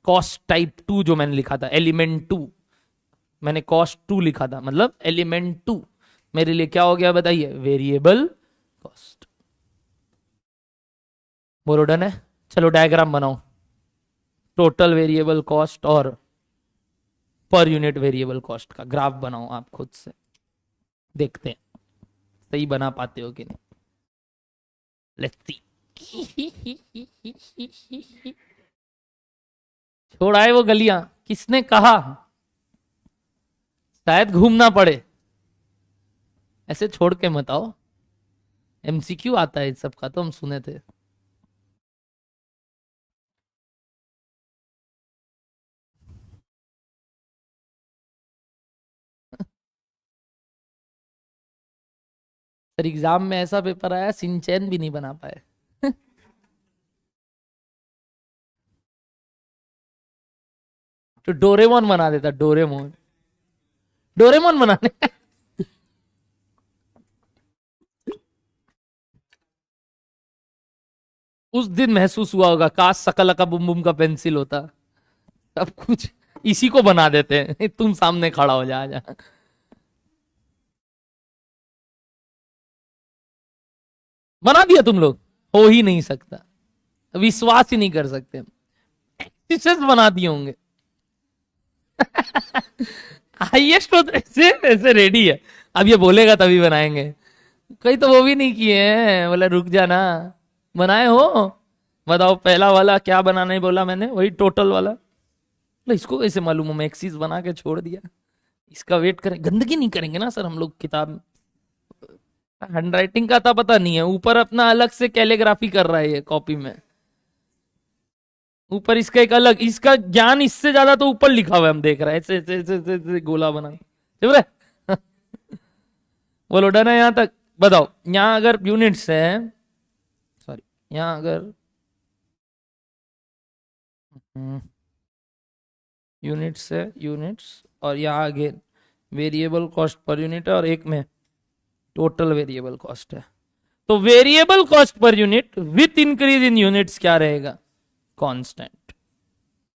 कॉस्ट टाइप 2 जो मैंने लिखा था, एलिमेंट 2, मैंने कॉस्ट 2 लिखा था, मतलब एलिमेंट 2 मेरे लिए क्या हो गया बताइए, वेरिएबल कॉस्ट। बोलो डन है। चलो डायग्राम बनाओ, टोटल वेरिएबल कॉस्ट और पर यूनिट वेरिएबल कॉस्ट का ग्राफ बनाओ, आप खुद से देखते हैं सही बना पाते हो कि नहीं। Let's see. छोड़ाए वो गलियां, किसने कहा, शायद घूमना पड़े, ऐसे छोड़ के मत आओ। एमसीक्यू आता है इस सब का तो हम सुने थे। सर एग्जाम में ऐसा पेपर आया सिंचैन भी नहीं बना पाए। तो डोरेमोन बना देता, डोरेमोन, डोरेमोन बनाने। उस दिन महसूस हुआ होगा काश सकल का बुम बुम का पेंसिल होता, सब कुछ इसी को बना देते हैं, तुम सामने खड़ा हो जा। बना दिया तुम लोग, हो ही नहीं सकता, विश्वास ही नहीं कर सकते, बना दिए होंगे। हाइएस्ट ऐसे ऐसे रेडी है, अब ये बोलेगा तभी बनाएंगे। कहीं तो वो भी नहीं किए हैं, बोला रुक जाना, बनाए हो, बताओ पहला वाला क्या बनाने बोला मैंने, वही टोटल वाला। तो इसको कैसे मालूम हो, मैं एक्सिस बना के छोड़ दिया, इसका वेट करें, गंदगी नहीं करेंगे ना सर हम लोग किताब में। हैंडराइटिंग का था पता नहीं है, ऊपर अपना अलग से कैलीग्राफी कर रहा है ये कॉपी में, ऊपर इसका एक अलग, इसका ज्ञान इससे ज्यादा तो ऊपर लिखा हुआ है, हम देख रहे हैं ऐसे ऐसे ऐसे ऐसे ऐसे गोला बना, चल रहा। बोलो डन है यहां तक। बताओ यहां अगर यूनिट्स है, सॉरी यहां अगर यूनिट्स है, यूनिट्स, और यहाँ आगे वेरिएबल कॉस्ट पर यूनिट है और एक में टोटल वेरिएबल कॉस्ट है, तो variable cost per unit with increase in units क्या रहेगा, कांस्टेंट।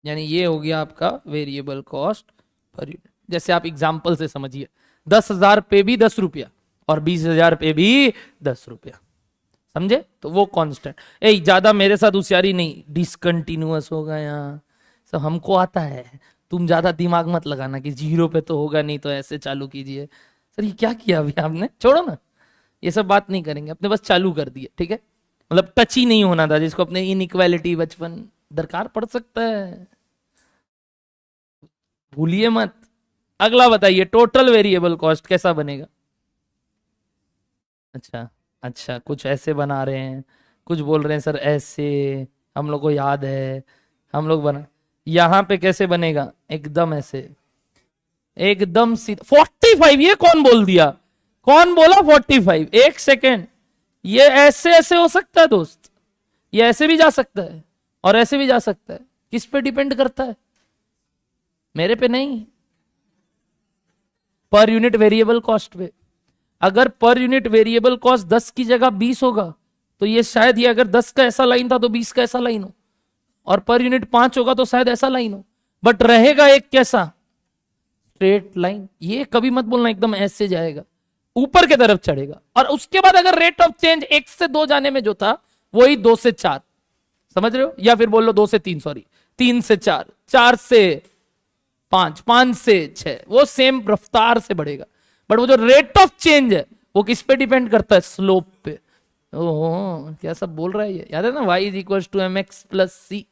यानी ये हो गया आपका वेरिएबल कॉस्ट पर यूनिट। जैसे आप एग्जांपल से समझिए, 10,000 पे भी 10 रुपया और 20,000 पे भी 10 रुपया, समझे, तो वो कांस्टेंट। ए ज्यादा मेरे साथ होशियारी नहीं, डिसकंटिन्यूअस होगा यहाँ, सब हमको आता है, तुम ज्यादा दिमाग मत लगाना कि 0 पे तो होगा नहीं तो ऐसे चालू कीजिए। सर ये क्या किया अभी आपने, छोड़ो ना, ये सब बात नहीं करेंगे, अपने बस चालू कर दिए, ठीक है, मतलब टच ही नहीं होना था, जिसको अपने इनइक्वालिटी बचपन दरकार पड़ सकता है, भूलिए मत। अगला बताइए टोटल वेरिएबल कॉस्ट कैसा बनेगा। अच्छा अच्छा, कुछ ऐसे बना रहे हैं, कुछ बोल रहे हैं सर ऐसे, हम लोग को याद है, हम लोग बना, यहां पे कैसे बनेगा, एकदम ऐसे, एकदम सीधा 45, ये कौन बोल दिया, कौन बोला 45, एक सेकेंड, ये ऐसे ऐसे हो सकता है दोस्त, ये ऐसे भी जा सकता है और ऐसे भी जा सकता है, किस पे डिपेंड करता है, मेरे पे नहीं, पर यूनिट वेरिएबल कॉस्ट पे। अगर पर यूनिट वेरिएबल कॉस्ट 10 की जगह 20 होगा तो ये शायद, ये अगर 10 का ऐसा लाइन था तो 20 का ऐसा लाइन हो, और पर यूनिट 5 होगा तो शायद ऐसा लाइन हो, बट रहेगा एक कैसा, स्ट्रेट लाइन। ये कभी मत बोलना एकदम ऐसे जाएगा, ऊपर की तरफ चढ़ेगा, और उसके बाद अगर रेट ऑफ चेंज 1 से 2 जाने में जो था वही 2 से 4, समझ रहे हो, या फिर बोल लो 2 से 3, सॉरी 3 से 4, 4 से 5, 5 से 6, वो सेम रफ्तार से बढ़ेगा, बट वो जो रेट ऑफ चेंज है वो किस पे डिपेंड करता है, स्लोप पे। ओहो क्या सब बोल रहा है ये, याद है ना, y is equal to m x plus c,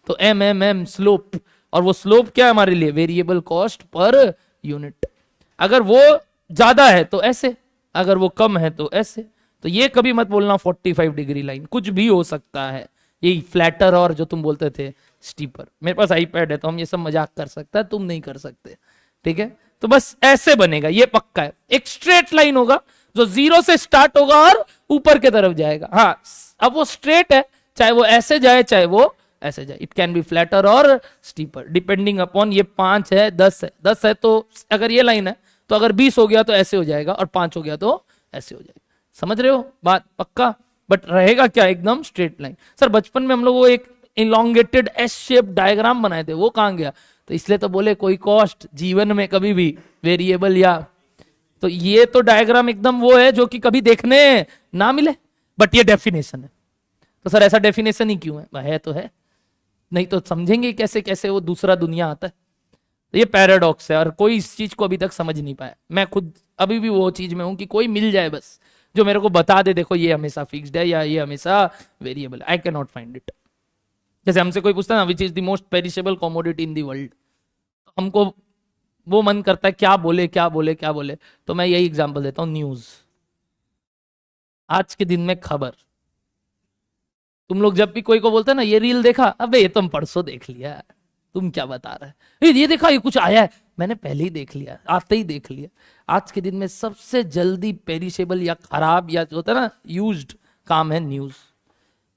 तो एम एम एम स्लोप, और वो स्लोप क्या है हमारे लिए, वेरिएबल कॉस्ट पर यूनिट। अगर वो ज्यादा है तो ऐसे, अगर वो कम है तो ऐसे, तो ये कभी मत बोलना 45 डिग्री लाइन, कुछ भी हो सकता है, यही फ्लैटर और जो तुम बोलते थे स्टीपर। मेरे पास आईपैड है तो हम ये सब मजाक कर सकते हैं, तुम नहीं कर सकते, ठीक है, तो बस ऐसे बनेगा, ये पक्का है। एक स्ट्रेट लाइन होगा जो 0 से स्टार्ट होगा और ऊपर की तरफ जाएगा। हाँ, अब वो स्ट्रेट है, चाहे वो ऐसे जाए चाहे वो ऐसे जाए। इट कैन बी फ्लैटर और स्टीपर डिपेंडिंग अपॉन ये 5 है 10 है। 10 है तो अगर ये लाइन है तो अगर 20 हो गया तो ऐसे हो जाएगा, और 5 हो गया तो ऐसे हो जाएगा। समझ रहे हो बात? पक्का। बट रहेगा क्या? एकदम स्ट्रेट लाइन। सर बचपन में हम लोग वो एक इलोंगेटेड एस शेप डायग्राम बनाए थे, वो कहां गया? तो इसलिए तो बोले कोई कॉस्ट जीवन में कभी भी वेरिएबल या, तो ये तो डायग्राम एकदम वो है जो कि कभी देखने ना मिले, बट ये डेफिनेशन है। तो सर ऐसा डेफिनेशन ही क्यों है तो है, नहीं तो समझेंगे कैसे कैसे वो दूसरा दुनिया आता है। तो ये पैराडॉक्स है और कोई इस चीज को अभी तक समझ नहीं पाया। मैं खुद अभी भी वो चीज में हूं कि कोई मिल जाए बस जो मेरे को बता दे, देखो ये हमेशा फिक्स्ड है या ये हमेशा variable. I can not find it. जैसे हमसे कोई पूछता है ना, which is the most perishable commodity in the world, हमको वो मन करता है क्या बोले क्या बोले क्या बोले। तो मैं यही एग्जांपल देता हूं, न्यूज। आज के दिन में खबर। तुम लोग जब भी कोई को बोलते हैं ना ये रील देखा, अबे ये तुम परसों देख लिया, तुम क्या बता रहे हैं, ये देखा ये कुछ आया है, मैंने पहले ही देख लिया, आते ही देख लिया। आज के दिन में सबसे जल्दी पेरिशेबल या खराब या जो होता है ना यूज्ड काम है न्यूज।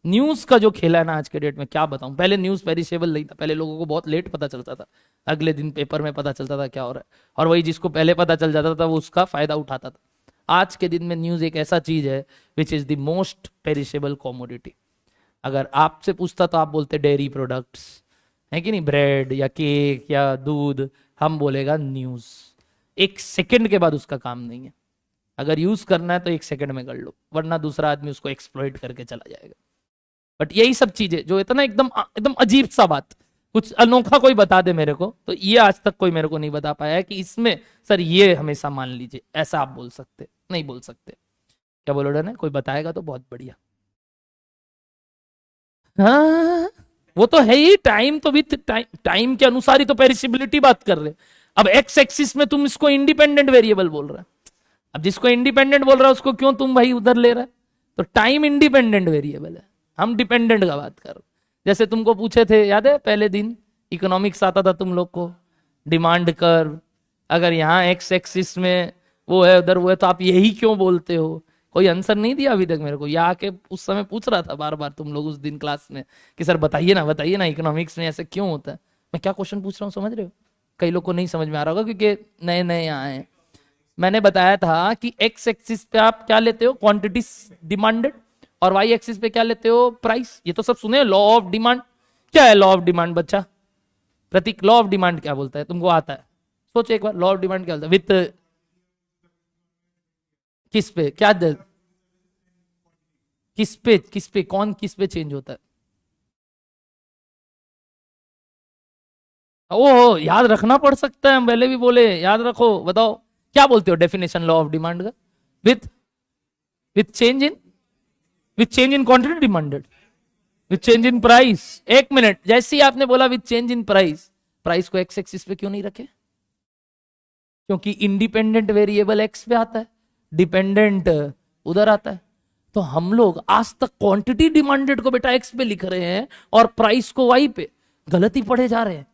न्यूज का जो खेला है ना आज के डेट में, क्या बताऊं। पहले न्यूज पेरिशेबल नहीं था, पहले लोगों को बहुत लेट पता चलता था, अगले दिन पेपर में पता चलता था क्या हो रहा है, और वही जिसको पहले पता चल जाता था वो उसका फायदा उठाता था। आज के दिन में न्यूज एक ऐसा चीज है which is the most perishable commodity. अगर आपसे पूछता तो आप बोलते डेयरी प्रोडक्ट्स है कि नहीं, ब्रेड या केक या दूध, हम बोलेगा न्यूज। एक सेकंड के बाद उसका काम नहीं है। अगर यूज करना है तो एक सेकंड में कर लो, वरना दूसरा आदमी उसको एक्सप्लॉइट करके चला जाएगा। बट यही सब चीजें जो इतना एकदम एकदम अजीब सा बात, कुछ अनोखा कोई बता दे मेरे को, तो ये आज तक कोई मेरे को नहीं बता पाया है कि इसमें सर ये हमेशा मान लीजिए, ऐसा आप बोल सकते नहीं बोल सकते। क्या बोलो डन है? कोई बताएगा तो बहुत बढ़िया। हाँ वो तो है ही, टाइम तो विथ टाइम के अनुसार ही तो पेरिसिबिलिटी बात कर रहे। अब एक्स एक्सिस में तुम इसको इंडिपेंडेंट वेरिएबल बोल रहे, अब जिसको इंडिपेंडेंट बोल रहा है उसको क्यों तुम भाई उधर ले रहे है? तो टाइम इंडिपेंडेंट वेरिएबल है, हम डिपेंडेंट का बात कर रहे। जैसे तुमको पूछे थे, याद है पहले दिन इकोनॉमिक्स आता था तुम लोग को, डिमांड कर्व, अगर यहाँ एक्स एक्सिस में वो है उधर वो है तो आप यही क्यों बोलते हो? कोई आंसर नहीं दिया अभी तक मेरे को। यहाँ आके उस समय पूछ रहा था बार बार तुम लोग उस दिन क्लास में कि सर बताइए ना इकोनॉमिक्स में ऐसे क्यों होता है। मैं क्या क्वेश्चन पूछ रहा हूँ समझ रहे हो? कई लोग को नहीं समझ में आ रहा होगा क्योंकि नए नए यहाँ हैं। मैंने बताया था कि एक्स एक्सिस पे आप क्या लेते हो, क्वांटिटी डिमांडेड, और वाई एक्सिस पे क्या लेते हो, प्राइस। ये तो सब सुने, लॉ ऑफ डिमांड। क्या है लॉ ऑफ डिमांड बच्चा? प्रतीक, लॉ ऑफ डिमांड क्या बोलता है? तुमको आता है? सोचो एक बार, लॉ ऑफ डिमांड क्या बोलता है? विथ किस पे, क्या किस पे कौन किस पे चेंज होता है? ओ याद रखना पड़ सकता है, हम पहले भी बोले याद रखो। बताओ क्या बोलते हो डेफिनेशन लॉ ऑफ डिमांड का? With with change in quantity demanded, with change in price. एक मिनट, जैसे ही आपने बोला with change in price, price को एक्स एक्सिस पे क्यों नहीं रखे? क्योंकि इंडिपेंडेंट वेरिएबल एक्स पे आता है, डिपेंडेंट उधर आता है। तो हम लोग आज तक क्वांटिटी डिमांडेड को बेटा एक्स पे लिख रहे हैं और प्राइस को वाई पे, गलती पढ़े जा रहे हैं।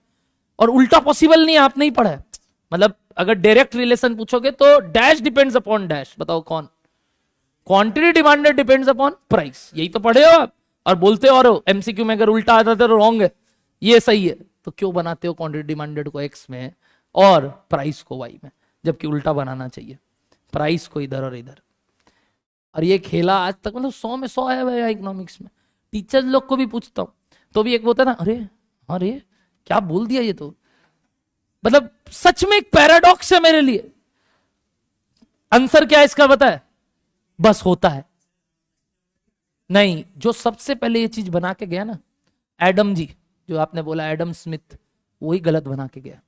और उल्टा पॉसिबल नहीं है, आप नहीं पढ़ा है। मतलब अगर डायरेक्ट रिलेशन पूछोगे तो डैश डिपेंड्स अपॉन डैश, बताओ कौन? Quantity demanded depends upon price, यही तो पढ़े हो आप। और बोलते हो एमसीक्यू में अगर उल्टा आता तो रॉन्ग है, ये सही है। तो क्यों बनाते हो क्वांटिटी डिमांडेड को एक्स में और प्राइस को वाई में, जबकि उल्टा बनाना चाहिए, प्राइस को इधर और इधर। और ये खेला आज तक मतलब 100 में 100 आया हुआ है इकोनॉमिक्स में। टीचर लोग को भी पूछता हूँ तो भी एक होता है ना, अरे क्या बोल दिया ये तो। मतलब सच में एक पैराडॉक्स है मेरे लिए। आंसर क्या है इसका पता है? बस होता है नहीं। जो सबसे पहले ये चीज बना के गया ना, एडम जी, जो आपने बोला एडम स्मिथ, वही गलत बना के गया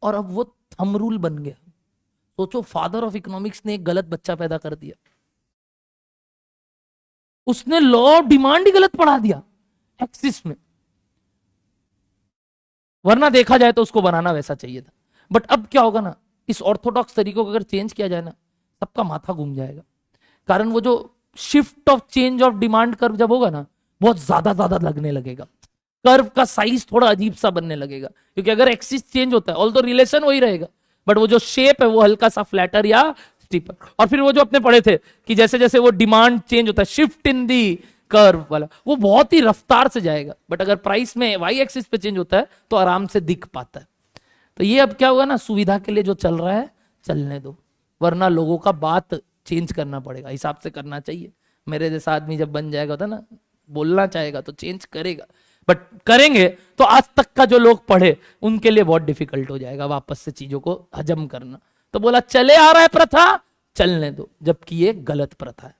और अब वो थंब रूल बन गया। सोचो, फादर ऑफ इकोनॉमिक्स ने एक गलत बच्चा पैदा कर दिया, उसने लॉ ऑफ डिमांड ही गलत पढ़ा दिया एक्सिस में। वरना देखा जाए तो उसको बनाना वैसा चाहिए था। बट अब क्या होगा ना, इस ऑर्थोडॉक्स तरीकों को अगर चेंज किया जाए ना, सबका माथा घूम जाएगा। कारण वो जो shift of change of demand curve जब होगा ना, बहुत ज्यादा लगने लगेगा। कर्व का साइज थोड़ा अजीब सा बनने लगेगा, क्योंकि अगर एक्सिस चेंज होता है ऑल तो रिलेशन वही रहेगा, बट वो जो शेप है वो हल्का सा फ्लैटर या स्टीपर। और फिर वो जो अपने पढ़े थे कि जैसे जैसे वो डिमांड चेंज होता है, शिफ्ट इन दी कर्व वाला, वो बहुत ही रफ्तार से जाएगा। बट अगर प्राइस में वाई एक्सिस पे चेंज होता है तो आराम से दिख पाता है। तो ये अब क्या होगा ना, सुविधा के लिए जो चल रहा है चलने दो, वरना लोगों का बात चेंज करना पड़ेगा, हिसाब से करना चाहिए। मेरे जैसा आदमी जब बन जाएगा होता ना, बोलना चाहेगा तो चेंज करेगा, बट करेंगे तो आज तक का जो लोग पढ़े उनके लिए बहुत डिफिकल्ट हो जाएगा वापस से चीजों को हजम करना। तो बोला चले आ रहा है प्रथा, चलने दो, जबकि ये गलत प्रथा है,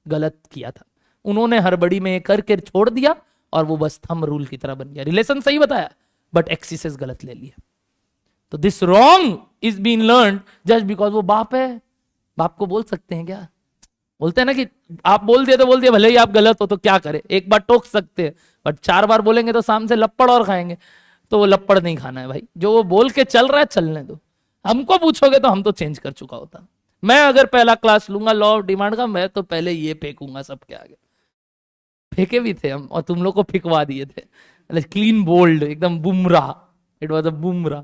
गलत किया था उन्होंने, हड़बड़ी में ये करके छोड़ दिया और वो बस थंब रूल की तरह बन गया। रिलेशन सही बताया बट एक्सिसेस गलत ले लिया। तो this wrong is been learn just because वो बाप है। बाप को बोल सकते हैं क्या? बोलते हैं ना कि आप बोल दिए तो बोल दिए, भले ही आप गलत हो तो क्या करे, एक बार टोक सकते हैं, बट 4 बार बोलेंगे तो सामने से लपड़ और खाएंगे। तो वो लपड़ नहीं खाना है भाई, जो वो बोल के चल रहा है चलने दो। हमको पूछोगे तो हम तो चेंज कर चुका होता। मैं अगर पहला क्लास लूंगा लॉ ऑफ डिमांड का, मैं तो पहले ये फेंकूंगा सबके आगे। फेंके भी थे हम और तुम लोग को फिकवा दिए थे, क्लीन बोल्ड एकदम Bumrah, it was a Bumrah.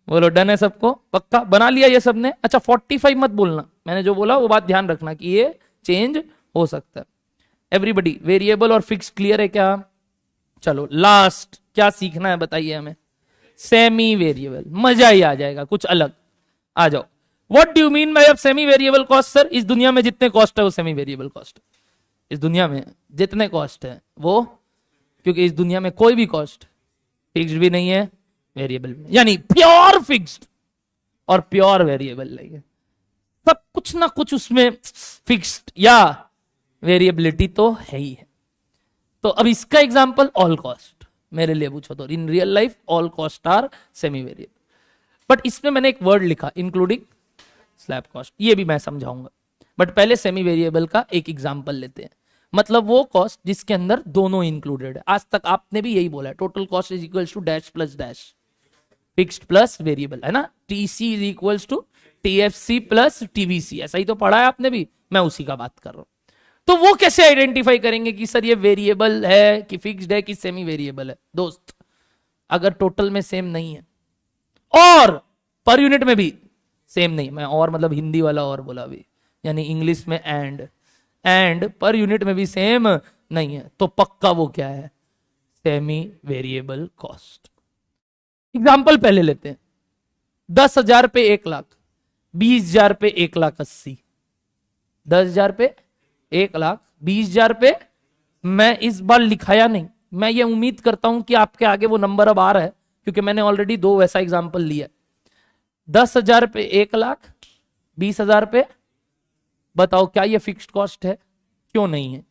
बोलो डन है सबको, पक्का बना लिया ये सबने? अच्छा 45 मत बोलना, मैंने जो बोला वो बात ध्यान रखना कि ये चेंज हो सकता है। एवरीबडी वेरिएबल और फिक्स क्लियर है क्या? चलो लास्ट क्या सीखना है बताइए हमें? सेमी वेरिएबल, मजा ही आ जाएगा, कुछ अलग। आ जाओ, what do you mean by semi variable cost? Sir इस दुनिया में जितने कॉस्ट है वो सेमी वेरिएबल कॉस्ट है। इस दुनिया में जितने कॉस्ट है वो, क्योंकि इस दुनिया में कोई भी कॉस्ट फिक्स्ड भी नहीं है, वेरिएबल, यानी प्योर फिक्स्ड और प्योर वेरिएबल नहीं है, सब कुछ ना कुछ उसमें फिक्स्ड या वेरिएबिलिटी तो है ही है। तो अब इसका एग्जांपल ऑल कॉस्ट, मेरे लिए पूछो तो in real life all cost are semi variable, but इसमें मैंने एक वर्ड लिखा इंक्लूडिंग स्लैब कॉस्ट, ये भी मैं समझाऊंगा। बट पहले सेमी वेरिएबल का एक एग्जांपल लेते हैं, मतलब वो कॉस्ट जिसके अंदर दोनों इंक्लूडेड है। आज तक आपने भी यही बोला है, total cost is equals to dash plus dash, fixed plus variable, है ना? TC is equals to TFC plus TVC, ऐसा ही तो पढ़ा है आपने भी, मैं उसी का बात कर रहा हूं। तो वो कैसे आइडेंटिफाई करेंगे कि सर ये वेरिएबल है कि फिक्स्ड है कि सेमी वेरिएबल है? दोस्त, अगर टोटल में सेम नहीं है और पर यूनिट में भी सेम नहीं, मैं और मतलब हिंदी वाला और बोला भी, यानी इंग्लिश में एंड पर यूनिट में भी सेम नहीं है, तो पक्का वो क्या है? Semi variable cost. एग्जाम्पल पहले लेते हैं, 10,000 पे 1 लाख, 20,000 पे 1,80,000, 10,000 पे 1 लाख, 20,000 पे, मैं इस बार लिखाया नहीं, मैं ये उम्मीद करता हूं कि आपके आगे वो नंबर अब आ रहा है, क्योंकि मैंने ऑलरेडी 2 वैसा एग्जाम्पल लिया। 10,000 पे 1 लाख, 20,000 पे, बताओ क्या ये फिक्स्ड कॉस्ट है? क्यों नहीं है?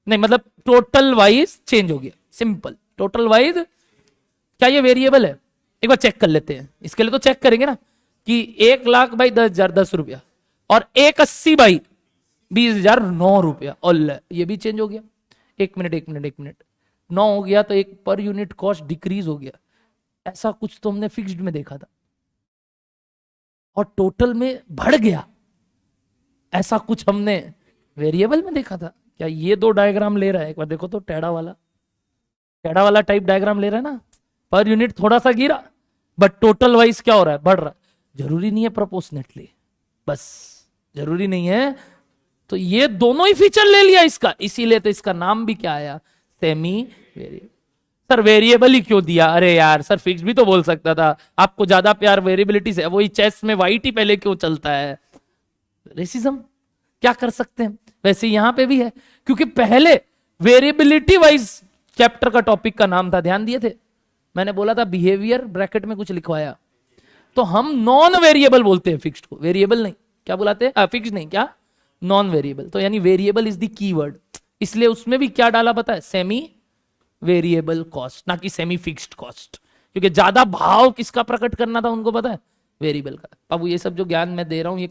नहीं मतलब टोटल वाइज चेंज हो गया, सिंपल। टोटल वाइज क्या ये वेरिएबल है? एक बार चेक कर लेते हैं, इसके लिए तो चेक करेंगे ना कि 1 लाख बाई 10,000 10 रुपया और 180 बाई 20,000 9 रुपया, और ये भी चेंज हो गया। एक मिनट 9 हो गया तो एक पर यूनिट कॉस्ट डिक्रीज हो गया, ऐसा कुछ तो हमने फिक्स्ड में देखा था, और टोटल में बढ़ गया, ऐसा कुछ हमने वेरिएबल में देखा था क्या? ये 2 डायग्राम ले रहा है, एक बार देखो तो, टेढ़ा वाला टाइप डायग्राम ले रहा है ना, पर यूनिट थोड़ा सा गिरा बट टोटल वाइज क्या हो रहा है? बढ़ रहा है। जरूरी नहीं है प्रोपोर्शनेटली, बस जरूरी नहीं है। तो ये दोनों ही फीचर ले लिया इसका, इसीलिए तो इसका नाम भी क्या आया? Semi variable. सर वेरिएबल ही क्यों दिया? अरे यार सर फिक्स भी तो बोल सकता था, आपको ज्यादा प्यार वेरिएबिलिटी से, वही चेस में वाइट ही पहले क्यों चलता है? रेसिज्म, क्या कर सकते हैं। वैसे यहां पे भी है, क्योंकि पहले वेरिएबिलिटी वाइज चैप्टर का टॉपिक का नाम था, ध्यान दिए थे? मैंने बोला था बिहेवियर, ब्रैकेट में कुछ लिखवाया, तो हम नॉन वेरिएबल बोलते हैं फिक्स्ड को, वेरिएबल नहीं, क्या बुलाते हैं? फिक्स नहीं, क्या? Non variable. तो यानी वेरिएबल इज द कीवर्ड, इसलिए उसमें भी क्या डाला पता है? सेमी वेरिएबल कॉस्ट, ना कि सेमी फिक्स्ड कॉस्ट, क्योंकि ज्यादा भाव किसका प्रकट करना था उनको पता है? वेरिएबल का। अब ये सब जो ज्ञान मैं दे रहा हूं ये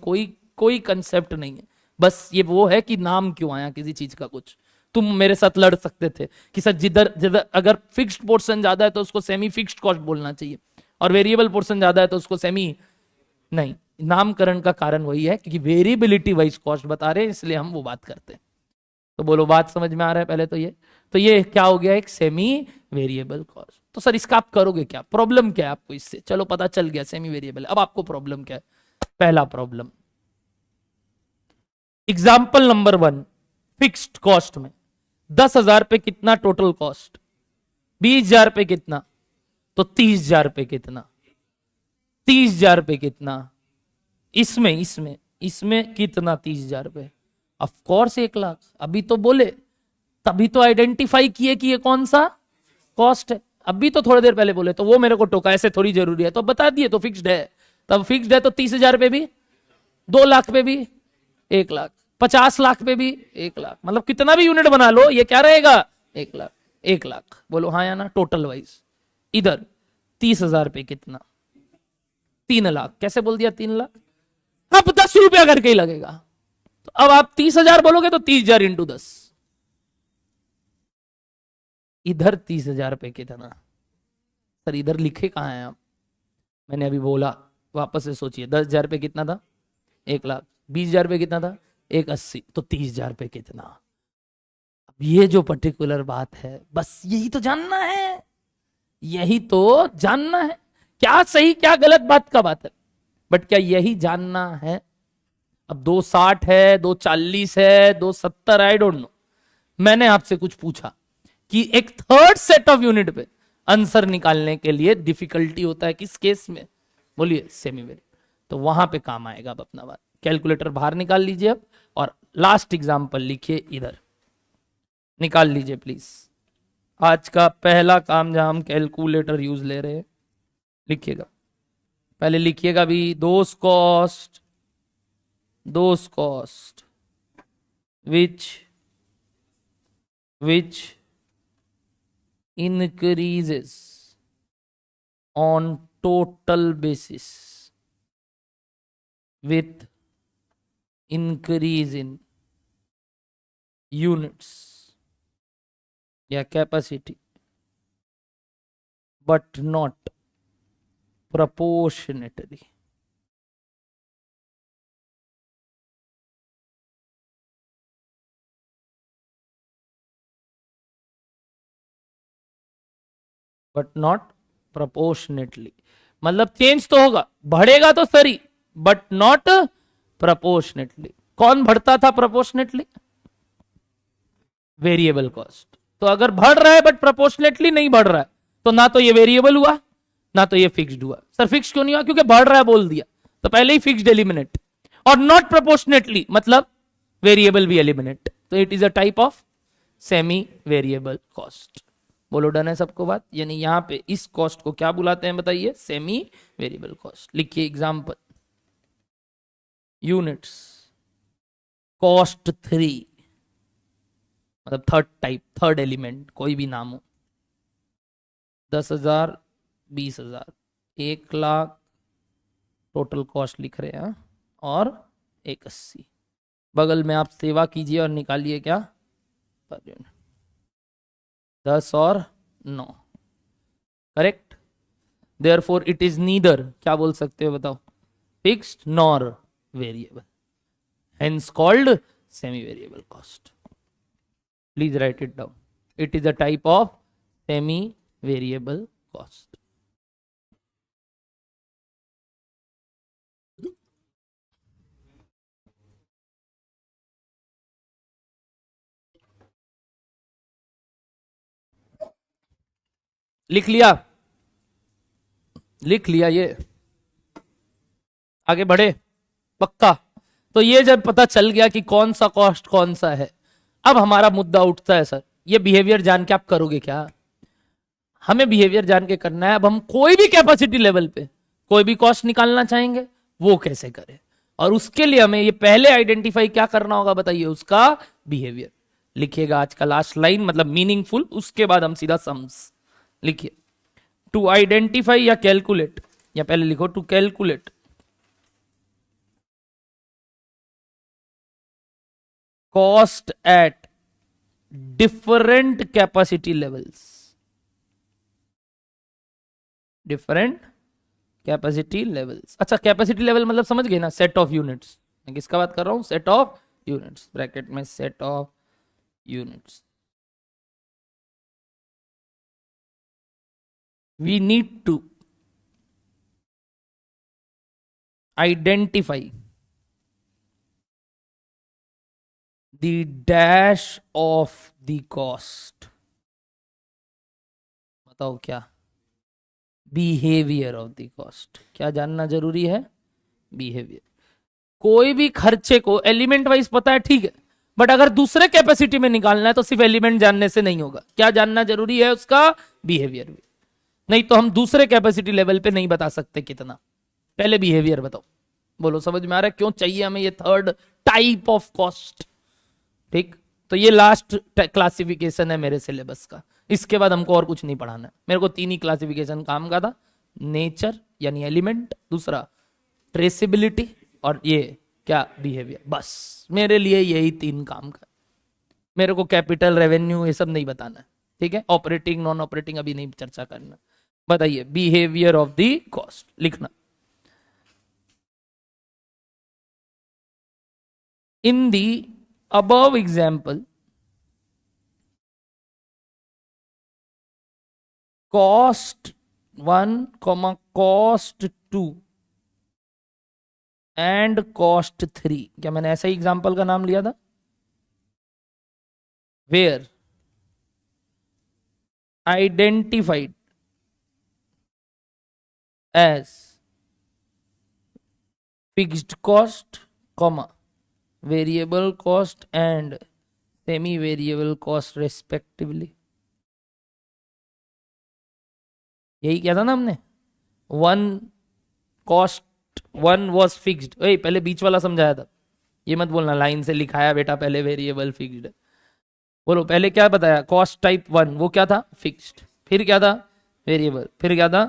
कोई कंसेप्ट नहीं है, बस ये वो है कि नाम क्यों आया किसी चीज का। कुछ तुम मेरे साथ लड़ सकते थे कि सर जिधर अगर फिक्स्ड पोर्शन ज्यादा है तो उसको सेमी फिक्स्ड कॉस्ट बोलना चाहिए, और वेरिएबल पोर्शन ज्यादा है तो उसको सेमी नहीं। नामकरण का कारण वही है क्योंकि वेरिएबिलिटी वाइज कॉस्ट बता रहे हैं, इसलिए हम वो बात करते हैं। तो बोलो बात समझ में आ रहा है पहले तो ये क्या हो गया, एक सेमी वेरिएबल कॉस्ट। तो सर इसका आप करोगे क्या, प्रॉब्लम क्या है आपको इससे, चलो पता चल गया सेमी वेरिएबल। अब आपको प्रॉब्लम क्या है, पहला problem example number 1, fixed cost में 10,000 पे कितना टोटल कॉस्ट, 20,000 पे कितना, तो 30,000 पे कितना, 30,000 पे कितना, इसमें इसमें इसमें कितना 30,000 पे, ऑफ कोर्स 1,00,000। अभी तो बोले, तभी तो आइडेंटिफाई किए कि ये कौन सा कॉस्ट है। अभी तो थोड़ी देर पहले बोले, तो वो मेरे को टोका, ऐसे थोड़ी जरूरी है, तो बता दिए तो फिक्स्ड है। तब फिक्स्ड है तो 30,000 पे भी, 2,00,000 पे भी 1,00,000, 50 लाख पे भी 1,00,000, मतलब कितना भी यूनिट बना लो ये क्या रहेगा 1,00,000। 1,00,000 बोलो हाँ या ना, टोटल वाइज। इधर 30,000 पे कितना, 3,00,000। कैसे बोल दिया 3,00,000, अब 10 रुपया करके ही लगेगा। तो अब आप 30,000 बोलोगे तो 30,000 इंटू 10, इधर 30,000 पे कितना। सर इधर लिखे कहां हैं आप, मैंने अभी बोला, वापस से सोचिए। 10,000 पे कितना था 1,00,000, 20,000 पे कितना था 180, तो 30,000 पे कितना। अब ये जो पर्टिकुलर बात है, बस यही तो जानना है, यही तो जानना है। क्या सही क्या गलत बात का बात है, बट क्या यही जानना है। अब 260 है, 240 है, 270, आई डोंट नो। मैंने आपसे कुछ पूछा कि एक थर्ड सेट ऑफ यूनिट पे आंसर निकालने के लिए डिफिकल्टी होता है किस केस में, बोलिए सेमी वेरिएबल। तो वहां पे काम आएगा अब अपना बात। कैलकुलेटर बाहर निकाल लीजिए अब, और लास्ट एग्जांपल लिखिए, इधर निकाल लीजिए प्लीज। आज का पहला काम जहां हम कैलकुलेटर यूज ले रहे हैं, लिखिएगा पहले, लिखिएगा भी दोस cost which increases on total basis with increase in units या capacity but not proportionately। But not proportionately, मतलब चेंज तो होगा, बढ़ेगा तो सही, बट नॉट प्रोपोर्शनेटली। कौन बढ़ता था प्रोपोर्शनेटली, वेरिएबल कॉस्ट। तो अगर बढ़ रहा है बट प्रोपोर्शनेटली नहीं बढ़ रहा है, तो ना तो ये वेरिएबल हुआ ना तो ये फिक्स्ड हुआ। सर फिक्स क्यों नहीं हुआ, क्योंकि बढ़ रहा है बोल दिया, तो पहले ही फिक्स्ड एलिमिनेट, और नॉट प्रोपोर्शनेटली मतलब वेरिएबल भी एलिमिनेट। तो it is a type of semi variable cost. बोलो डन है सबको बात, यानी यहां पे इस कॉस्ट को क्या बुलाते हैं बताइए, सेमी वेरिएबल कॉस्ट। लिखिए एग्जांपल, यूनिट्स कॉस्ट 3, मतलब थर्ड टाइप, थर्ड एलिमेंट कोई भी नाम हो, 10,000, 20,000, 1,00,000 टोटल कॉस्ट लिख रहे हैं, और 180। बगल में आप सेवा कीजिए और निकालिए क्या, 10 और 9, correct. Therefore it is neither, क्या बोल सकते हो बताओ, fixed nor variable, hence called semi variable cost. Please right it down, it is a type of semi variable cost. लिख लिया, लिख लिया, ये आगे बढ़े पक्का। तो ये जब पता चल गया कि कौन सा कॉस्ट कौन सा है, अब हमारा मुद्दा उठता है, सर ये बिहेवियर जान के आप करोगे क्या। हमें बिहेवियर जान के करना है। अब हम कोई भी कैपेसिटी लेवल पे कोई भी कॉस्ट निकालना चाहेंगे, वो कैसे करें, और उसके लिए हमें ये पहले आइडेंटिफाई क्या करना होगा बताइए, उसका बिहेवियर। लिखिएगा आज का लास्ट लाइन, मतलब मीनिंगफुल, उसके बाद हम सीधा सम्स। लिखिए, टू आइडेंटिफाई या कैलकुलेट, या पहले लिखो to calculate cost at different capacity levels, different capacity levels. अच्छा कैपेसिटी लेवल मतलब समझ गए ना, सेट ऑफ यूनिट्स। मैं किसका बात कर रहा हूं, सेट ऑफ यूनिट्स, ब्रैकेट में set of units. We need to identify the dash of the cost. बताओ क्या? Behaviour of the cost. क्या जानना जरूरी है? बिहेवियर. कोई भी खर्चे को एलिमेंट वाइज पता है, ठीक है, बट अगर दूसरे कैपेसिटी में निकालना है तो सिर्फ एलिमेंट जानने से नहीं होगा. क्या जानना जरूरी है? उसका बिहेवियर भी. नहीं तो हम दूसरे कैपेसिटी लेवल पे नहीं बता सकते कितना. पहले बिहेवियर बताओ. बोलो समझ में आ रहा है क्यों चाहिए हमें ये थर्ड टाइप ऑफ कॉस्ट? ठीक, तो ये लास्ट क्लासिफिकेशन है मेरे सिलेबस का. इसके बाद हमको और कुछ नहीं पढ़ाना है. मेरे को 3 ही क्लासिफिकेशन काम का था. नेचर यानी एलिमेंट, दूसरा ट्रेसिबिलिटी, और ये क्या? बिहेवियर. बस मेरे लिए यही 3 काम का. मेरे को कैपिटल, रेवेन्यू, ये सब नहीं बताना है. ठीक है, ऑपरेटिंग, नॉन ऑपरेटिंग अभी नहीं चर्चा करना. बताइए बिहेवियर ऑफ द कॉस्ट लिखना. इन दी above example, cost 1, cost 2 and cost 3. क्या मैंने ऐसा ही एग्जाम्पल का नाम लिया था? where identified as fixed cost, variable cost and semi variable cost respectively. यही किया था ना हमने. 1 cost 1 was fixed. पहले बीच वाला समझाया था. ये मत बोलना लाइन से लिखाया बेटा पहले वेरिएबल फिक्स्ड. बोलो पहले क्या बताया? कॉस्ट टाइप 1 वो क्या था? फिक्स्ड. फिर क्या था? वेरिएबल. फिर क्या था?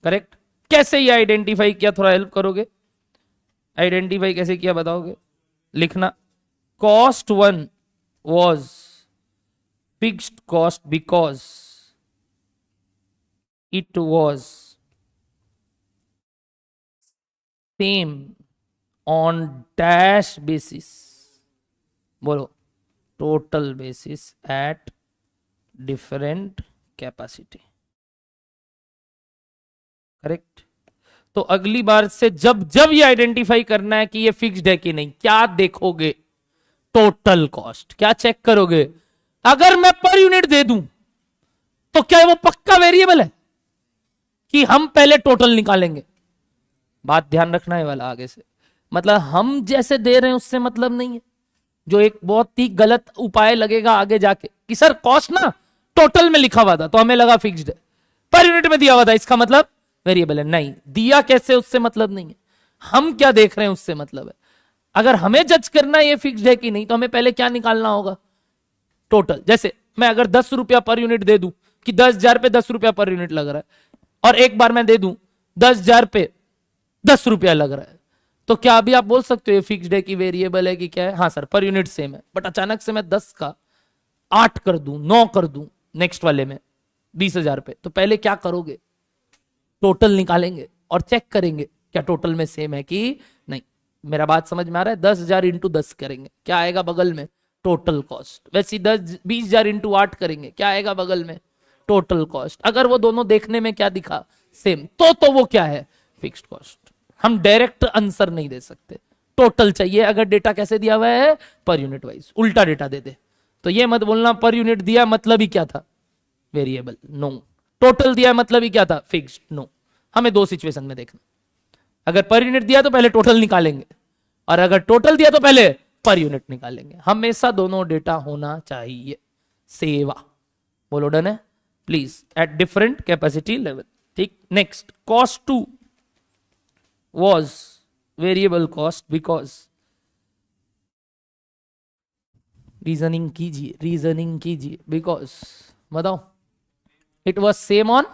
करेक्ट. कैसे ये आइडेंटिफाई किया? थोड़ा हेल्प करोगे? आइडेंटिफाई कैसे किया बताओगे? लिखना. Cost 1 was fixed cost because it was same on dash basis. बोलो total basis at different capacity. Correct. तो अगली बार से जब ये आइडेंटिफाई करना है कि ये फिक्स्ड है कि नहीं, क्या देखोगे? Total cost. क्या चेक करोगे? अगर मैं पर यूनिट दे दूं तो क्या वो पक्का वेरिएबल है कि हम पहले टोटल निकालेंगे? बात ध्यान रखना है वाला आगे से. मतलब हम जैसे दे रहे हैं उससे मतलब नहीं है. जो एक बहुत ही गलत उपाय लगेगा आगे जाके कि सर कॉस्ट ना टोटल में लिखा हुआ था तो हमें लगा फिक्स्ड है, पर यूनिट में दिया हुआ था इसका मतलब वेरिएबल है. नहीं, दिया कैसे उससे मतलब नहीं है. हम क्या देख रहे हैं उससे मतलब है. अगर हमें जज करना है ये फिक्स्ड है कि नहीं तो हमें पहले क्या निकालना होगा? टोटल. जैसे मैं अगर 10 रुपया पर यूनिट दे दूं कि 10,000 पे 10 रुपया पर यूनिट लग रहा है, और एक बार मैं दे दूं 10,000 पे 10 रुपया लग रहा है, तो क्या अभी आप बोल सकते हो ये फिक्स्ड है कि वेरिएबल है कि क्या है? हाँ सर पर यूनिट सेम है. बट अचानक से मैं 10 का 8 कर दूं, 9 कर दूं नेक्स्ट वाले में 20,000 पे, तो पहले क्या करोगे? टोटल निकालेंगे और चेक करेंगे क्या टोटल में सेम है कि नहीं. मेरा बात समझ में आ रहा है? 10,000 इंटू 10 करेंगे, क्या आएगा बगल में? Total cost. वैसे 20,000 इंटू 8 करेंगे, क्या आएगा बगल में? Total cost. अगर वो दोनों देखने में क्या दिखा? सेम, तो वो क्या है? Fixed cost. हम डायरेक्ट आंसर नहीं दे सकते. टोटल चाहिए. अगर डेटा कैसे दिया हुआ है? Per unit wise. उल्टा डेटा दे दे तो ये मत बोलना पर यूनिट दिया मतलब ही क्या था? वेरिएबल. नो. टोटल दिया मतलब ही क्या था? फिक्स्ड. नो. हमें 2 सिचुएशन में देखना. अगर पर यूनिट दिया तो पहले टोटल निकालेंगे, और अगर टोटल दिया तो पहले पर यूनिट निकालेंगे. हमेशा दोनों डेटा होना चाहिए. सेवा. बोलो डन है? Please at different capacity level. ठीक. Next cost 2 was variable cost because reasoning कीजिए बिकॉज बताओ it was same on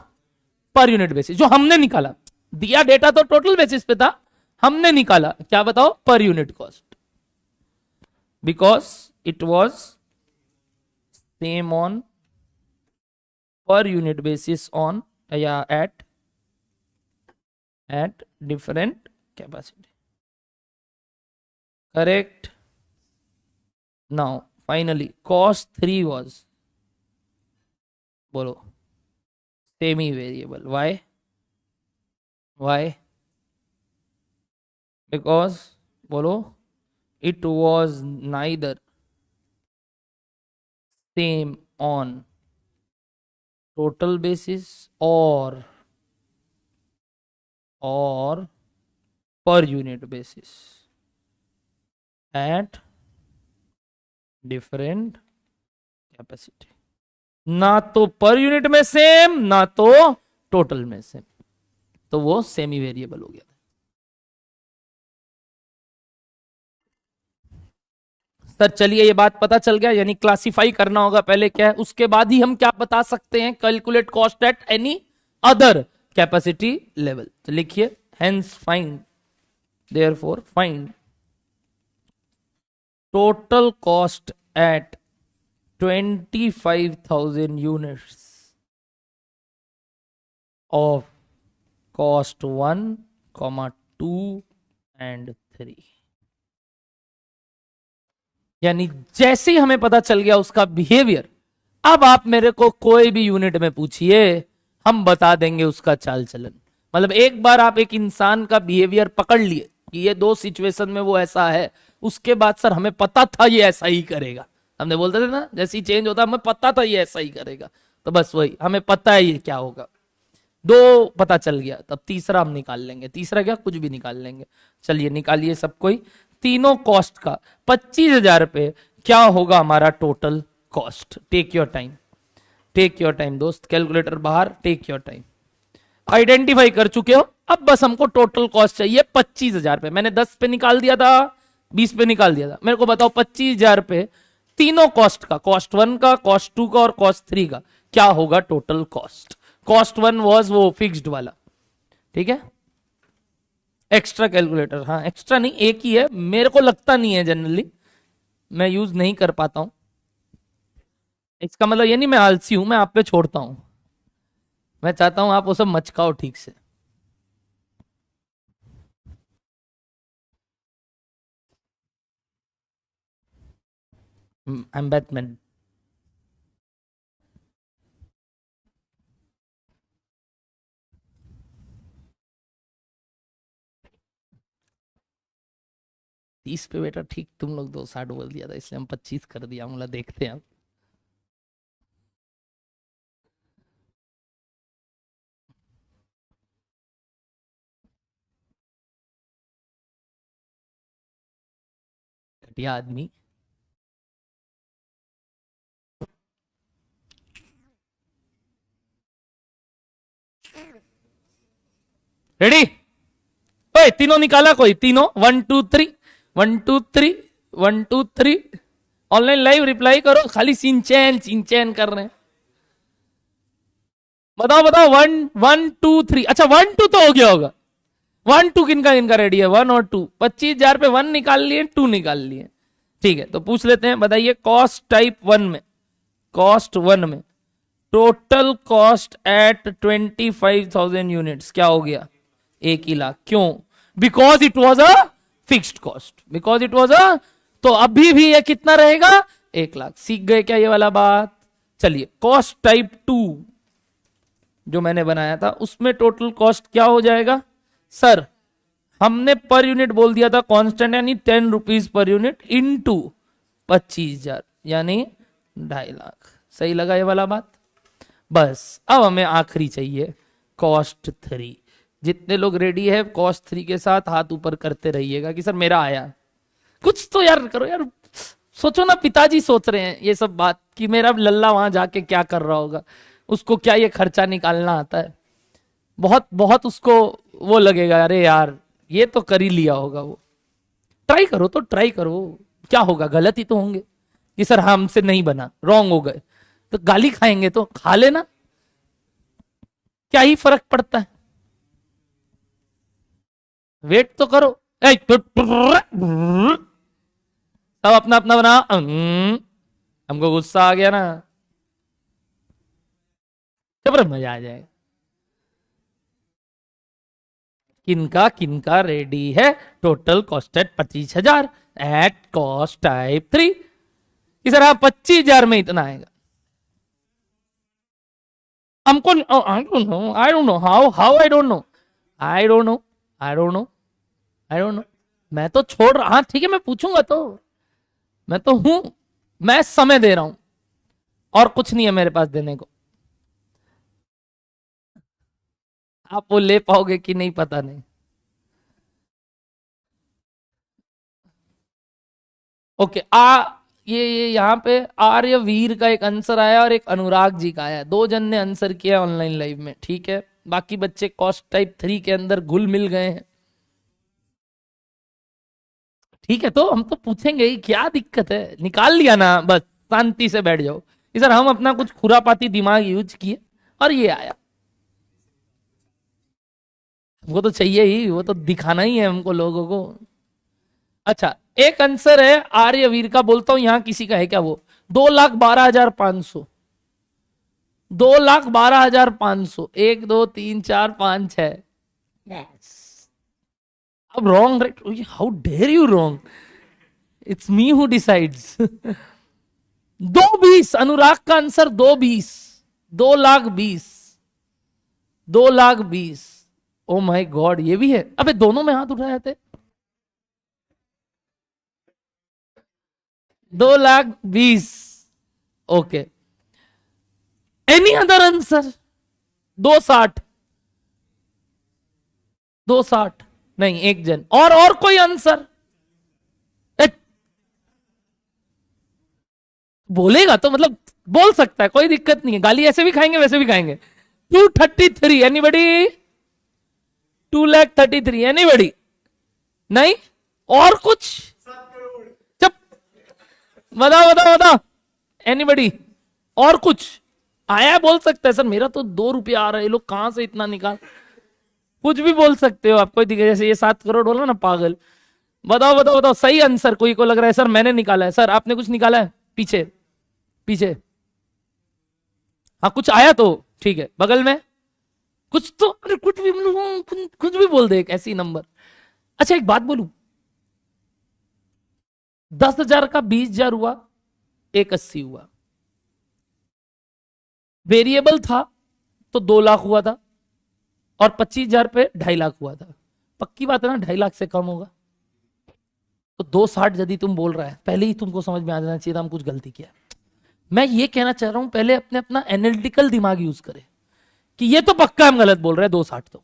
per unit basis. जो हमने निकाला, दिया डेटा तो टोटल बेसिस पे था, हमने निकाला क्या बताओ? Per unit cost. Because it was same on per unit basis on या at different capacity. Correct. Now finally cost 3 was, बोलो, semi variable. Why? Why? Because, बोलो, it was neither same on total basis or per unit basis at different capacity. ना तो पर यूनिट में सेम, ना तो टोटल में सेम, तो वो सेमी वेरिएबल हो गया. सर चलिए ये बात पता चल गया, यानी क्लासिफाई करना होगा पहले क्या है, उसके बाद ही हम क्या बता सकते हैं, calculate cost at any other capacity level. तो लिखिए hence find, therefore find total cost at 25,000 units of cost 1, 2 and 3. यानी जैसे ही हमें पता चल गया उसका बिहेवियर, अब आप मेरे को कोई भी यूनिट में पूछिए, हम बता देंगे उसका चाल चलन. मतलब एक बार आप एक इंसान का बिहेवियर पकड़ लिए कि ये 2 सिचुएशन में वो ऐसा है, उसके बाद सर हमें पता था ये ऐसा ही करेगा. हमने बोलते थे ना, जैसे ही चेंज होता हमें पता था ये ऐसा ही करेगा, तो बस वही हमें पता है ये क्या होगा. 2 पता चल गया, तब तीसरा हम निकाल लेंगे. तीसरा क्या, कुछ भी निकाल लेंगे. चलिए निकालिए सब कोई. तीनों कॉस्ट का 25,000 रुपए क्या होगा हमारा total cost. Take your time, take your time दोस्त, कैलकुलेटर बाहर, टेक योर टाइम. आइडेंटिफाई कर चुके हो, अब बस हमको टोटल कॉस्ट चाहिए 25,000 रुपए. मैंने 10 पे निकाल दिया था, 20 पे निकाल दिया था. मेरे को बताओ 25,000 रुपए तीनों कॉस्ट का, कॉस्ट 1 का, कॉस्ट 2 का और कॉस्ट 3 का, क्या होगा टोटल कॉस्ट. कॉस्ट 1 वॉज वो फिक्स्ड वाला, ठीक है. एक्स्ट्रा कैलकुलेटर, हाँ एक्स्ट्रा नहीं, एक ही है, मेरे को लगता नहीं है, जनरली मैं यूज नहीं कर पाता हूं. इसका मतलब ये नहीं मैं आलसी हूं, मैं आप पे छोड़ता हूं. मैं चाहता हूं आप वो सब मचकाओ ठीक से. I am Batman. तीस पे बेटा ठीक, तुम लोग 260 बोल दिया था, इसलिए हम 25 कर दिया. मतलब देखते हैं. घटिया आदमी. रेडी? ओए तीनों निकाला कोई? तीनों 1 2 3, 1 2 3, 1 2 3. ऑनलाइन लाइव रिप्लाई करो, खाली सिंचैन कर रहे हैं. बताओ बताओ, 1 1 2 3. अच्छा 1 2 तो हो गया होगा. 1 2 किनका किनका रेडी है? 1 और 2. 25,000 पे 1 निकाल लिए, 2 निकाल लिए. ठीक है, तो पूछ लेते हैं. बताइए कॉस्ट टाइप 1 में, कॉस्ट 1 में टोटल कॉस्ट एट 25,000 यूनिट्स क्या हो गया? 1,00,000. क्यों? Because it was a fixed cost. Because it was a, तो अभी भी ये कितना रहेगा? 1,00,000. सीख गए क्या ये वाला बात? चलिए कॉस्ट टाइप 2 जो मैंने बनाया था, उसमें टोटल कॉस्ट क्या हो जाएगा? सर हमने पर यूनिट बोल दिया था कांस्टेंट, यानी 10 रुपीज पर यूनिट इनटू 25,000, यानी 2.5 लाख. सही लगा ये वाला बात? बस अब हमें आखिरी चाहिए कॉस्ट 3. जितने लोग रेडी है कॉस्ट 3 के साथ हाथ ऊपर करते रहिएगा कि सर मेरा आया. कुछ तो यार करो यार. सोचो ना, पिताजी सोच रहे हैं ये सब बात कि मेरा लल्ला वहां जाके क्या कर रहा होगा, उसको क्या ये खर्चा निकालना आता है. बहुत बहुत उसको वो लगेगा, अरे यार ये तो कर ही लिया होगा वो. ट्राई करो तो ट्राई करो, क्या होगा? गलत ही तो होंगे कि सर हमसे नहीं बना, रॉन्ग हो गए, तो गाली खाएंगे तो खा लेना, क्या ही फर्क पड़ता है. वेट तो करो. सब अपना अपना बना. हमको गुस्सा आ गया ना, जबर मजा आ जाएगा. किनका किनका रेडी है? Total cost at 25,000 at cost type 3. कि सर आप 25,000 में इतना आएगा। हमको I don't know how I don't know I don't know I don't know I don't know. मैं तो छोड़ रहा, हाँ ठीक है मैं पूछूंगा तो, मैं तो हूं, मैं समय दे रहा हूं और कुछ नहीं है मेरे पास देने को। आप वो ले पाओगे कि नहीं पता नहीं। ओके ये यहाँ पे आर्यवीर का एक आंसर आया और एक अनुराग जी का आया, दो जन ने आंसर किया ऑनलाइन लाइव में, ठीक है। बाकी बच्चे कॉस्ट टाइप 3 के अंदर घुल मिल गए हैं, ठीक है। तो हम तो पूछेंगे ही, क्या दिक्कत है, निकाल लिया ना, बस शांति से बैठ जाओ। इधर हम अपना कुछ खुरापाती दिमाग यूज किए और ये आया। वो तो चाहिए ही, वो तो दिखाना ही है हमको लोगों को। अच्छा एक आंसर है आर्यवीर का, बोलता हूं यहां किसी का है क्या वो, 2,12,500, 2,12,500, 1 2 3 4 5 6। यस, अब wrong right, how dare you wrong, it's me who decides. 2,20, Anurag का आंसर 2,20, 2,20,000, 2,20,000। ओ माय गॉड, ये भी है, अबे दोनों में हाथ उठाए थे। 2,20,000, ओके। Any other answer? 2,60, 2,60 नहीं, एक जन और कोई आंसर बोलेगा तो मतलब बोल सकता है, कोई दिक्कत नहीं है, गाली ऐसे भी खाएंगे वैसे भी खाएंगे। 233, एनीबडी? 2,33,000, एनीबडी? नहीं, और कुछ? चुप, बताओ बताओ बताओ, एनीबडी? और कुछ आया बोल सकता है, सर मेरा तो 2 रुपया आ रहा है, ये लोग कहां से इतना निकाल, कुछ भी बोल सकते हो आप, कोई दिक्कत। जैसे ये 7 करोड़ बोला ना पागल। बताओ बताओ बताओ सही आंसर, कोई को लग रहा है सर मैंने निकाला है, सर आपने कुछ निकाला है पीछे पीछे? हाँ कुछ आया तो ठीक है, बगल में कुछ तो, अरे कुछ भी बोल दे एक ऐसी नंबर। अच्छा एक बात बोलूं, 10,000 का 20,000 हुआ, 1,80 हुआ, वेरिएबल था तो 2 लाख हुआ था, और 25,000 पे 2.5 लाख हुआ था। पक्की बात है ना 2.5 लाख से कम होगा, तो 2,60 यदि तुम बोल रहा है, पहले ही तुमको समझ में आ जाना चाहिए था हम कुछ गलती किया। मैं ये कहना चाह रहा हूं पहले अपना एनालिटिकल दिमाग यूज करें कि ये तो पक्का हम गलत बोल रहे हैं 2,60,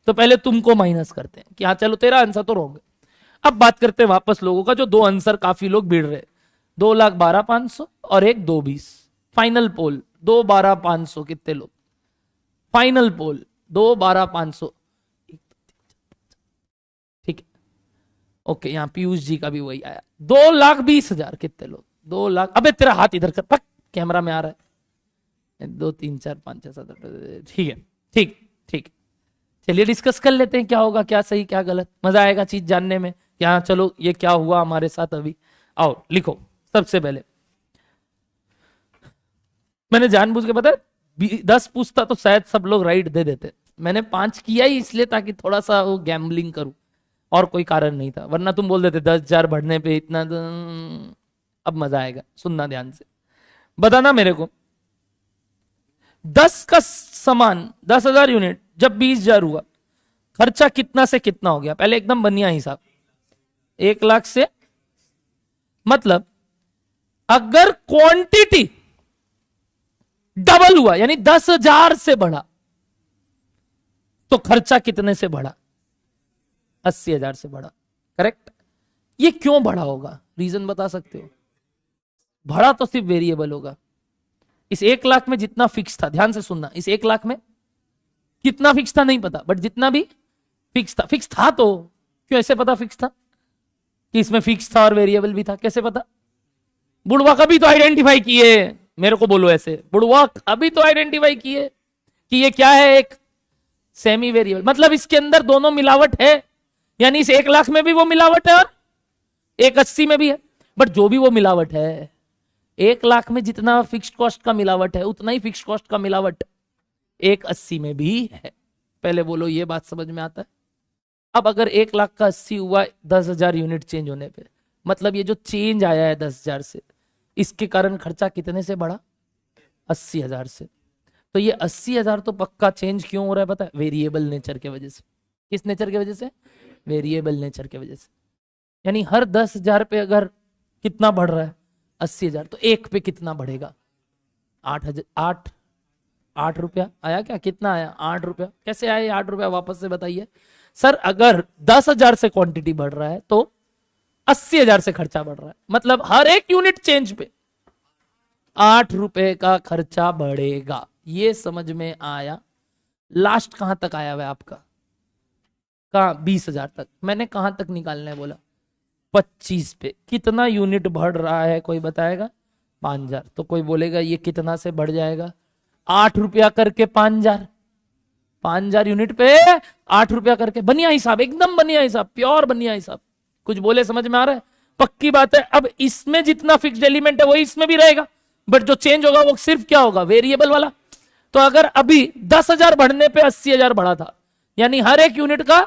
तो पहले तुमको माइनस करते हैं कि हाँ चलो तेरा आंसर तो रॉन्ग है। अब बात करते हैं वापस लोगों का, जो 2 आंसर काफी लोग भिड़ रहे, 2,12,500 और एक 2,20। फाइनल पोल 2,12,500, कितने लोग? फाइनल पोल 2,12,500, ठीक है ओके। यहाँ पीयूष जी का भी वही आया, 2,20,000, कितने लोग? 2 लाख, अबे तेरा हाथ इधर कर, पक कैमरा में आ रहा है। 2 3 4 5 6 7 8, ठीक है, ठीक ठीक। चलिए डिस्कस कर लेते हैं क्या होगा, क्या सही क्या गलत, मजा आएगा चीज जानने में। यहाँ चलो ये क्या हुआ हमारे साथ अभी, आओ लिखो। सबसे पहले मैंने जानबूझ के पता 10 पूछता तो शायद सब लोग राइट दे देते, मैंने 5 किया ही इसलिए ताकि थोड़ा सा वो गैम्बलिंग करूं, और कोई कारण नहीं था, वरना तुम बोल देते 10,000 बढ़ने पे इतना। अब मजा आएगा, सुनना ध्यान से, बताना मेरे को। 10 का सामान 10,000 यूनिट जब 20,000 हुआ, खर्चा कितना से कितना हो गया? पहले एकदम बढ़िया हिसाब, 1 लाख से, मतलब अगर क्वांटिटी डबल हुआ यानी 10,000 से बढ़ा, तो खर्चा कितने से बढ़ा? 80,000 से बढ़ा, करेक्ट। ये क्यों बढ़ा होगा, रीजन बता सकते हो? बढ़ा तो सिर्फ वेरिएबल होगा। इस 1 लाख में जितना फिक्स था, ध्यान से सुनना, इस 1 लाख में कितना फिक्स था नहीं पता, बट जितना भी फिक्स था तो क्यों ऐसे पता फिक्स था कि इसमें फिक्स था और वेरिएबल भी था? कैसे पता? बुढ़वा कभी तो आइडेंटिफाई किए, मेरे को बोलो ऐसे, बुढ़वा अभी तो आइडेंटिफाई किए कि ये क्या है, एक सेमी वेरिएबल, मतलब इसके अंदर दोनों मिलावट है, यानी इस 1 लाख में भी वो मिलावट है और 1,80 में भी है। बट जो भी वो मिलावट है, 1 लाख में जितना फिक्स्ड कॉस्ट का मिलावट है उतना ही फिक्स्ड कॉस्ट का मिलावट 1,80 में भी है। पहले बोलो ये बात समझ में आता है? अब अगर 1 लाख का 80 हुआ 10,000 यूनिट चेंज होने पे, मतलब ये जो चेंज आया है 10,000 से, इसके कारण खर्चा कितने से बढ़ा? 80,000 से। तो ये 80,000 तो पक्का चेंज क्यों हो रहा है पता है? वेरिएबल नेचर के वजह से। किस नेचर के वजह से? वेरिएबल नेचर के वजह से। यानी हर 10,000 पे अगर कितना बढ़ रहा है? 80,000, तो एक पे कितना बढ़ेगा? 8 रुपया आया क्या? कितना आया? 8 रुपया। कैसे आया 8 रुपया? वापस से बताइए सर। अगर 10,000 से क्वांटिटी बढ़ रहा है तो 80,000 से खर्चा बढ़ रहा है, मतलब हर एक यूनिट चेंज पे 8 रुपए का खर्चा बढ़ेगा। ये समझ में आया? लास्ट कहां तक आया हुआ आपका? कहा? 20,000 तक। मैंने कहां तक निकालना है बोला? 25 पे। कितना यूनिट बढ़ रहा है कोई बताएगा? 5,000। तो कोई बोलेगा ये कितना से बढ़ जाएगा? 8 रुपया करके 5,000। 5,000 यूनिट पे 8 रुपया करके। बढ़िया हिसाब, एकदम बढ़िया हिसाब, प्योर बढ़िया हिसाब। कुछ बोले समझ में आ रहा है? पक्की बात है। अब इसमें जितना फिक्स्ड एलिमेंट है वही इसमें भी रहेगा, बट जो चेंज होगा वो सिर्फ क्या होगा? वेरिएबल वाला। तो अगर अभी 10,000 बढ़ने पे 80,000 बढ़ा था, यानी हर एक यूनिट का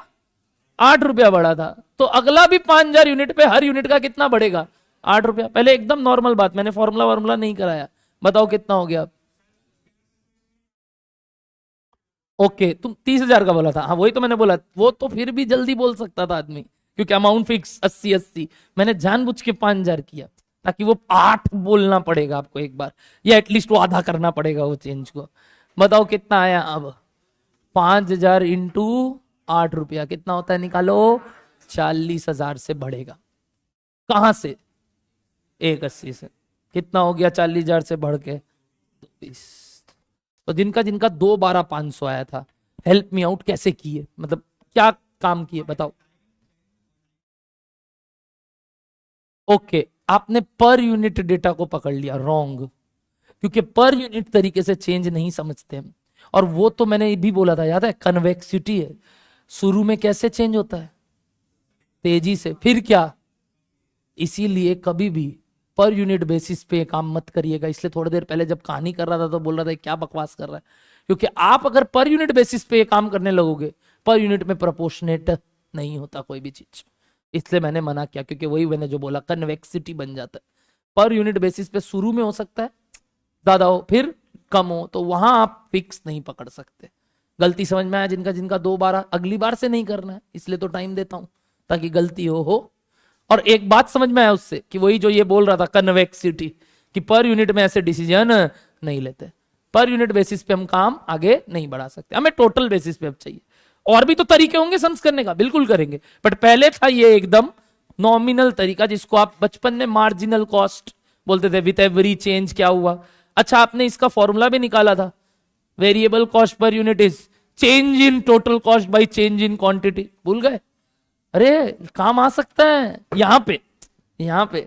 8 रुपया बढ़ा था, तो अगला भी 5,000 यूनिट पे हर यूनिट का कितना बढ़ेगा? 8 रुपया। पहले एकदम नॉर्मल बात, मैंने फॉर्मूला नहीं कराया। बताओ कितना हो गया? ओके, तुम 30,000 का बोला था। हाँ वही तो मैंने बोला, वो तो फिर भी जल्दी बोल सकता था आदमी, क्योंकि अमाउंट फिक्स 80-80। मैंने जानबूझ के 5,000 किया ताकि वो 8 बोलना पड़ेगा आपको एक बार, या एटलीस्ट वो आधा करना पड़ेगा वो चेंज को। बताओ कितना आया अब? 5,000 इंटू 8 रुपया कितना होता है? निकालो। 40,000 से बढ़ेगा। कहां से? 180 से। कितना हो गया 40,000 से बढ़ के? 20। तो जिनका जिनका 2 12 500 आया था, हेल्प मी आउट, कैसे किए? मतलब क्या काम किए बताओ? ओके, आपने पर यूनिट डेटा को पकड़ लिया। रॉन्ग, क्योंकि पर यूनिट तरीके से चेंज नहीं समझते हम। और वो तो मैंने भी बोला था, याद है? कन्वेक्सिटी है, शुरू में कैसे चेंज होता है? तेजी से। फिर क्या? इसीलिए कभी भी पर यूनिट बेसिस पे काम मत करिएगा। इसलिए थोड़ी देर पहले जब कहानी कर रहा था तो बोल रहा था क्या बकवास कर रहा है, क्योंकि आप अगर पर यूनिट बेसिस पे काम करने लगोगे, पर यूनिट में प्रोपोर्शनेट नहीं होता कोई भी चीज। इसलिए मैंने मना किया, क्योंकि वही मैंने जो बोला, कन्वेक्सिटी बन जाता है। पर यूनिट बेसिस पे शुरू में हो सकता है ज्यादा हो, फिर कम हो, तो वहां आप फिक्स नहीं पकड़ सकते। गलती समझ में आया? जिनका जिनका 2 12, अगली बार से नहीं करना है, इसलिए तो टाइम देता हूं ताकि गलती हो। और एक बात समझ में आया उससे, कि वही जो ये बोल रहा था कन्वेक्सिटी, कि पर यूनिट में ऐसे डिसीजन नहीं लेते। पर यूनिट बेसिस पे हम काम आगे नहीं बढ़ा सकते, हमें टोटल बेसिस पे अब चाहिए। और भी तो तरीके होंगे सम्स करने का, बिल्कुल करेंगे, बट पहले था ये एकदम नॉमिनल तरीका, जिसको आप बचपन में मार्जिनल कॉस्ट बोलते थे। विथ एवरी चेंज क्या हुआ? अच्छा, आपने इसका फॉर्मूला भी निकाला था। Variable cost per unit is change in total cost by change in quantity. भूल गए? अरे काम आ सकता है यहां पे।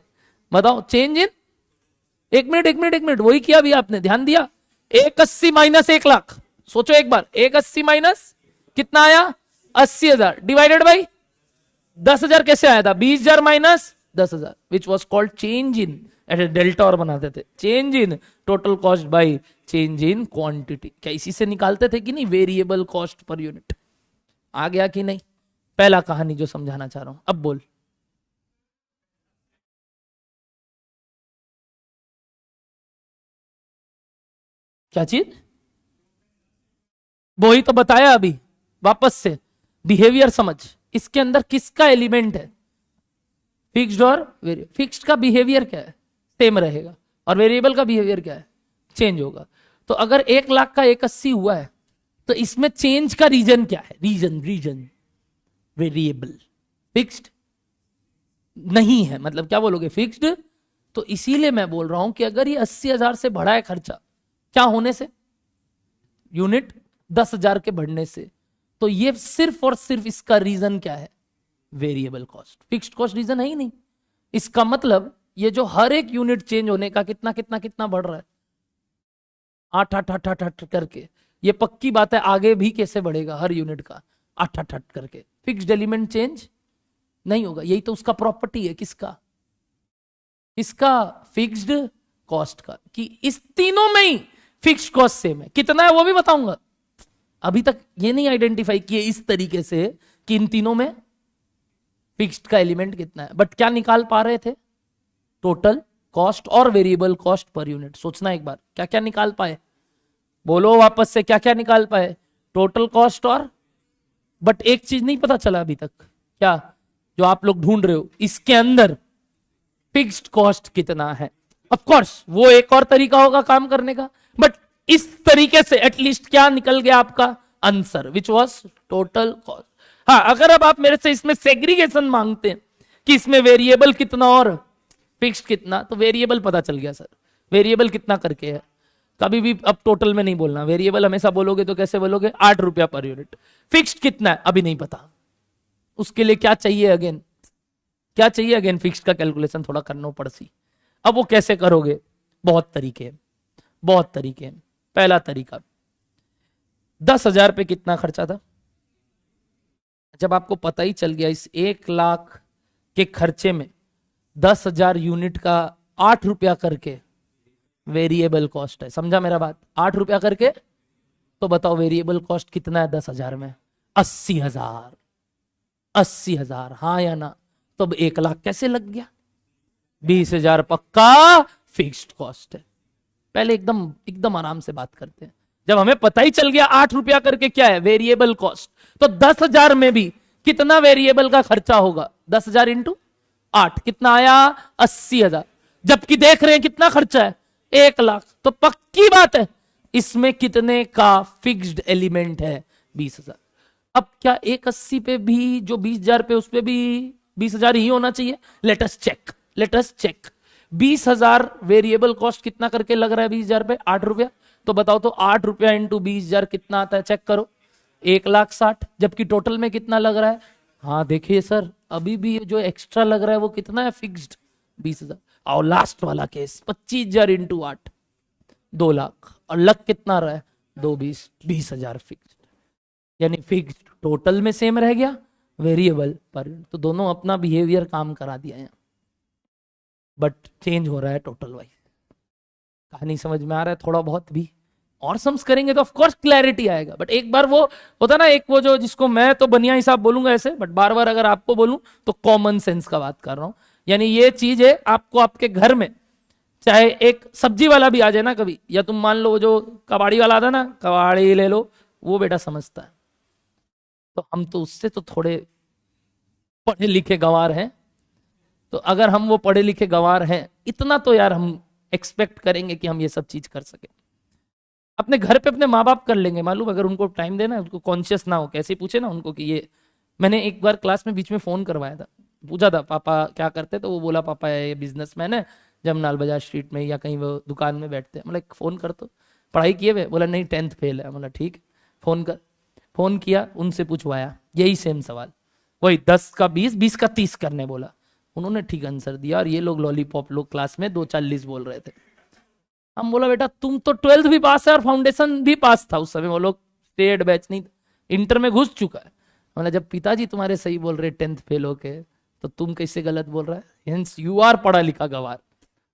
बताओ चेंज इन, एक मिनट, वही किया भी आपने, ध्यान दिया? 180 माइनस 1,00,000। सोचो एक बार, 180 माइनस कितना आया? 80,000 डिवाइडेड बाई 10,000 कैसे आया था? 20,000 minus 10,000, which was called change in. ऐसे डेल्टा और बनाते थे, change in total cost by change in quantity. क्या इसी से निकालते थे कि नहीं? Variable cost per unit. आ गया कि नहीं? पहला कहानी जो समझाना चाह रहा हूं। अब बोल, क्या चीज? वही तो बताया अभी, वापस से बिहेवियर समझ। इसके अंदर किसका एलिमेंट है? फिक्स्ड और वेरिएबल। फिक्स्ड का बिहेवियर क्या है? सेम रहेगा। और वेरिएबल का बिहेवियर क्या है? चेंज होगा। तो अगर 1,00,000 का 180 हुआ है, तो इसमें चेंज का रीजन क्या है? Reason variable. फिक्स्ड नहीं है, मतलब क्या बोलोगे? फिक्स्ड। तो इसीलिए मैं बोल रहा हूं कि अगर ये 80,000 से बढ़ा है खर्चा, क्या होने से? यूनिट 10,000 के बढ़ने से। तो ये सिर्फ और सिर्फ इसका रीजन क्या है? Variable cost. Fixed cost reason है ही नहीं। इसका मतलब ये जो हर एक यूनिट चेंज होने का कितना कितना कितना बढ़ रहा है? 8 करके। ये पक्की बात है, आगे भी कैसे बढ़ेगा हर यूनिट का? 8 करके। फिक्स्ड एलिमेंट चेंज नहीं होगा। यही तो उसका प्रॉपर्टी है। किसका? फिक्स्ड कॉस्ट का, कि इस तीनों में ही फिक्स्ड कॉस्ट सेम है। कितना है वो भी बताऊंगा। अभी तक ये नहीं आइडेंटिफाई किए इस तरीके से कि इन तीनों में फिक्स्ड का एलिमेंट कितना है, बट क्या निकाल पा रहे थे? Total cost or variable cost per unit. सोचना एक बार, क्या क्या निकाल पाए, बोलो वापस से, क्या क्या निकाल पाए? टोटल कॉस्ट और, बट एक चीज नहीं पता चला अभी तक, क्या? जो आप लोग ढूंढ रहे हो, इसके अंदर फिक्स्ड कॉस्ट कितना है। ऑफ कोर्स वो एक और तरीका होगा काम करने का, बट इस तरीके से एटलीस्ट क्या निकल गया आपका answer, which was total cost. हाँ, अगर अब आप मेरे से इसमें सेग्रीगेशन मांगते हैं कि इसमें वेरिएबल कितना और फिक्स्ड कितना, तो वेरिएबल पता चल गया सर, वेरिएबल कितना करके है। कभी भी अब टोटल में नहीं बोलना, वेरिएबल हमेशा बोलोगे तो कैसे बोलोगे, 8 रुपया पर यूनिट। फिक्स्ड कितना है अभी नहीं पता, उसके लिए क्या चाहिए अगेन, क्या चाहिए अगेन, फिक्स्ड का कैलकुलेशन थोड़ा करना पड़सी। अब वो कैसे करोगे, बहुत तरीके हैं, बहुत तरीके हैं। पहला तरीका, 10,000 पे कितना खर्चा था? जब आपको पता ही चल गया इस 1 लाख के खर्चे में 10,000 यूनिट का 8 रुपया करके वेरिएबल कॉस्ट है, समझा मेरा बात? 8 रुपया करके, तो बताओ वेरिएबल कॉस्ट कितना है 10,000 में? 80,000। 80,000, हाँ या ना? तो अब 1 लाख कैसे लग गया? 20,000 पक्का फिक्स्ड कॉस्ट है। पहले एकदम एकदम आराम से बात करते हैं। जब हमें पता ही चल गया 8 रुपया करके क्या है वेरिएबल कॉस्ट, तो 10,000 में भी कितना वेरिएबल का खर्चा होगा? 10,000 इंटू 8 कितना आया? 80,000। जबकि देख रहे हैं कितना खर्चा है, 1 लाख। तो पक्की बात है इसमें कितने का फिक्स्ड एलिमेंट है? 20,000। अब क्या 180 पे भी जो 20,000 पे उस पे भी 20,000 ही होना चाहिए? Let's check, let's check. 20,000 variable cost कितना करके लग रहा है 20,000 पे? 8 रुपया। तो बताओ तो 8 रुपया इंटू 20,000 कितना आता है? चेक करो, 1,60,000। जबकि टोटल में कितना लग रहा है? हाँ देखिए सर, अभी भी जो एक्स्ट्रा लग रहा है वो कितना है? फिक्स्ड 20,000। और लास्ट वाला केस 25,000 इंटू 8, 2 लाख। और लग कितना रहा है? 20,000 फिक्स्ड, यानी फिक्स्ड टोटल में सेम रह गया, वेरिएबल पर। तो दोनों अपना बिहेवियर काम करा दिया है, बट चेंज हो रहा है टोटल वाइज। कहानी समझ में आ रहा है? थोड़ा बहुत भी और सम्स करेंगे तो ऑफ कोर्स क्लैरिटी आएगा, बट एक बार वो होता ना, एक वो जो जिसको मैं तो बनिया हिसाब बोलूंगा ऐसे, बट बार बार अगर आपको बोलूं तो कॉमन सेंस का बात कर रहा हूं। यानी ये चीज है आपको आपके घर में, चाहे एक सब्जी वाला भी आ जाए ना कभी, या तुम मान लो वो जो कबाड़ी वाला आता ना, कबाड़ी ले लो, वो बेटा समझता है। तो हम तो उससे तो थोड़े पढ़े लिखे गंवार हैं, तो अगर हम वो पढ़े लिखे गंवार हैं, इतना तो यार हम एक्सपेक्ट करेंगे कि हम ये सब चीज कर सके। अपने घर पे अपने माँ बाप कर लेंगे मालूम, अगर उनको टाइम देना, उनको कॉन्शियस ना हो, कैसे पूछे ना उनको कि ये। मैंने एक बार क्लास में बीच में फोन करवाया था, पूछा था पापा क्या करते, तो वो बोला पापा ये बिजनेसमैन है, जमनाल बाजार स्ट्रीट में या कहीं वो दुकान में बैठते हैं। मतलब फोन कर, तो पढ़ाई किए हुए? बोला नहीं 10th फेल है। बोला ठीक है फोन कर। फोन किया, उनसे पूछवाया, यही सेम सवाल, वही 10 का 20, 20 का 30 करने बोला। उन्होंने ठीक आंसर दिया, और ये लोग लॉलीपॉप लोग क्लास में 240 बोल रहे थे। हम बोला बेटा तुम तो 12th भी पास है और फाउंडेशन भी पास था उस समय, वो लोग स्टेट बैच नहीं, इंटर में घुस चुका है। मतलब जब पिताजी तुम्हारे सही बोल रहे 10th फेल होके, तो तुम कैसे गलत बोल रहा है? हेंस यू आर पढ़ा लिखा गवार।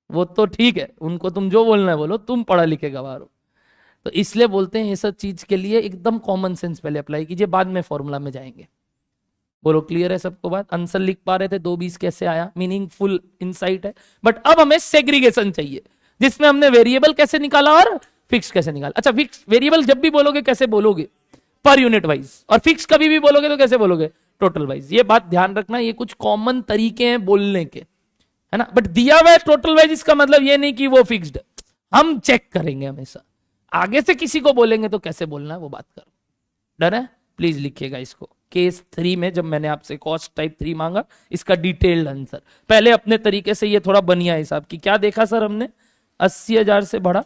वो तो ठीक है, उनको तुम जो बोलना है बोलो, तुम पढ़ा लिखे गवार हो। तो इसलिए बोलते हैं ये सब चीज के लिए एकदम कॉमन सेंस पहले अप्लाई कीजिए, बाद में फॉर्मूला में जाएंगे। बोलो क्लियर है सबको बात? आंसर लिख पा रहे थे 2 20 कैसे आया? मीनिंगफुल इंसाइट है। बट अब हमें सेग्रीगेशन चाहिए, जिसमें हमने वेरिएबल कैसे निकाला और फिक्स कैसे निकाला। अच्छा, फिक्स वेरिएबल जब भी बोलोगे कैसे बोलोगे? Per unit wise. और फिक्स कभी भी बोलोगे तो कैसे बोलोगे? Total wise. ये बात ध्यान रखना, ये कुछ कॉमन तरीके हैं बोलने के, है ना। बट दिया हुआ है टोटल वाइज, इसका मतलब ये नहीं कि वो फिक्स्ड है। हम चेक करेंगे हमेशा, आगे से किसी को बोलेंगे तो कैसे बोलना है वो बात करो। डर है? प्लीज लिखिएगा इसको। केस 3 में जब मैंने आपसे कॉस्ट टाइप 3 मांगा, इसका डिटेल्ड आंसर पहले अपने तरीके से, ये थोड़ा बनिया हिसाब की। क्या देखा सर हमने? 80,000 से बढ़ा,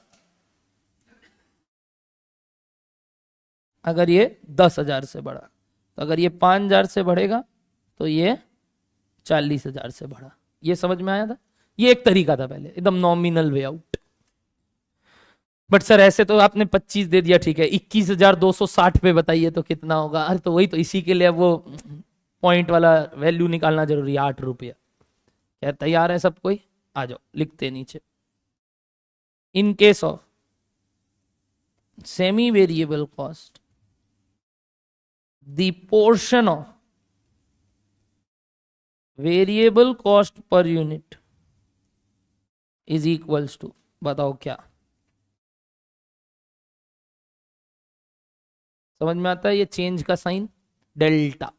अगर ये 10,000 से बढ़ा, तो अगर ये 5,000 से बढ़ेगा तो ये 40,000 से बढ़ा। ये समझ में आया था? ये एक तरीका था पहले, एकदम nominal way out. But sir ऐसे तो आपने 25 दे दिया, ठीक है, 21,260 पे बताइए तो कितना होगा? अरे तो वही तो, इसी के लिए वो पॉइंट वाला वैल्यू निकालना जरूरी है, 8 रुपया। क्या तैयार है सब कोई? आ जाओ, लिखते नीचे। In case of semi variable cost, the portion of variable cost per unit is equals to, बताओ क्या समझ में आता है? ये चेंज का साइन डेल्टा,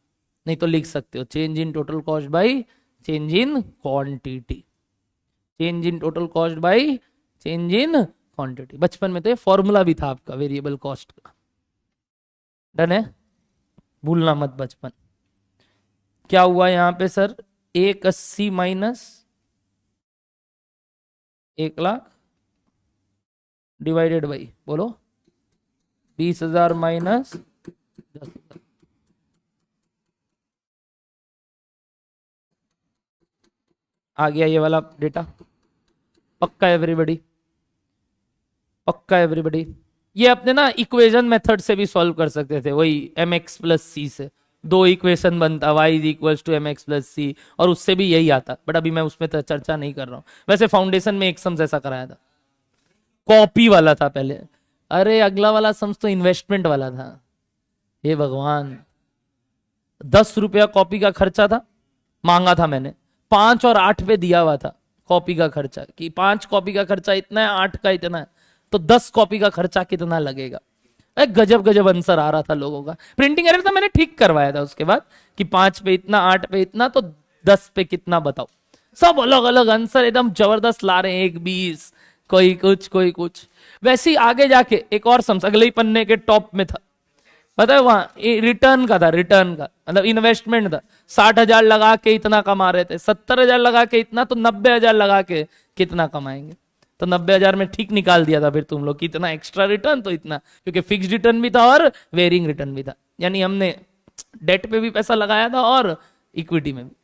नहीं तो लिख सकते हो change in total cost by change in quantity, change in total cost by change in quantity. बचपन में तो ये फॉर्मूला भी था आपका वेरिएबल कॉस्ट का। डन है, भूलना मत बचपन। क्या हुआ यहां पे सर? 180 माइनस 1,00,000 डिवाइडेड बाई, बोलो 20,000 माइनस 10,000। आ गया ये वाला डेटा? पक्का एवरीबॉडी? पक्का एवरीबॉडी? ये अपने ना इक्वेशन मेथड से भी सॉल्व कर सकते थे, वही mx प्लस सी से दो इक्वेशन बनता y is equals to mx plus c, और उससे भी यही आता, बट अभी मैं उसमें तो चर्चा नहीं कर रहा हूँ। वैसे फाउंडेशन में एक सम्स ऐसा कराया था, कॉपी वाला था पहले। अरे अगला वाला सम्स तो इन्वेस्टमेंट वाला था। हे भगवान, 10 रुपया कॉपी का खर्चा था, मांगा था मैंने, 5 और 8 पे दिया हुआ था कॉपी का खर्चा, कि 5 कॉपी का खर्चा इतना है, 8 का इतना है, तो 10 कॉपी का खर्चा कितना लगेगा। गजब गजब आंसर आ रहा था लोगों का। प्रिंटिंग एरर था, मैंने ठीक करवाया था उसके बाद कि 5 पे इतना, 8 पे इतना, तो 10 पे कितना बताओ। सब अलग अलग आंसर एकदम जबरदस्त ला रहे हैं, 1-20, कोई कुछ कोई कुछ। वैसे ही आगे जाके एक और सम्स अगले ही पन्ने के टॉप में था, पता है, वहां रिटर्न का था, रिटर्न का मतलब इन्वेस्टमेंट था। 60,000 लगा के इतना कमा रहे थे, 70,000 लगा के इतना, तो 90,000 लगा के कितना कमाएंगे। तो 90,000 में ठीक निकाल दिया था फिर तुम लोग, कितना एक्स्ट्रा रिटर्न तो इतना, क्योंकि फिक्स रिटर्न भी था और वेरिंग रिटर्न भी था, यानी हमने डेट पे भी पैसा लगाया था और इक्विटी में भी।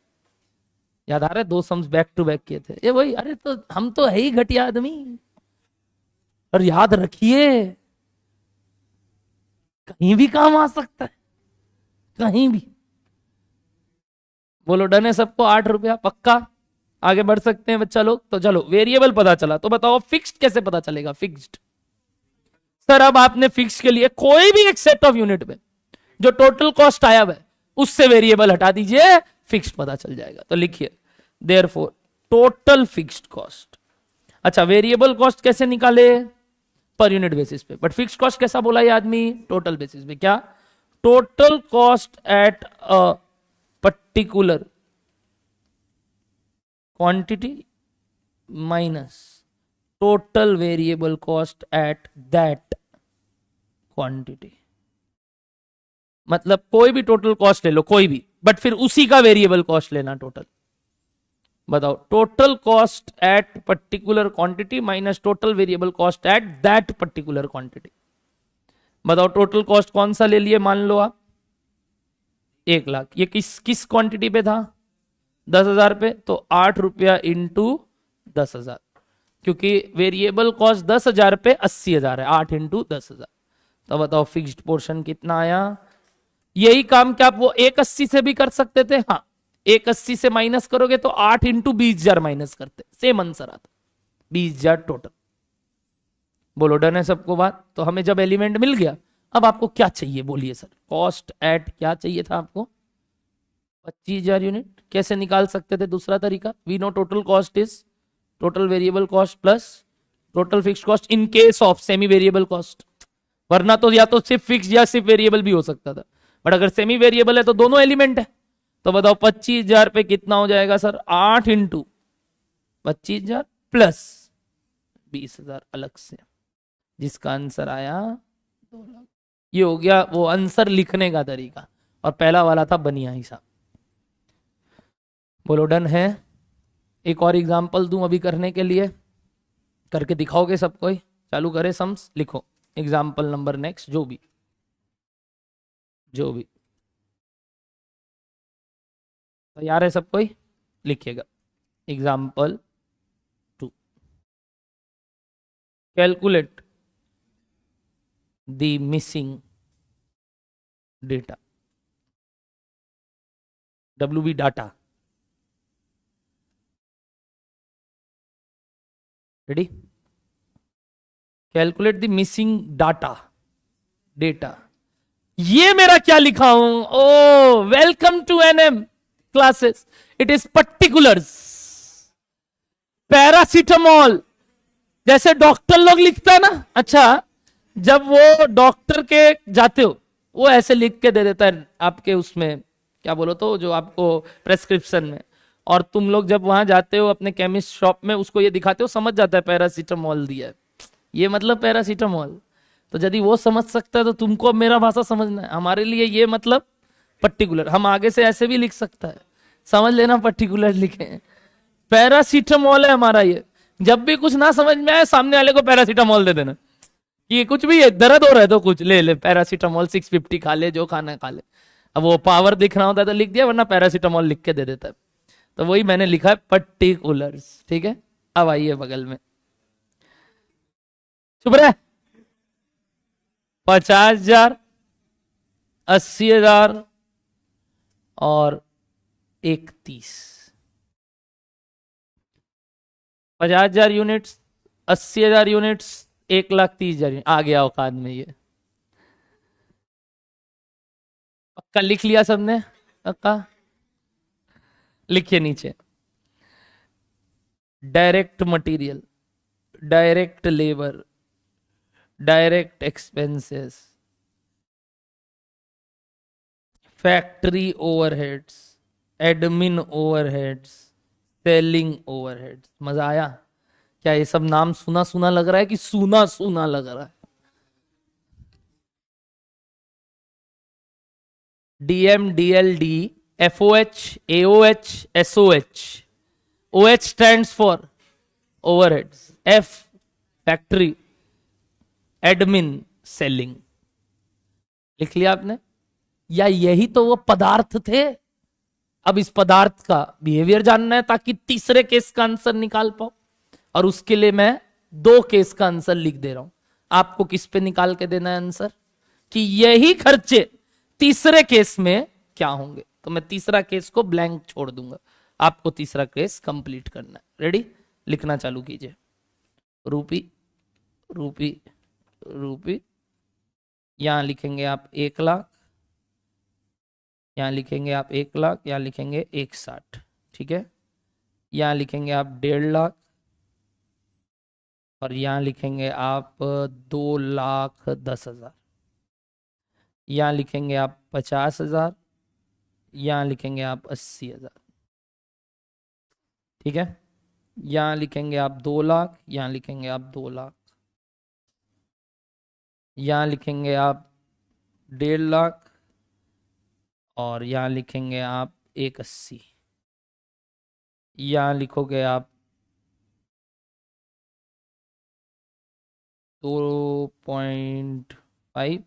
याद आ रहा है? 2 सम्स बैक टू बैक किए थे ये वही। अरे तो हम तो है ही घटिया आदमी। और याद रखिए, कहीं भी काम आ सकता है, कहीं भी। बोलो डन है सबको? 8 रुपया पक्का? आगे बढ़ सकते हैं बच्चा लोग? तो चलो, वेरिएबल पता चला, तो बताओ फिक्स्ड कैसे पता चलेगा? फिक्स्ड सर, अब आपने फिक्स के लिए कोई भी एक सेट ऑफ यूनिट में जो टोटल कॉस्ट आया है उससे वेरिएबल हटा दीजिए, फिक्स्ड पता चल जाएगा। तो लिखिए देयरफॉर टोटल फिक्स्ड कॉस्ट। अच्छा, वेरिएबल कॉस्ट कैसे निकाले? पर यूनिट बेसिस पे, बट फिक्स्ड कॉस्ट कैसा बोला ये आदमी? टोटल बेसिस पे। क्या? Total cost at a particular quantity minus total variable cost at that quantity. मतलब कोई भी टोटल कॉस्ट ले लो, कोई भी, बट फिर उसी का वेरिएबल कॉस्ट लेना टोटल। बताओ, total cost at particular quantity minus total variable cost at that particular quantity. बताओ टोटल कॉस्ट कौन सा ले लिए? मान लो आप 1,00,000, ये किस किस क्वांटिटी पे था? 10,000 पे, तो 8 रुपया इंटू 10,000, क्योंकि वेरिएबल कॉस्ट 10,000 पे 80,000 है, 8 इंटू 10,000। तो बताओ फिक्स्ड पोर्शन कितना आया? यही काम क्या आप वो 180 से भी कर सकते थे? हाँ, 180 से माइनस करोगे तो 8 इंटू 20,000 माइनस करते, सेम आंसर आता, 20,000 टोटल। बोलो डन है सबको बात? तो हमें जब एलिमेंट मिल गया, अब आपको क्या चाहिए बोलिए सर? कॉस्ट एट क्या चाहिए था आपको? 25,000 यूनिट। कैसे निकाल सकते थे दूसरा तरीका? We know total cost is total variable cost plus total fixed cost in case of semi variable cost. वरना तो या तो सिर्फ फिक्स या सिर्फ वेरिएबल भी हो सकता था, बट अगर सेमी वेरिएबल है तो दोनों एलिमेंट है। तो बताओ 25,000 पे कितना हो जाएगा सर? 8 इंटू 25,000 प्लस 20,000 अलग से, जिसका आंसर आया 2,00,000। ये हो गया वो आंसर लिखने का तरीका, और पहला वाला था बनिया हिसाब। बोलो डन है? एक और एग्जांपल दूं अभी करने के लिए, करके दिखाओगे सबको? चालू करे सम्स, लिखो एग्जांपल नंबर नेक्स्ट, जो भी तैयार है सबको? लिखिएगा example 2। Calculate the missing data, WB data. Ready? Calculate the missing data, data. ये मेरा क्या लिखा हूं? Oh welcome to NM classes, it is particulars. Paracetamol, जैसे डॉक्टर लोग लिखता है ना। अच्छा, जब वो डॉक्टर के जाते हो, वो ऐसे लिख के दे देता है आपके उसमें, क्या बोलो तो, जो आपको प्रेस्क्रिप्शन में। और तुम लोग जब वहां जाते हो अपने केमिस्ट शॉप में, उसको ये दिखाते हो, समझ जाता है पैरासीटामोल दिया है, ये मतलब पैरासीटामोल। तो यदि वो समझ सकता है तो तुमको अब मेरा भाषा समझना है। हमारे लिए ये मतलब पर्टिकुलर, हम आगे से ऐसे भी लिख सकता है, समझ लेना पर्टिकुलर लिखे हैं। पैरासीटामोल है हमारा ये। जब भी कुछ ना समझ में आए, सामने वाले को पैरासीटामोल दे देना, कि कुछ भी है, दर्द हो रहा है तो कुछ ले ले पैरासीटामोल 650 खा ले, जो खाना है खा ले। अब वो पावर दिखना होता है तो लिख दिया, वरना पैरासीटामोल लिख के दे देता है। तो वही मैंने लिखा है, पर्टिकुलर्स। ठीक है, अब आइए बगल में, चुप रहे। 50,000, 80,000 और 31। 50,000 यूनिट्स, 80,000 यूनिट्स, 1,30,000 आ गया औकात में ये। पक्का लिख लिया सबने? पक्का लिखिए नीचे। Direct material, direct labour, direct expenses, factory overheads, admin overheads, selling overheads. मजा आया? क्या ये सब नाम सुना सुना लग रहा है कि सूना सूना लग रहा है? DM, DLD, FOH, AOH, SOH. OH stands for overheads, F factory, admin, selling. लिख लिया आपने? या यही तो वो पदार्थ थे। अब इस पदार्थ का बिहेवियर जानना है, ताकि तीसरे केस का आंसर निकाल पाओ। और उसके लिए मैं दो केस का आंसर लिख दे रहा हूं। आपको किस पे निकाल के देना है आंसर, कि यही खर्चे तीसरे केस में क्या होंगे। तो मैं तीसरा केस को ब्लैंक छोड़ दूंगा, आपको तीसरा केस कंप्लीट करना है। रेडी? लिखना चालू कीजिए। रूपी, रूपी, रूपी। यहां लिखेंगे आप 1,00,000, यहां लिखेंगे आप 1,00,000, यहां लिखेंगे 1,60। ठीक है, यहां लिखेंगे आप 1,50,000, और यहां लिखेंगे आप 2,10,000। यहां लिखेंगे आप 50,000, यहां लिखेंगे आप 80,000। ठीक है, यहां लिखेंगे आप 2,00,000, यहां लिखेंगे आप 2,00,000, यहां लिखेंगे आप 1,50,000, और यहां लिखेंगे आप 1,80। यहां लिखोगे आप 2.5,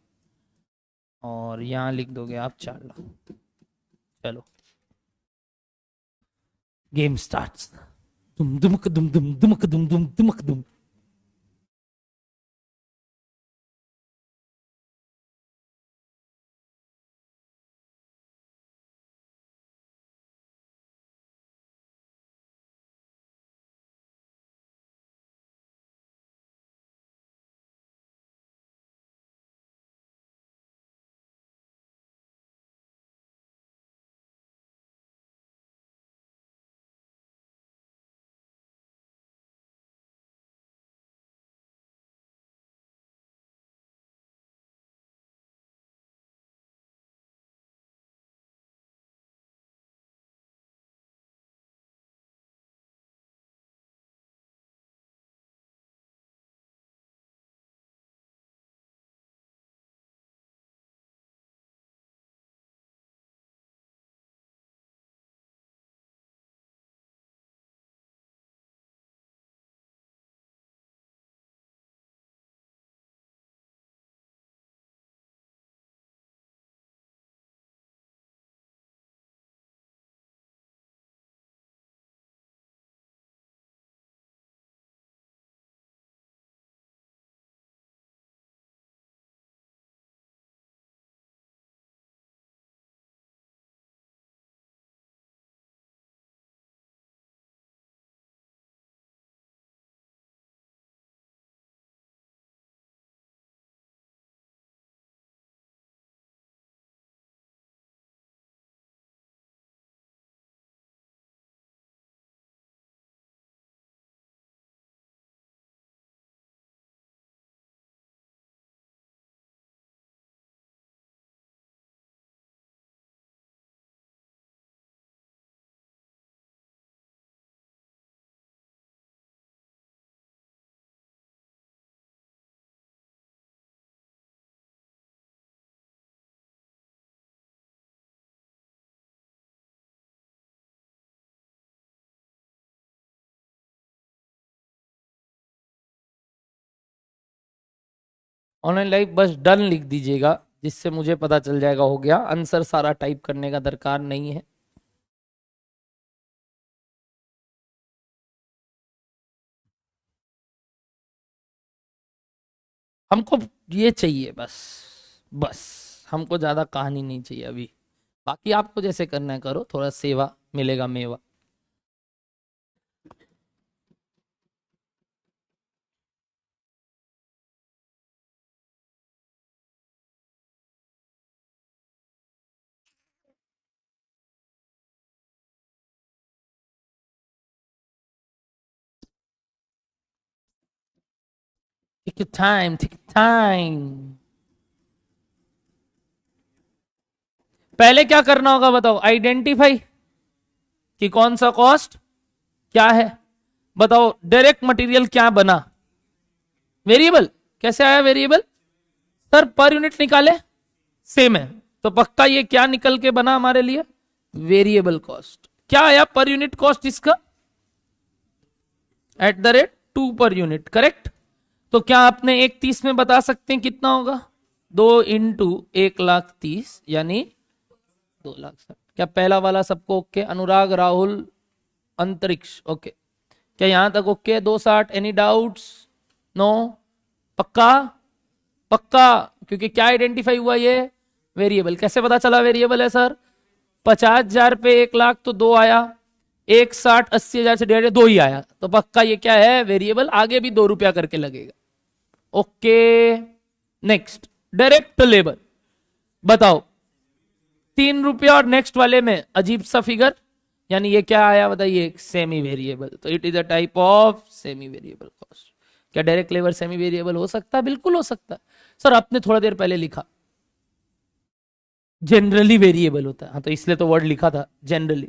और यहां लिख दोगे आप 4,00,000। चलो, गेम स्टार्ट्स। दुम दुमक दुम दुम दुमक दुम दुम दुमक दुम। ऑनलाइन लाइव बस डन लिख दीजिएगा, जिससे मुझे पता चल जाएगा हो गया। आंसर सारा टाइप करने का दरकार नहीं है। हमको ये चाहिए बस, बस हमको ज्यादा कहानी नहीं चाहिए अभी। बाकी आपको जैसे करना है करो, थोड़ा सेवा मिलेगा मेवा। Take time, take time. पहले क्या करना होगा बताओ? आइडेंटिफाई कि कौन सा कॉस्ट क्या है। बताओ डायरेक्ट मटेरियल क्या बना? वेरिएबल। कैसे आया वेरिएबल? सर पर यूनिट निकाले, सेम है तो पक्का ये क्या निकल के बना हमारे लिए? Variable cost. क्या आया पर यूनिट कॉस्ट इसका? @2 पर यूनिट, करेक्ट। तो क्या आपने 130 में बता सकते हैं कितना होगा? 2 इंटू 1,30,000 यानी 2,60,000। क्या पहला वाला सबको ओके? अनुराग, राहुल, अंतरिक्ष ओके। क्या यहां तक ओके? 260। Any doubts? नो? पक्का? पक्का। क्योंकि क्या आइडेंटिफाई हुआ? ये वेरिएबल। कैसे पता चला वेरिएबल है सर? 50,000 पे 1,00,000 तो 2 आया, 1,60 80,000 से 1,500 2 ही आया, तो पक्का ये क्या है? वेरिएबल। आगे भी 2 रुपया करके लगेगा। Okay next, direct labour. बताओ 3 रुपया और नेक्स्ट वाले में अजीब सा फिगर, यानी ये क्या आया बताइए? Semi variable. तो it is a type of semi variable cost. क्या डायरेक्ट लेबर सेमी वेरिएबल हो सकता है? बिल्कुल हो सकता है। सर आपने थोड़ा देर पहले लिखा जनरली वेरिएबल होता है, हाँ तो इसलिए तो वर्ड लिखा था जनरली।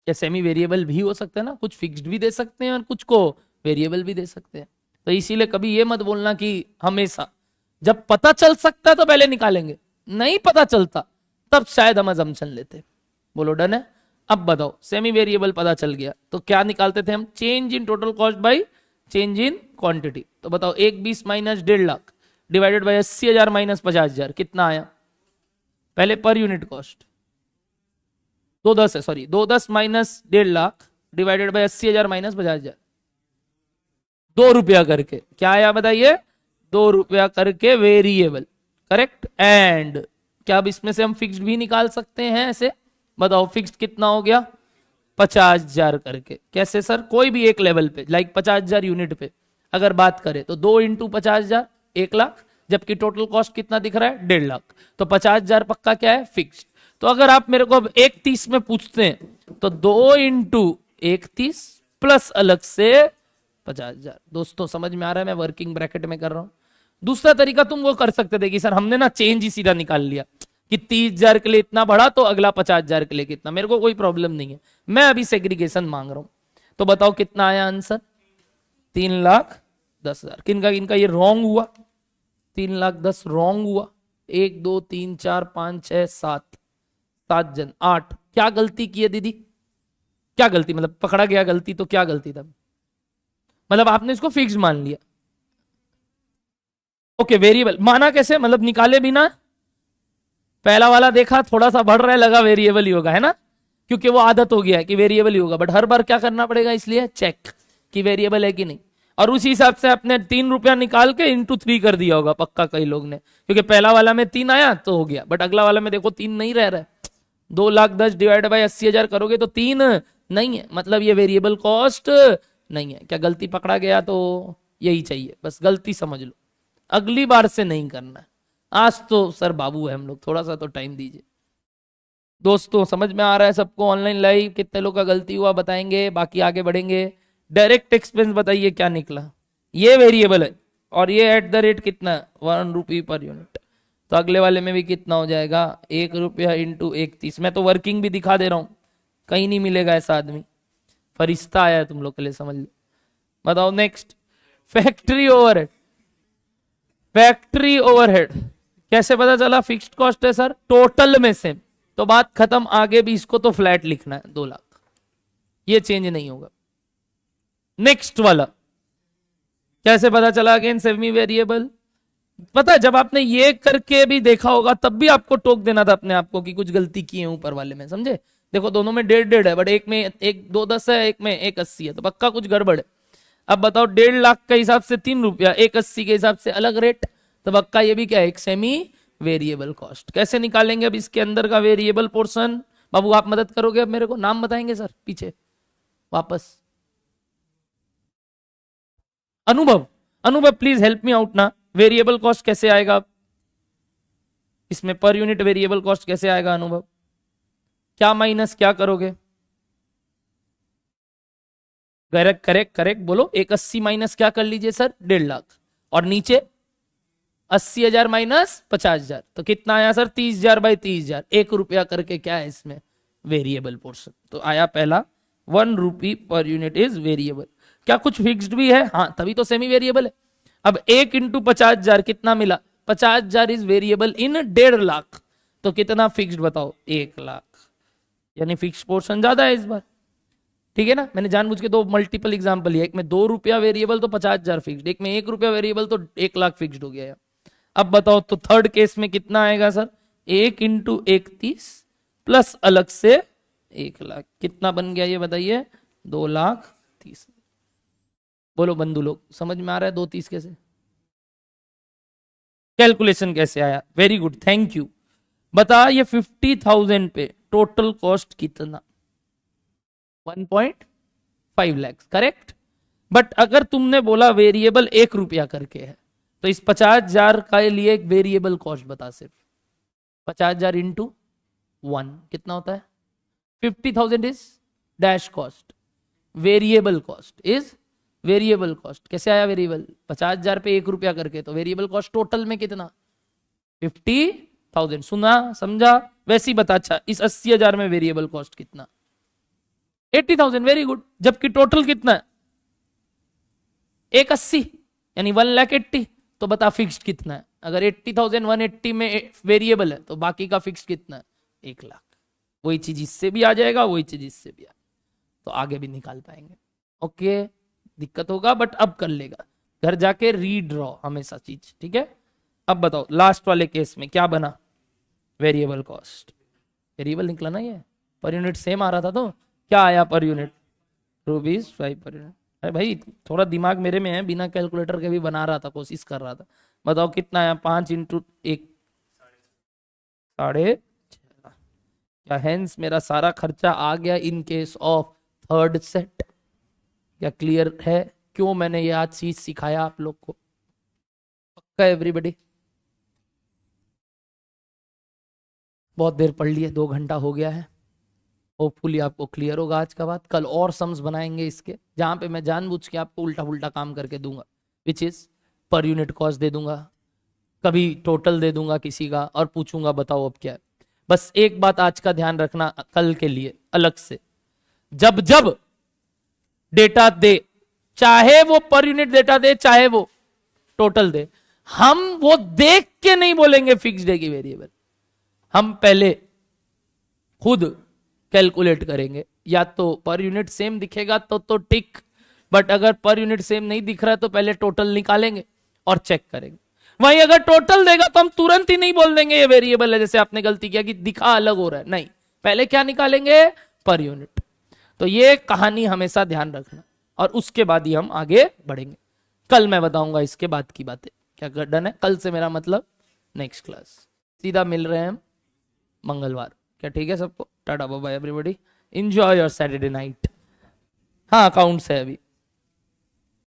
क्या सेमी वेरिएबल भी हो सकता है ना? कुछ फिक्स्ड भी दे सकते हैं और कुछ को वेरिएबल भी दे सकते हैं। तो इसीलिए कभी ये मत बोलना कि हमेशा, जब पता चल सकता है तो पहले निकालेंगे, नहीं पता चलता तब शायद हम अजम्पशन लेते। बोलो डन है? अब बताओ सेमी वेरिएबल पता चल गया तो क्या निकालते थे हम? Change in total cost by change in quantity. तो बताओ 1,20 माइनस 1,50,000 डिवाइडेड बाई 80,000 माइनस 50,000 कितना आया? पहले पर यूनिट कॉस्ट 210 है, sorry 210 minus 1,50,000 divided by 80,000 minus 50,000, 2 रुपया करके क्या आया बताइए? 2 रुपया करके वेरिएबल, करेक्ट। एंड क्या अब इसमें से हम फिक्स्ड भी निकाल सकते हैं ऐसे? बताओ फिक्स्ड कितना हो गया? 50,000 करके। कैसे सर? कोई भी एक लेवल पे, लाइक 50,000 यूनिट पे अगर बात करें तो 2 इंटू 50,000 1,00,000, जबकि टोटल कॉस्ट कितना दिख रहा है? 1,50,000। तो 50,000 पक्का क्या है? फिक्स्ड। तो अगर आप मेरे को अब 1,30 में पूछते हैं तो 2 इंटू 1,30 प्लस अलग से 50,000। दोस्तों समझ में आ रहा है? मैं वर्किंग ब्रैकेट में कर रहा हूं। दूसरा तरीका तुम वो कर सकते थे कि सर हमने ना चेंज ही सीधा निकाल लिया कि 30,000 के लिए इतना बढ़ा तो अगला 50,000 के लिए कितना। मेरे को कोई प्रॉब्लम नहीं है, मैं अभी सेग्रीगेशन मांग रहा हूं। तो बताओ कितना आया आंसर? 3,10,000। किनका किनका ये रॉन्ग हुआ? 3,10,000 रॉन्ग हुआ। 1 2 3 4 5 6 7 7 जन 8। क्या गलती की है दीदी? क्या गलती मतलब पकड़ा गया गलती? तो क्या गलती था? मतलब आपने इसको फिक्स मान लिया। ओके वेरिएबल माना कैसे? मतलब निकाले बिना। पहला वाला देखा थोड़ा सा बढ़ रहा है, लगा वेरिएबल ही होगा, है ना? क्योंकि वो आदत हो गया है कि वेरिएबल ही होगा, बट हर बार क्या करना पड़ेगा? इसलिए चेक कि वेरिएबल है कि नहीं। और उसी हिसाब से आपने 3 रुपया निकाल के इंटू 3 कर दिया होगा पक्का कई लोग ने, क्योंकि पहला वाला में 3 आया तो हो गया, बट अगला वाला में देखो 3 नहीं रह रहा है। 2,10,000 डिवाइड बाई 80,000 करोगे तो 3 नहीं है, मतलब ये वेरिएबल कॉस्ट नहीं है। क्या गलती पकड़ा गया? तो यही चाहिए, बस गलती समझ लो, अगली बार से नहीं करना है। आज तो सर बाबू है हम लोग, थोड़ा सा तो टाइम दीजिए। दोस्तों समझ में आ रहा है सबको? ऑनलाइन लाइव कितने लोग का गलती हुआ बताएंगे, बाकी आगे बढ़ेंगे। डायरेक्ट एक्सपेंस बताइए क्या निकला? ये वेरिएबल है और ये @ कितना? 1 रुपी पर यूनिट। तो अगले वाले में भी कितना हो जाएगा? 1 रुपया इंटू 1,30। मैं तो वर्किंग भी दिखा दे रहा हूं, कहीं नहीं मिलेगा ऐसा आदमी। फरिश्ता आया है तुम लोग के लिए, समझ लो। बताओ next, factory overhead. Factory overhead कैसे पता चला? फिक्स्ड कॉस्ट है सर, टोटल में से, तो बात खत्म। आगे भी इसको तो फ्लैट लिखना है 2,00,000, ये चेंज नहीं होगा। नेक्स्ट वाला कैसे पता चला? Again semi variable. पता है जब आपने ये करके भी देखा होगा तब भी आपको टोक देना था अपने आप को कि कुछ गलती की है ऊपर वाले में, समझे? देखो दोनों में 1.5 है, बट एक में एक 2.10 है, एक में 1.80 है, तो पक्का कुछ गड़बड़ है। अब बताओ 1.5 लाख के हिसाब से 3 रुपया, 1.80 के हिसाब से अलग रेट, तो पक्का ये भी क्या है, एक सेमी वेरिएबल कॉस्ट। कैसे निकालेंगे अब इसके अंदर का वेरिएबल पोर्शन? बाबू आप मदद करोगे अब मेरे को, नाम बताएंगे सर पीछे वापस। अनुभव, अनुभव प्लीज हेल्प मी आउट ना। वेरिएबल कॉस्ट कैसे आएगा इसमें, पर यूनिट वेरिएबल कॉस्ट कैसे आएगा अनुभव? क्या माइनस क्या करोगे? करेक्ट करेक्ट करेक्ट बोलो। 180 माइनस क्या कर लीजिए सर, 1.5 लाख, और नीचे 80,000 माइनस 50,000, तो कितना आया सर, 30,000 बाई 30,000, 1 रुपया करके क्या है इसमें वेरिएबल पोर्शन। तो आया पहला 1 रुपी पर यूनिट इज वेरिएबल। क्या कुछ फिक्स्ड भी है? हाँ, तभी तो सेमी वेरिएबल है। अब 1 इंटू 50,000 कितना मिला, 50,000 इज वेरिएबल इन 1.5 लाख, तो कितना फिक्स्ड बताओ, 1 लाख, यानी फिक्स्ड पोर्शन ज्यादा है इस बार। ठीक है ना, मैंने जानबूझ के दो मल्टीपल एग्जांपल लिया, एक में 2 रुपया वेरिएबल तो 50,000 फिक्स्ड, एक में 1 रुपया वेरिएबल तो 1 लाख फिक्स्ड हो गया। अब बताओ तो थर्ड केस में कितना आएगा सर, 1 इंटू 31 प्लस अलग से 1 लाख, कितना बन गया ये बताइए, 2,30,000। बोलो बंधु लोग, समझ में आ रहा है 2,30 कैसे, कैलकुलेशन कैसे आया? Very good, thank you. बता ये 50,000 पे टोटल कॉस्ट कितना, 1.5 लाख, करेक्ट। बट अगर तुमने बोला वेरिएबल 1 रुपया करके है, तो इस 50,000 का लिए एक वेरिएबल कॉस्ट बता, सिर्फ 50,000 इंटू 1 कितना होता है, 50,000 is dash cost, variable cost is variable cost. कैसे आया वेरिएबल, 50,000 पे 1 रुपया करके, तो वेरिएबल कॉस्ट टोटल में कितना, 50,000। सुना समझा, वैसे ही बता। अच्छा इस 80,000 में वेरिएबल कॉस्ट कितना, 80,000, वेरी गुड। जबकि टोटल कितना है, 180, यानी 1,80,000, तो बता फिक्स्ड कितना है। अगर 80,000 180 में वेरिएबल है तो बाकी का फिक्स्ड कितना है, 1 लाख। वही चीज इससे भी आ जाएगा, वही चीज इससे भी आ, तो आगे भी निकाल पाएंगे। ओके, दिक्कत होगा बट अब कर लेगा, घर जाके रीड रहो हमेशा चीज, ठीक है। अब बताओ लास्ट वाले केस में क्या बना, वेरिएबल कॉस्ट, वेरिएबल निकला ना ये, पर यूनिट सेम आ रहा था, तो क्या आया पर यूनिट, ₹5 पर यूनिट। अरे भाई थोड़ा दिमाग मेरे में है, बिना कैलकुलेटर के भी बना रहा था, कोशिश कर रहा था। बताओ कितना आया, 5 इंटू 1 6.5, क्या हेंस मेरा सारा खर्चा आ गया इन केस ऑफ थर्ड सेट। क्या क्लियर है क्यों मैंने ये आज चीज सिखाया आप लोग को, पक्का एवरीबॉडी? बहुत देर पढ़ लिए, 2 घंटा हो गया है, होपफुली आपको क्लियर होगा आज का बात। कल और सम्स बनाएंगे इसके, जहां पे मैं जानबूझ के आपको उल्टा पुल्टा काम करके दूंगा, which is per unit cost दे दूंगा, कभी टोटल दे दूंगा किसी का, और पूछूंगा बताओ अब क्या है। बस एक बात आज का ध्यान रखना कल के लिए अलग से, जब जब डेटा दे, चाहे वो पर यूनिट डेटा दे चाहे वो टोटल दे, हम वो देख के नहीं बोलेंगे फिक्स डे की वेरिएबल, हम पहले खुद कैलकुलेट करेंगे। या तो पर यूनिट सेम दिखेगा तो टिक, बट अगर पर यूनिट सेम नहीं दिख रहा है तो पहले टोटल निकालेंगे और चेक करेंगे। वहीं अगर टोटल देगा तो हम तुरंत ही नहीं बोल देंगे ये वेरिएबल है, जैसे आपने गलती किया कि दिखा अलग हो रहा है, नहीं, पहले क्या निकालेंगे, पर यूनिट। तो ये कहानी हमेशा ध्यान रखना, और उसके बाद ही हम आगे बढ़ेंगे। कल मैं बताऊंगा इसके बाद की बातें, क्या डन है? कल से मेरा मतलब नेक्स्ट क्लास, सीधा मिल रहे हैं हम मंगलवार, क्या ठीक है सबको? Tata bye bye everybody, enjoy your Saturday night. हाँ अकाउंट्स है अभी।